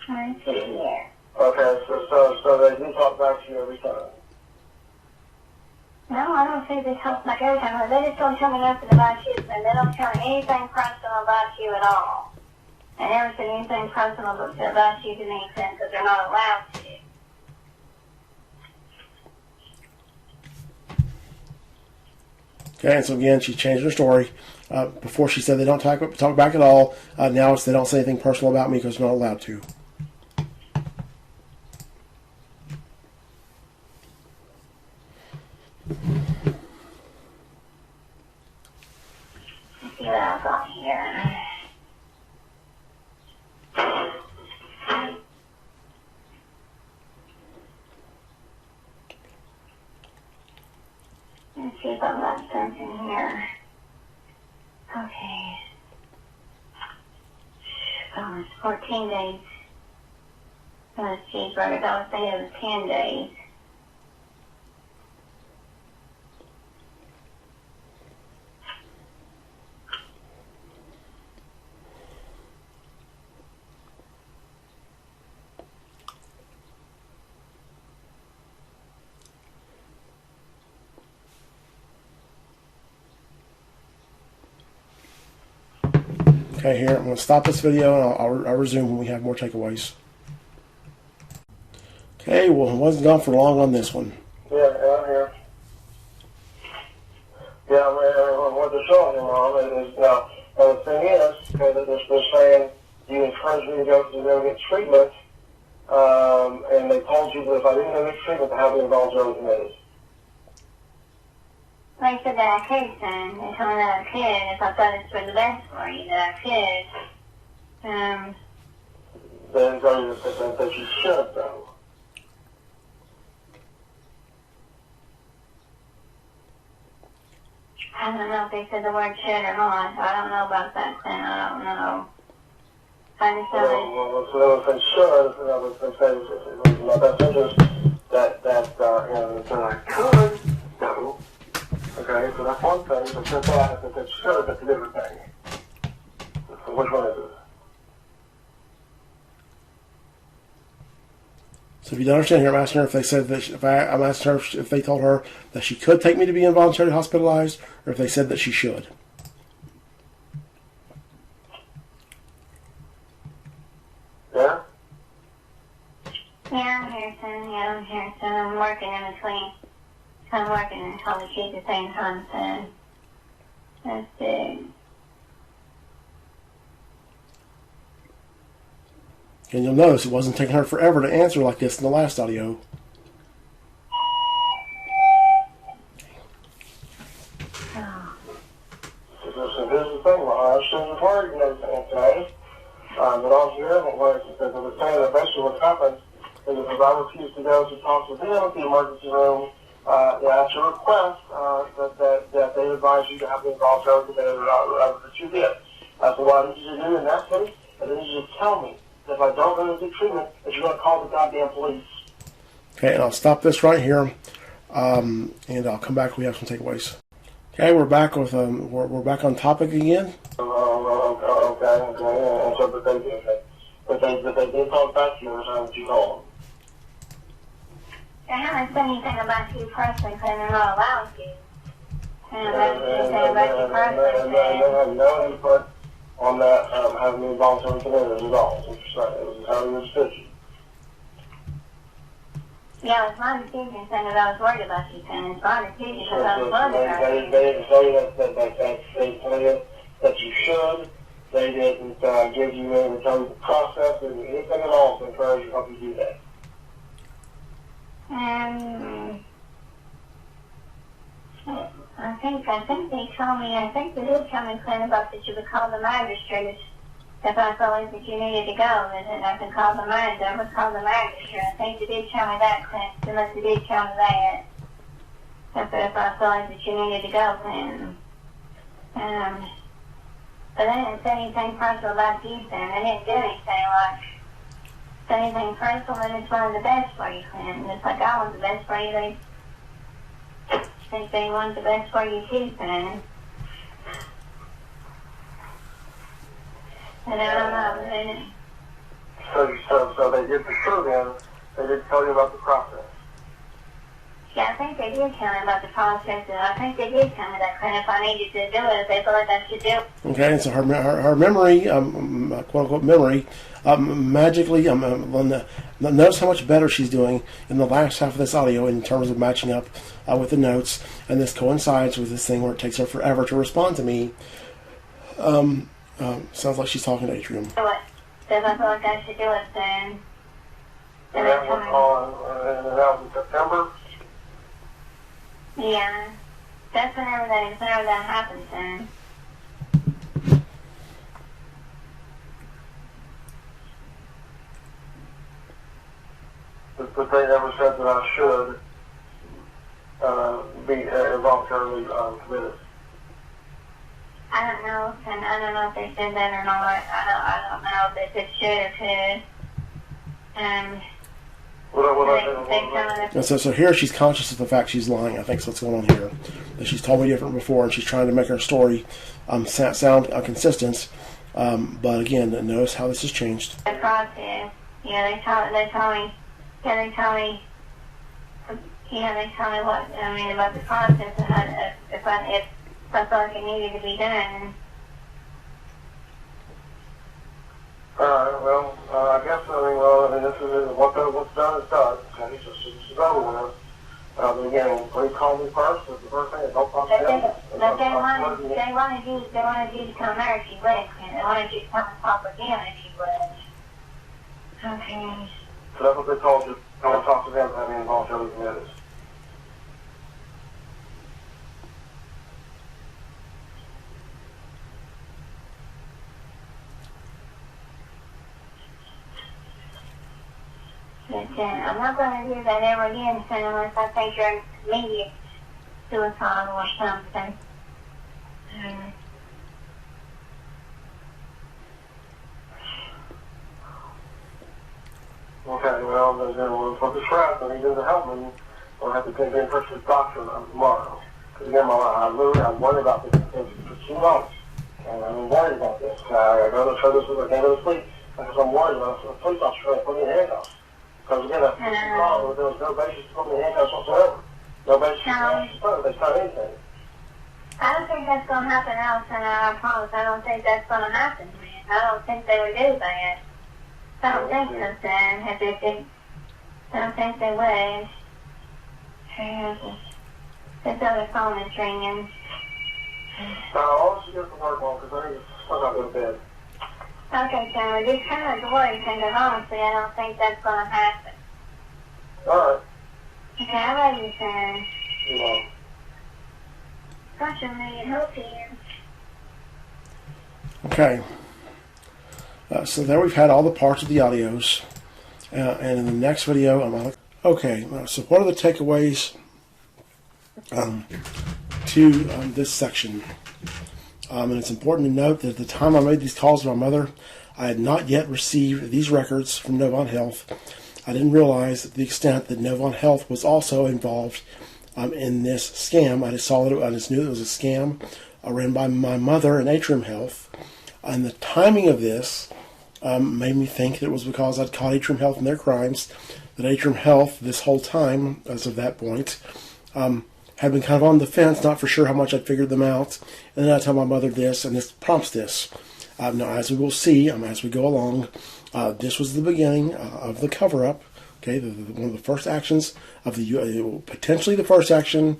but, let's see here. Okay, so they do talk back to you every time. No, I don't think they talk like every time. They just don't tell me nothing about you, and they don't tell me anything personal about you at all. They never said anything personal about you to me because they're not allowed to. Okay, and so again, she changed her story. Before she said they don't talk back at all. Now it's they don't say anything personal about me because they're not allowed to. Let's see what I've got here. Let's see if I've got something here. Okay. Oh, it's 14 days. That's cheaper. I was thinking it was 10 days. Okay, here, I'm going to stop this video and I'll resume when we have more takeaways. Okay, well, it wasn't gone for long on this one. Yeah, I'm here. Yeah, what they're showing him on is now the thing is, okay, that they're saying you encouraged me to go get treatment, and they told you that if I didn't go get treatment, to have me involuntarily committed. They said that I could, son. They told me that I could if I thought it was for the best for you, that I could. They didn't tell you that you should, though. I don't know if they said the word should or not. I don't know about that, son. I don't know. I just know So if they should, they say it's in my best interest that I could, no. Okay, so that's one thing. But since I should, that's a different thing. So which one is it? So if you don't understand here, I'm asking her if they said that I'm asking her if they told her that she could take me to be involuntarily hospitalized, or if they said that she should. Yeah? Yeah, I'm here, son. Yeah, I'm here, son. I'm working in between. I'm working and trying to keep the same time, son. That's it. And you'll notice it wasn't taking her forever to answer like this in the last audio. So here's the thing, I understand the word and everything today. But all the other words is that they were saying that basically what happened is that I refused to go to talk to them at the emergency room at your request that they advise you to have the involuntary committed or that you did. So what I need you to do in that case, I need you to tell me that if I don't go to the treatment, that you're going to call the goddamn police. Okay, and I'll stop this right here, and I'll come back. We have some takeaways. Okay, we're back with we're back on topic again. Okay. And so, but they did talk back to you every time that you called them. I haven't said anything about you personally because they're not allowed to. And I haven't said anything about you personally. They have no input on that having the involuntary committed at all. That's what you're saying. This is how you understood you. Yeah, it was my decision saying that I was worried about you, and it's my decision because I was worried about you. They didn't tell you they told you that you should. They didn't give you any tell you the process or anything at all to encourage you to help you do that. I think they told me, I think they did tell me, Clint, about that you would call the magistrate if I felt that you needed to go, and I could call the magistrate. I would call the magistrate. I think they did tell me that, Clint, unless they did tell me that. If I felt that you needed to go, Clint. But they didn't say anything personal about you, Clint. They didn't do anything like anything personal, and it's one of the best for you, Clint. Just like I want the best for you, they think they want the best for you too, Clint. And I don't know, they didn't. So they did for sure then, they did tell you about the process. Yeah, I think they did tell me about the process, and I think they did tell me that, Clint, if I needed to do it, if they felt like I should do it. Okay, and so her memory, quote unquote memory, magically, notice how much better she's doing in the last half of this audio in terms of matching up with the notes, and this coincides with this thing where it takes her forever to respond to me. Sounds like she's talking to Atrium. Do it. So if I feel like I should do it, then And that was in September? yeah. That's whenever that happens, then. But they never said that I should be involuntarily committed. I don't know, and I don't know if they said that or not. I don't know if they said should or could. So here she's conscious of the fact she's lying. I think that's what's going on here. That she's told me different before, and she's trying to make her story sound consistent. But again, notice how this has changed. The process. Yeah, they told me. Yeah, they told me what I mean about the process and how if I felt like it needed to be done. Well, I guess, this is what's done is done. Okay, so this is over with. But again, please call me first. That's the first thing. Don't talk to them. But they wanted you to come there if you would, and they wanted you to come and talk with them if you would. Okay. So that's what they told you. Don't talk to them about being involuntarily committed. But I'm not going to do that ever again, son, unless I think you're immediate suicide or something. Okay, well, then for the trap, I need them to help me. I'll have to get in touch with the doctor tomorrow. Because again, I'm worried about this for 2 months. And I'm worried about this. I go to try this with my can't go to sleep because I'm worried about the police officer trying to put me in handcuffs. Because again, that's the problem. There was no basis for the handcuffs whatsoever. No basis for they found anything. I don't think that's going to happen, Allison. I promise. I don't think that's going to happen, man. I don't think they would do that. I don't think so, Sam. If they did, I don't think they would. This other phone is ringing. I'll just get to work on because I think it's not go to bed. Okay, Sam. We're just kind of worried because honestly, I don't think that's going to happen. All right. Okay, I love you, Sam. You know. Gosh, a million hope here. Okay. So there we've had all the parts of the audios. And in the next video, okay, so what are the takeaways to this section? And it's important to note that at the time I made these calls to my mother, I had not yet received these records from Novant Health. I didn't realize the extent that Novant Health was also involved in this scam. I just saw that I just knew it was a scam run by my mother and Atrium Health. And the timing of this made me think that it was because I'd caught Atrium Health in their crimes, that Atrium Health this whole time, as of that point, had been kind of on the fence, not for sure how much I'd figured them out. And then I tell my mother this, and this prompts this. Now, as we will see, as we go along, this was the beginning of the cover-up. Okay, one of the first actions of the potentially the first action,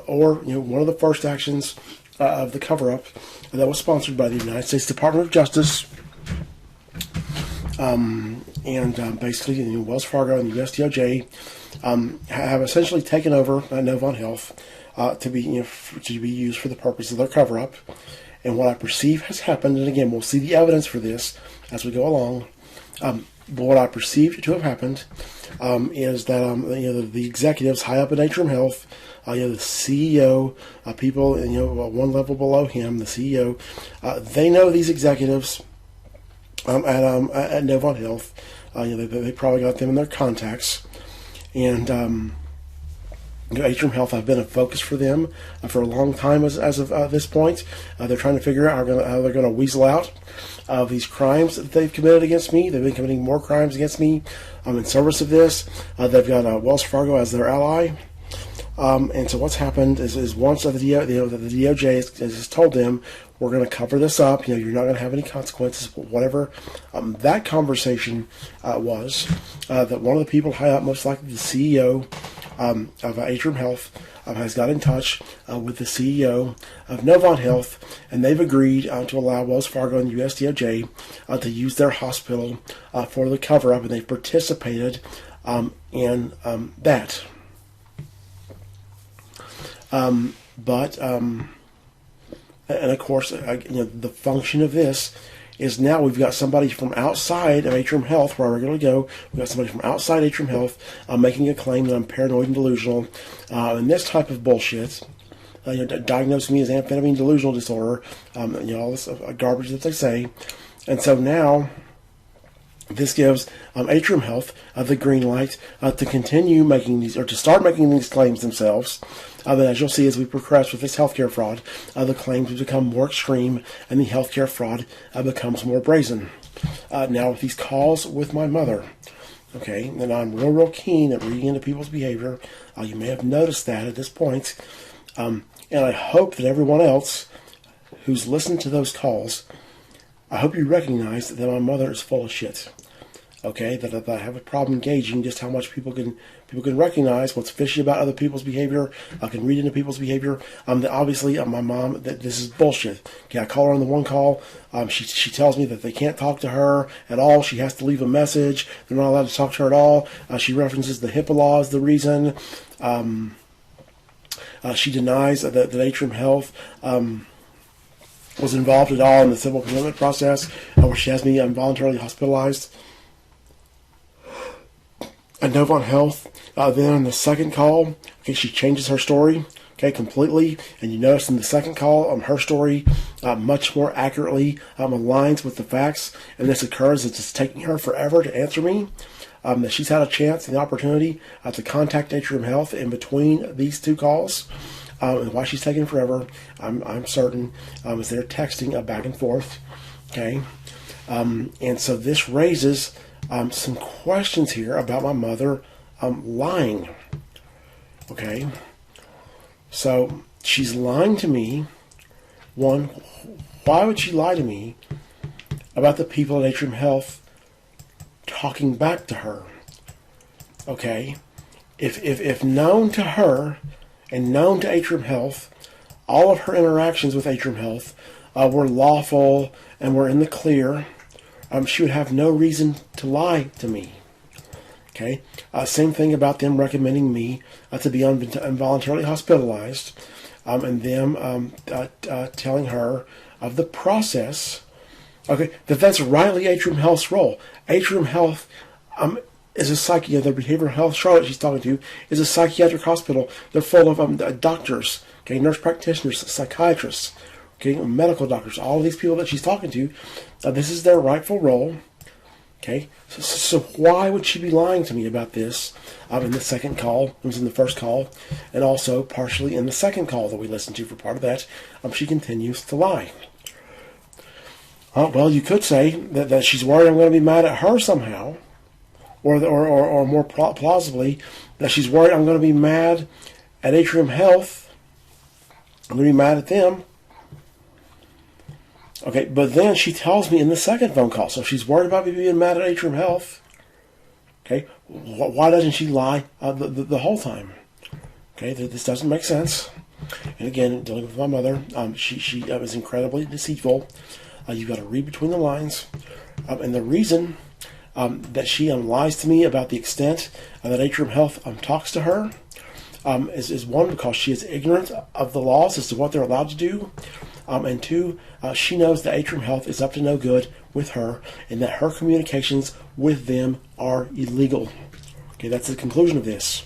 or one of the first actions of the cover-up that was sponsored by the United States Department of Justice, and basically Wells Fargo and the US DOJ have essentially taken over Novant Health to be used for the purpose of their cover-up. And what I perceive has happened, and again we'll see the evidence for this as we go along. But what I perceive to have happened is that the executives high up at Atrium Health, the CEO, people one level below him, the CEO, they know these executives at Novant Health. They probably got them in their contacts, and Atrium Health have been a focus for them for a long time as of this point. They're trying to figure out how they're going to weasel out of these crimes that they've committed against me. They've been committing more crimes against me in service of this. They've got Wells Fargo as their ally. And so what's happened is once the DOJ has told them, we're going to cover this up, you're not going to have any consequences, whatever that conversation was, that one of the people high up, most likely the CEO of Atrium Health, has got in touch with the CEO of Novant Health, and they've agreed to allow Wells Fargo and the US DOJ to use their hospital for the cover-up, and they've participated in that. And of course, the function of this is now we've got somebody from outside of Atrium Health, where I regularly go. We've got somebody from outside Atrium Health making a claim that I'm paranoid and delusional, and this type of bullshit. Diagnosing me as amphetamine delusional disorder, all this garbage that they say, and so now this gives Atrium Health the green light to continue making these, or to start making these claims themselves. But as you'll see as we progress with this healthcare fraud, the claims become more extreme and the healthcare fraud becomes more brazen. Now with these calls with my mother, okay, and I'm real keen at reading into people's behavior. You may have noticed that at this point. And I hope that everyone else who's listened to those calls, I hope you recognize that my mother is full of shit. Okay, that I have a problem gauging just how much people can recognize what's fishy about other people's behavior. I can read into people's behavior. That obviously, my mom, that this is bullshit. Okay, I call her on the one call. She tells me that they can't talk to her at all. She has to leave a message. They're not allowed to talk to her at all. She references the HIPAA law as the reason. She denies that Atrium Health was involved at all in the civil commitment process, where she has me involuntarily hospitalized. At Novant Health, then in the second call, okay, she changes her story, okay, completely, and you notice in the second call, her story much more accurately aligns with the facts, and this occurs, it's just taking her forever to answer me, that she's had a chance and the opportunity to contact Atrium Health in between these two calls, and why she's taking forever, I'm certain, is they're texting back and forth, okay, and so this raises some questions here about my mother lying. Okay, so she's lying to me. One, why would she lie to me about the people at Atrium Health talking back to her? Okay, if known to her and known to Atrium Health, all of her interactions with Atrium Health were lawful and were in the clear, she would have no reason to lie to me. Okay, same thing about them recommending me to be involuntarily hospitalized, and them telling her of the process. Okay, that's rightly Atrium Health's role. Atrium Health is a the behavioral health Charlotte she's talking to is a psychiatric hospital. They're full of doctors, okay, nurse practitioners, psychiatrists, okay, medical doctors. All of these people that she's talking to, this is their rightful role. Okay, so why would she be lying to me about this in the second call? It was in the first call, and also partially in the second call that we listened to for part of that. She continues to lie. Well, you could say that she's worried I'm going to be mad at her somehow, or more plausibly, that she's worried I'm going to be mad at Atrium Health. I'm going to be mad at them. Okay, but then she tells me in the second phone call, so she's worried about me being mad at Atrium Health. Okay, why doesn't she lie the whole time? Okay, this doesn't make sense. And again, dealing with my mother, she was incredibly deceitful. You've got to read between the lines. And the reason that she lies to me about the extent that Atrium Health talks to her is one, because she is ignorant of the laws as to what they're allowed to do. And two, she knows that Atrium Health is up to no good with her, and that her communications with them are illegal. Okay, that's the conclusion of this.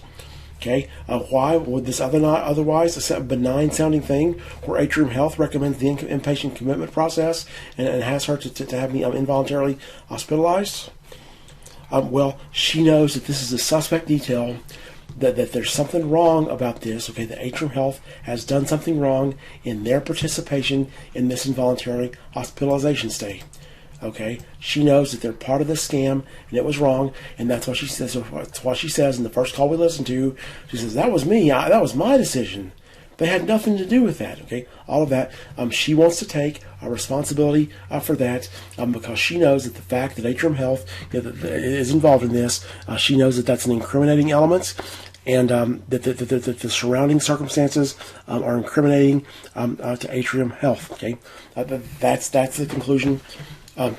Okay, why would this otherwise a benign sounding thing where Atrium Health recommends the inpatient commitment process and has her to have me involuntarily hospitalized? Well, she knows that this is a suspect detail, that there's something wrong about this. Okay, that Atrium Health has done something wrong in their participation in this involuntary hospitalization stay. Okay, she knows that they're part of this scam, and it was wrong, and that's what she says. That's what she says in the first call we listened to. She says, that was me. That was my decision. They had nothing to do with that. Okay, all of that. She wants to take a responsibility for that, because she knows that the fact that Atrium Health is involved in this, she knows that that's an incriminating element, and that the surrounding circumstances are incriminating to Atrium Health. Okay, that's the conclusion of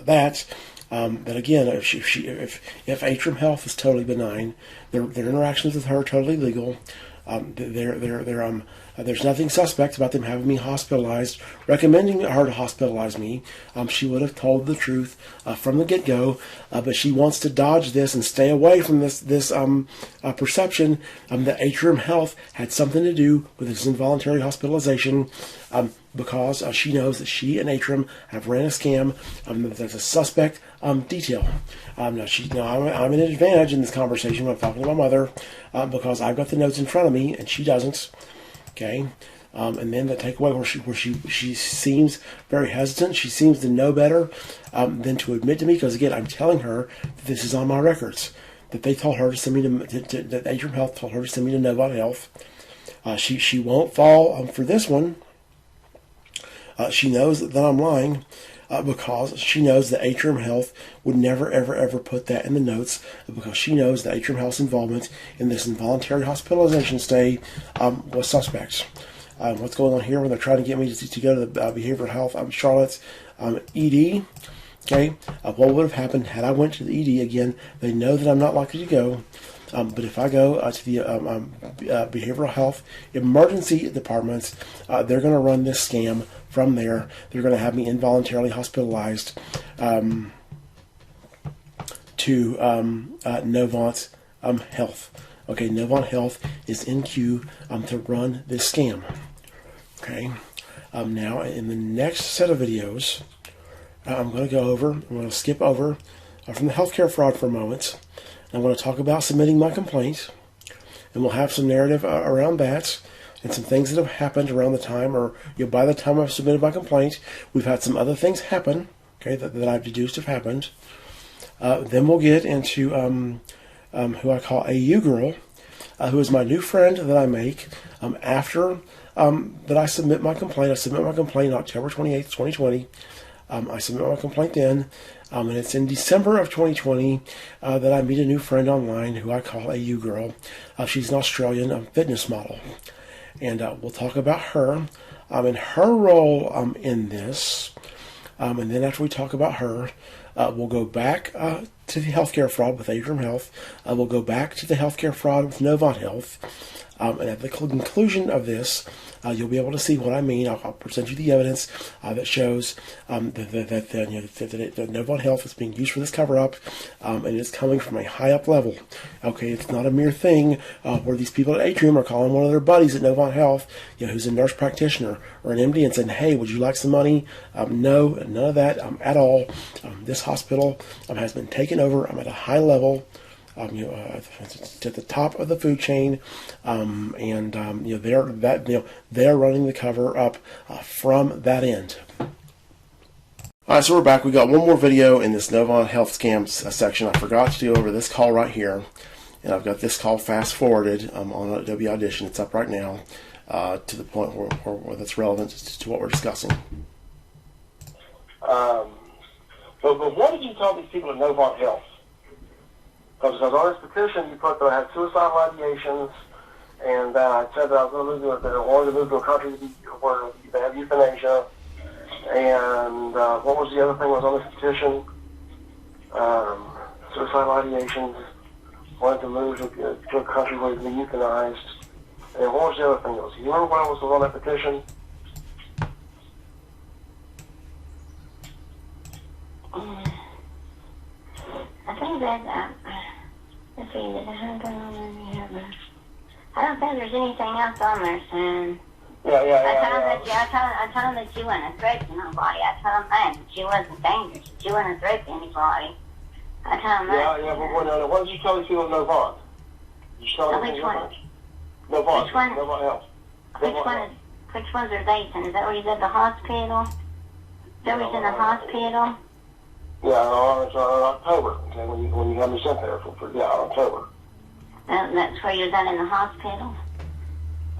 that. That again, if Atrium Health is totally benign, their interactions with her are totally legal. There's nothing suspect about them having me hospitalized, recommending her to hospitalize me. She would have told the truth from the get-go, but she wants to dodge this and stay away from this perception that Atrium Health had something to do with this involuntary hospitalization, because she knows that she and Atrium have ran a scam. That's a suspect detail. I'm an advantage in this conversation when I'm talking to my mother, because I've got the notes in front of me and she doesn't. Okay, and then the takeaway where she seems very hesitant. She seems to know better than to admit to me, because again, I'm telling her that this is on my records, that they told her to send me that Atrium Health told her to send me to Novant Health. She won't fall for this one. She knows that I'm lying, because she knows that Atrium Health would never, ever put that in the notes, because she knows that Atrium Health's involvement in this involuntary hospitalization stay was suspect. What's going on here when they're trying to get me to go to the behavioral health Charlotte's ED? Okay, what would have happened had I went to the ED again? They know that I'm not likely to go. But if I go to the behavioral health emergency departments, they're going to run this scam from there. They're going to have me involuntarily hospitalized to Novant Health. Okay, Novant Health is in queue to run this scam. Okay, now in the next set of videos, I'm going to skip over from the healthcare fraud for a moment. I'm going to talk about submitting my complaint, and we'll have some narrative around that, and some things that have happened around the time, or by the time I've submitted my complaint, we've had some other things happen. okay, that I've deduced have happened. Then we'll get into who I call a you girl, who is my new friend that I make after that I submit my complaint. I submit my complaint on October 28th, 2020. I submit my complaint then, and it's in December of 2020 that I meet a new friend online who I call a you girl. She's an Australian fitness model, and we'll talk about her and her role in this. And then after we talk about her, we'll go back to the healthcare fraud with Atrium Health. We'll go back to the healthcare fraud with Novant Health. And at the conclusion of this, you'll be able to see what I mean. I'll present you the evidence that shows that Novant Health is being used for this cover-up, and it's coming from a high-up level. Okay, it's not a mere thing where these people at Atrium are calling one of their buddies at Novant Health, who's a nurse practitioner or an MD, and saying, "Hey, would you like some money?" No, none of that at all. This hospital has been taken over. I'm at a high level. At the top of the food chain, and they're running the cover up from that end. All right, so we're back. We got one more video in this Novant Health scam section. I forgot to do over this call right here, and I've got this call fast forwarded on Adobe Audition. It's up right now to the point where that's relevant to what we're discussing. But what did you tell these people at Novant Health? Because on this petition, you put that I had suicidal ideations, and I said that I was going to move to a country where they have euthanasia. And what was the other thing that was on this petition? Suicidal ideations, wanted to move to a country where they be euthanized. And what was the other thing? You remember what else was on that petition? I think that, let's see, I don't think there's anything else on there, son. I told him that you weren't a threat to nobody. I told him that you wasn't dangerous, that you weren't a threat to anybody. I told him that. What did you tell these people at Novant? Did you tell them which one? Novant. Which one? Novant Health. Which ones are they, son? Is that where he's at the hospital? Is that where he's in the hospital? Yeah, it's October, okay, when you had me sent there for October. That's where you're done in the hospital?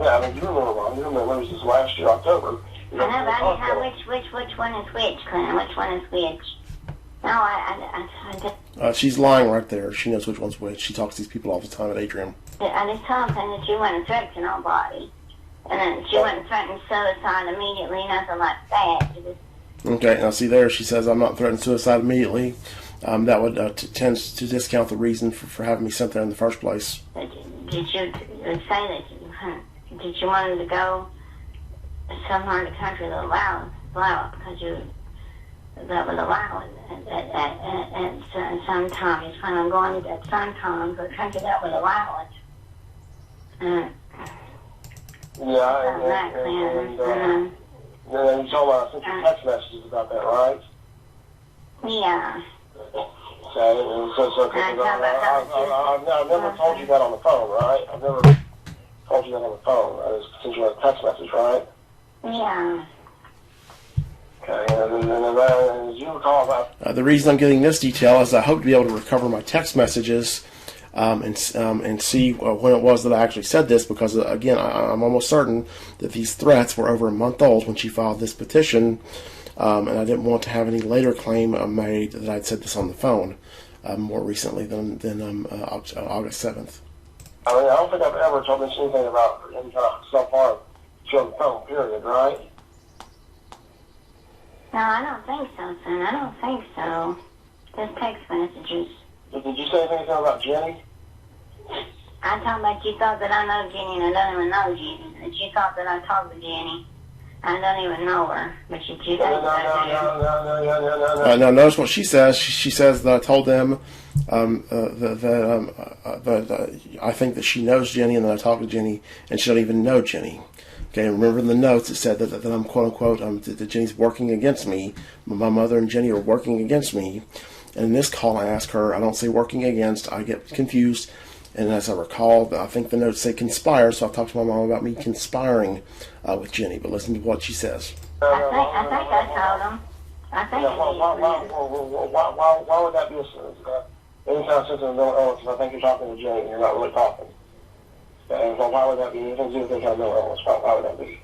Yeah, I mean, you remember it was this last year, October. I know, but I didn't know which one is which, Clint. Which one is which? No, I just... She's lying right there. She knows which one's which. She talks to these people all the time at Atrium. I just told him that you weren't a threat to nobody. And then she wasn't threatening suicide immediately, nothing like that. Okay, now see there, she says I'm not threatening suicide immediately. That would tends to discount the reason for having me sent there in the first place. Did you say that did you want to go somewhere in the country that allow it because that would allow it at some times. When I'm going at some times to a country that would allow it. And you told me I sent you text messages about that, right? Yeah. Okay, I've never told you that on the phone, right? I've never told you that on the phone. I just sent you a text message, right? Yeah. Okay, and as you recall about... The reason I'm getting this detail is I hope to be able to recover my text messages and see when it was that I actually said this, because again, I'm almost certain that these threats were over a month old when she filed this petition, and I didn't want to have any later claim made that I'd said this on the phone more recently than August 7th. I mean, I don't think I've ever told you anything about any kind of self-harm on the phone, period, right? No, I don't think so, son. I don't think so. Just text messages. Did you say anything about Jenny? I told about you thought that I know Jenny and I don't even know Jenny. That you thought that I talked to Jenny. I don't even know her. But you think No. Now notice what she says. She says that I told them that I think that she knows Jenny and that I talked to Jenny and she don't even know Jenny. Okay, remember in the notes it said that I'm quote-unquote, that Jenny's working against me. My mother and Jenny are working against me. And in this call I ask her, I don't say working against, I get confused. And as I recall, I think the notes say conspire, so I'll talk to my mom about me conspiring with Jenny. But listen to what she says. I think I told him. I think why would that be any kind of sense of mental illness? I think you're talking to Jenny and you're not really talking. And so why would that be anything to do with any kind of mental illness? Why would that be?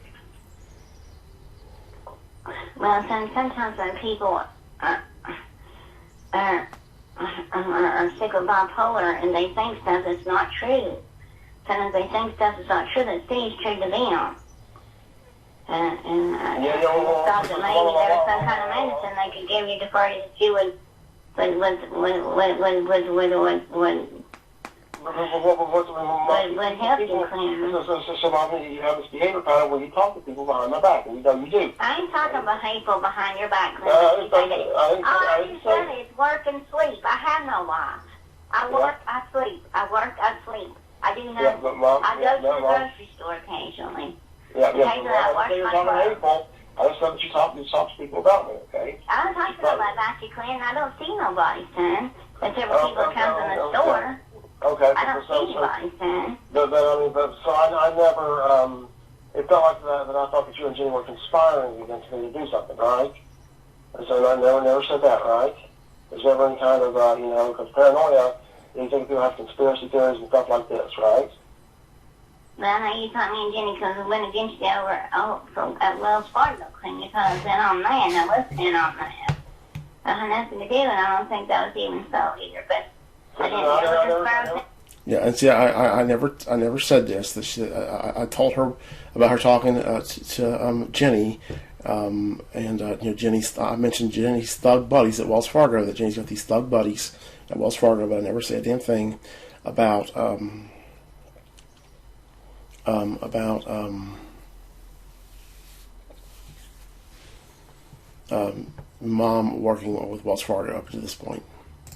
Well, sometimes when people are sick of bipolar and they think stuff that's not true, sometimes they think stuff that's not true that seems true to them. I thought that maybe there was some kind of medicine they could give you to where that you would help you clean. So Mommy, you have this behavior pattern where you talk to people behind my back, and you know you do. I ain't talking about people behind your back. I didn't say it's work and sleep. I have no life. I work, I sleep. I work, I sleep. I do nothing. Yeah, but Mom, I go to the grocery store occasionally. Yeah, I just said that you talk to people about me, okay? I don't talk to nobody about you, Clint. I don't see nobody, son. But there were people that come in the store. Okay. I don't see anybody, son. So I never, it felt like that I thought that you and Jenny were conspiring against me to do something, right? So I never said that, right? There's never any kind of, because paranoia, you think people have conspiracy theories and stuff like this, right? Well, I know you thought me and Jenny because we went against you over at Wells Fargo, Clint. You thought I was in on that, and I wasn't in on that. I had nothing to do, and I don't think that was even so either, but I didn't ever. Yeah, and see, I never said this. I told her about her talking to Jenny, and Jenny's. I mentioned Jenny's thug buddies at Wells Fargo. That Jenny's got these thug buddies at Wells Fargo, but I never said a damn thing about Mom working with Wells Fargo up to this point.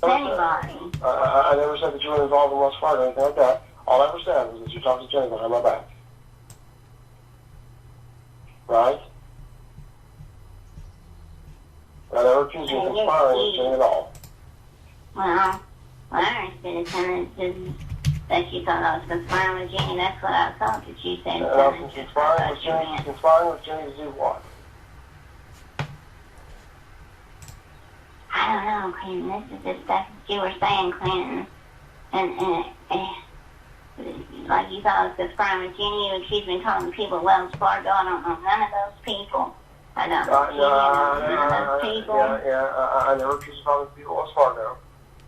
Anybody. I never said that you were involved in Wells Fargo or anything like that. All I ever said was that you talked to Jenny behind my back. Right? I never accused you of conspiring with Jenny at all. Well, I understood it that you thought I was conspiring with Jenny. That's what I thought that you said. And I was conspiring with Jenny to do what? I don't know, Clinton. This is the stuff that you were saying, Clinton. And like you thought I was conspiring with Jenny. You accused me of talking to people at Wells Fargo. I don't know none of those people. I don't know none of those people. I never accused you of talking to people at Wells Fargo.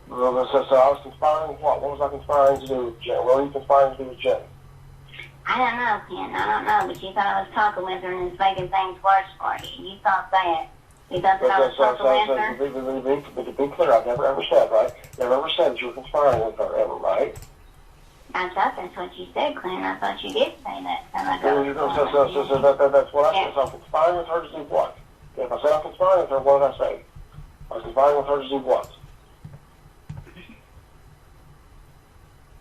So I was conspiring with what? What was I conspiring to do with Jenny? What were you conspiring to do with Jenny? I don't know, Clinton. I don't know. But you thought I was talking with her and it's making things worse for you. You thought that. You thought that I was talking with her? But to be clear, I've never ever said, right? Never ever said that you were conspiring with her ever, right? I thought that's what you said, Clinton. I thought you did say that. So that's what I said. So I'm conspiring with her to do what? If I said I'm conspiring with her, what did I say? I was conspiring with her to do what?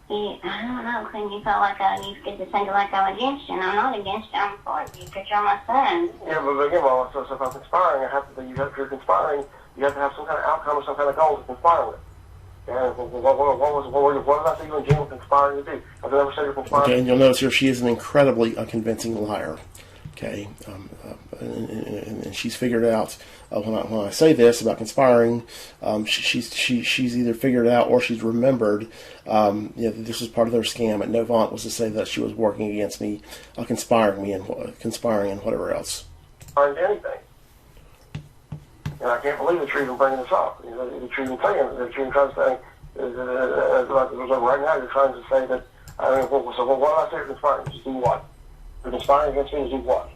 I don't know, Clinton. You felt like you get to think like I'm against you, and I'm not against you. I'm for you because you're my son. Yeah, but again, Mama, so if I'm conspiring, if you're conspiring, you have to have some kind of outcome or some kind of goal to conspire with. Yeah, what did I say you and Jim were conspiring to do? I've never said you're conspiring. Okay, and you'll notice here she is an incredibly convincing liar. Okay, and she's figured out when I say this about conspiring, she's either figured out or she's remembered. This was part of their scam at Novant was to say that she was working against me, conspiring and whatever else. Find anything, and I can't believe that you're even bringing this up. That you're even saying that you're trying to say right now you're trying to say that. I mean, what did I say? You're conspiring to do what? You're conspiring against me to do what?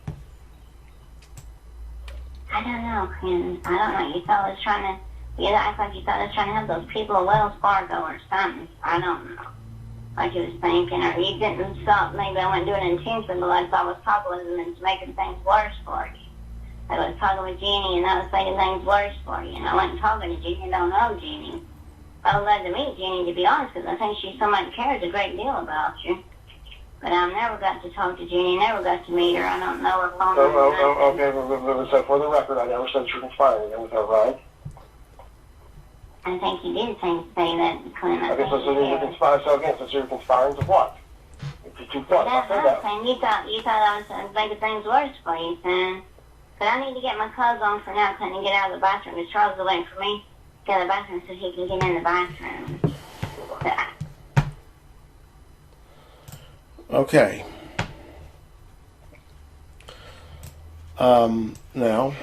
I don't know, Clinton. I don't know. You thought I was trying to... You act like you thought I was trying to help those people at Wells Fargo or something. I don't know. Like you was thinking. Or you didn't stop. Maybe I wasn't doing it intentionally, but I thought I was talking with them and it's making things worse for you. I was talking with Jenny and I was making things worse for you. And I wasn't talking to Jenny. I don't know Jenny. I would love to meet Jenny, to be honest, because I think she's somebody that cares a great deal about you. But I've never got to talk to Jenny, never got to meet her. I don't know her phone number. Okay, so for the record, I never said you were conspiring with her, right? I think you did say that, Clint. Okay, so you're conspiring. So again, you're conspiring to what? To what? I said that. Clint, you thought I was making things worse for you, son. But I need to get my clothes on for now, couldn't get out of the bathroom, because Charles is waiting for me to get out of the bathroom so he can get in the bathroom. Okay. Now,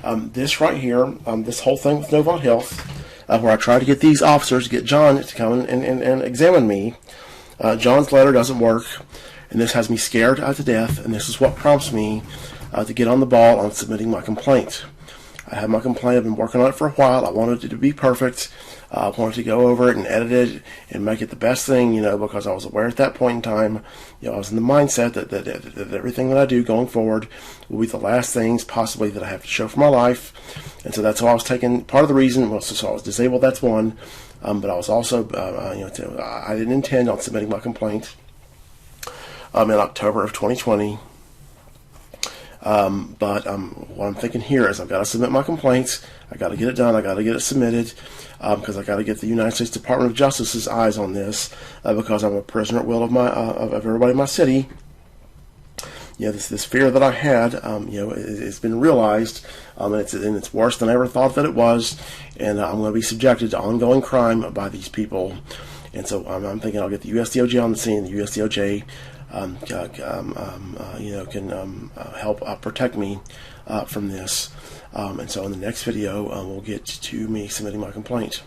this right here, this whole thing with Novant Health, where I tried to get these officers, to get John to come and examine me. John's letter doesn't work, and this has me scared to death, and this is what prompts me to get on the ball on submitting my complaint. I have my complaint. I've been working on it for a while. I wanted it to be perfect. I wanted to go over it and edit it and make it the best thing, because I was aware at that point in time, I was in the mindset that everything that I do going forward will be the last things possibly that I have to show for my life. And so that's why I was taking, part of the reason was so I was disabled, that's one. But I was also, I didn't intend on submitting my complaint in October of 2020. But what I'm thinking here is I've got to submit my complaints. I got to get it done. I got to get it submitted because I got to get the United States Department of Justice's eyes on this because I'm a prisoner at will of everybody in my city. This fear that I had, it's been realized, and it's worse than I ever thought that it was, and I'm going to be subjected to ongoing crime by these people. And so I'm thinking I'll get the USDOJ on the scene. The USDOJ can help protect me from this. And so in the next video, we'll get to me submitting my complaint.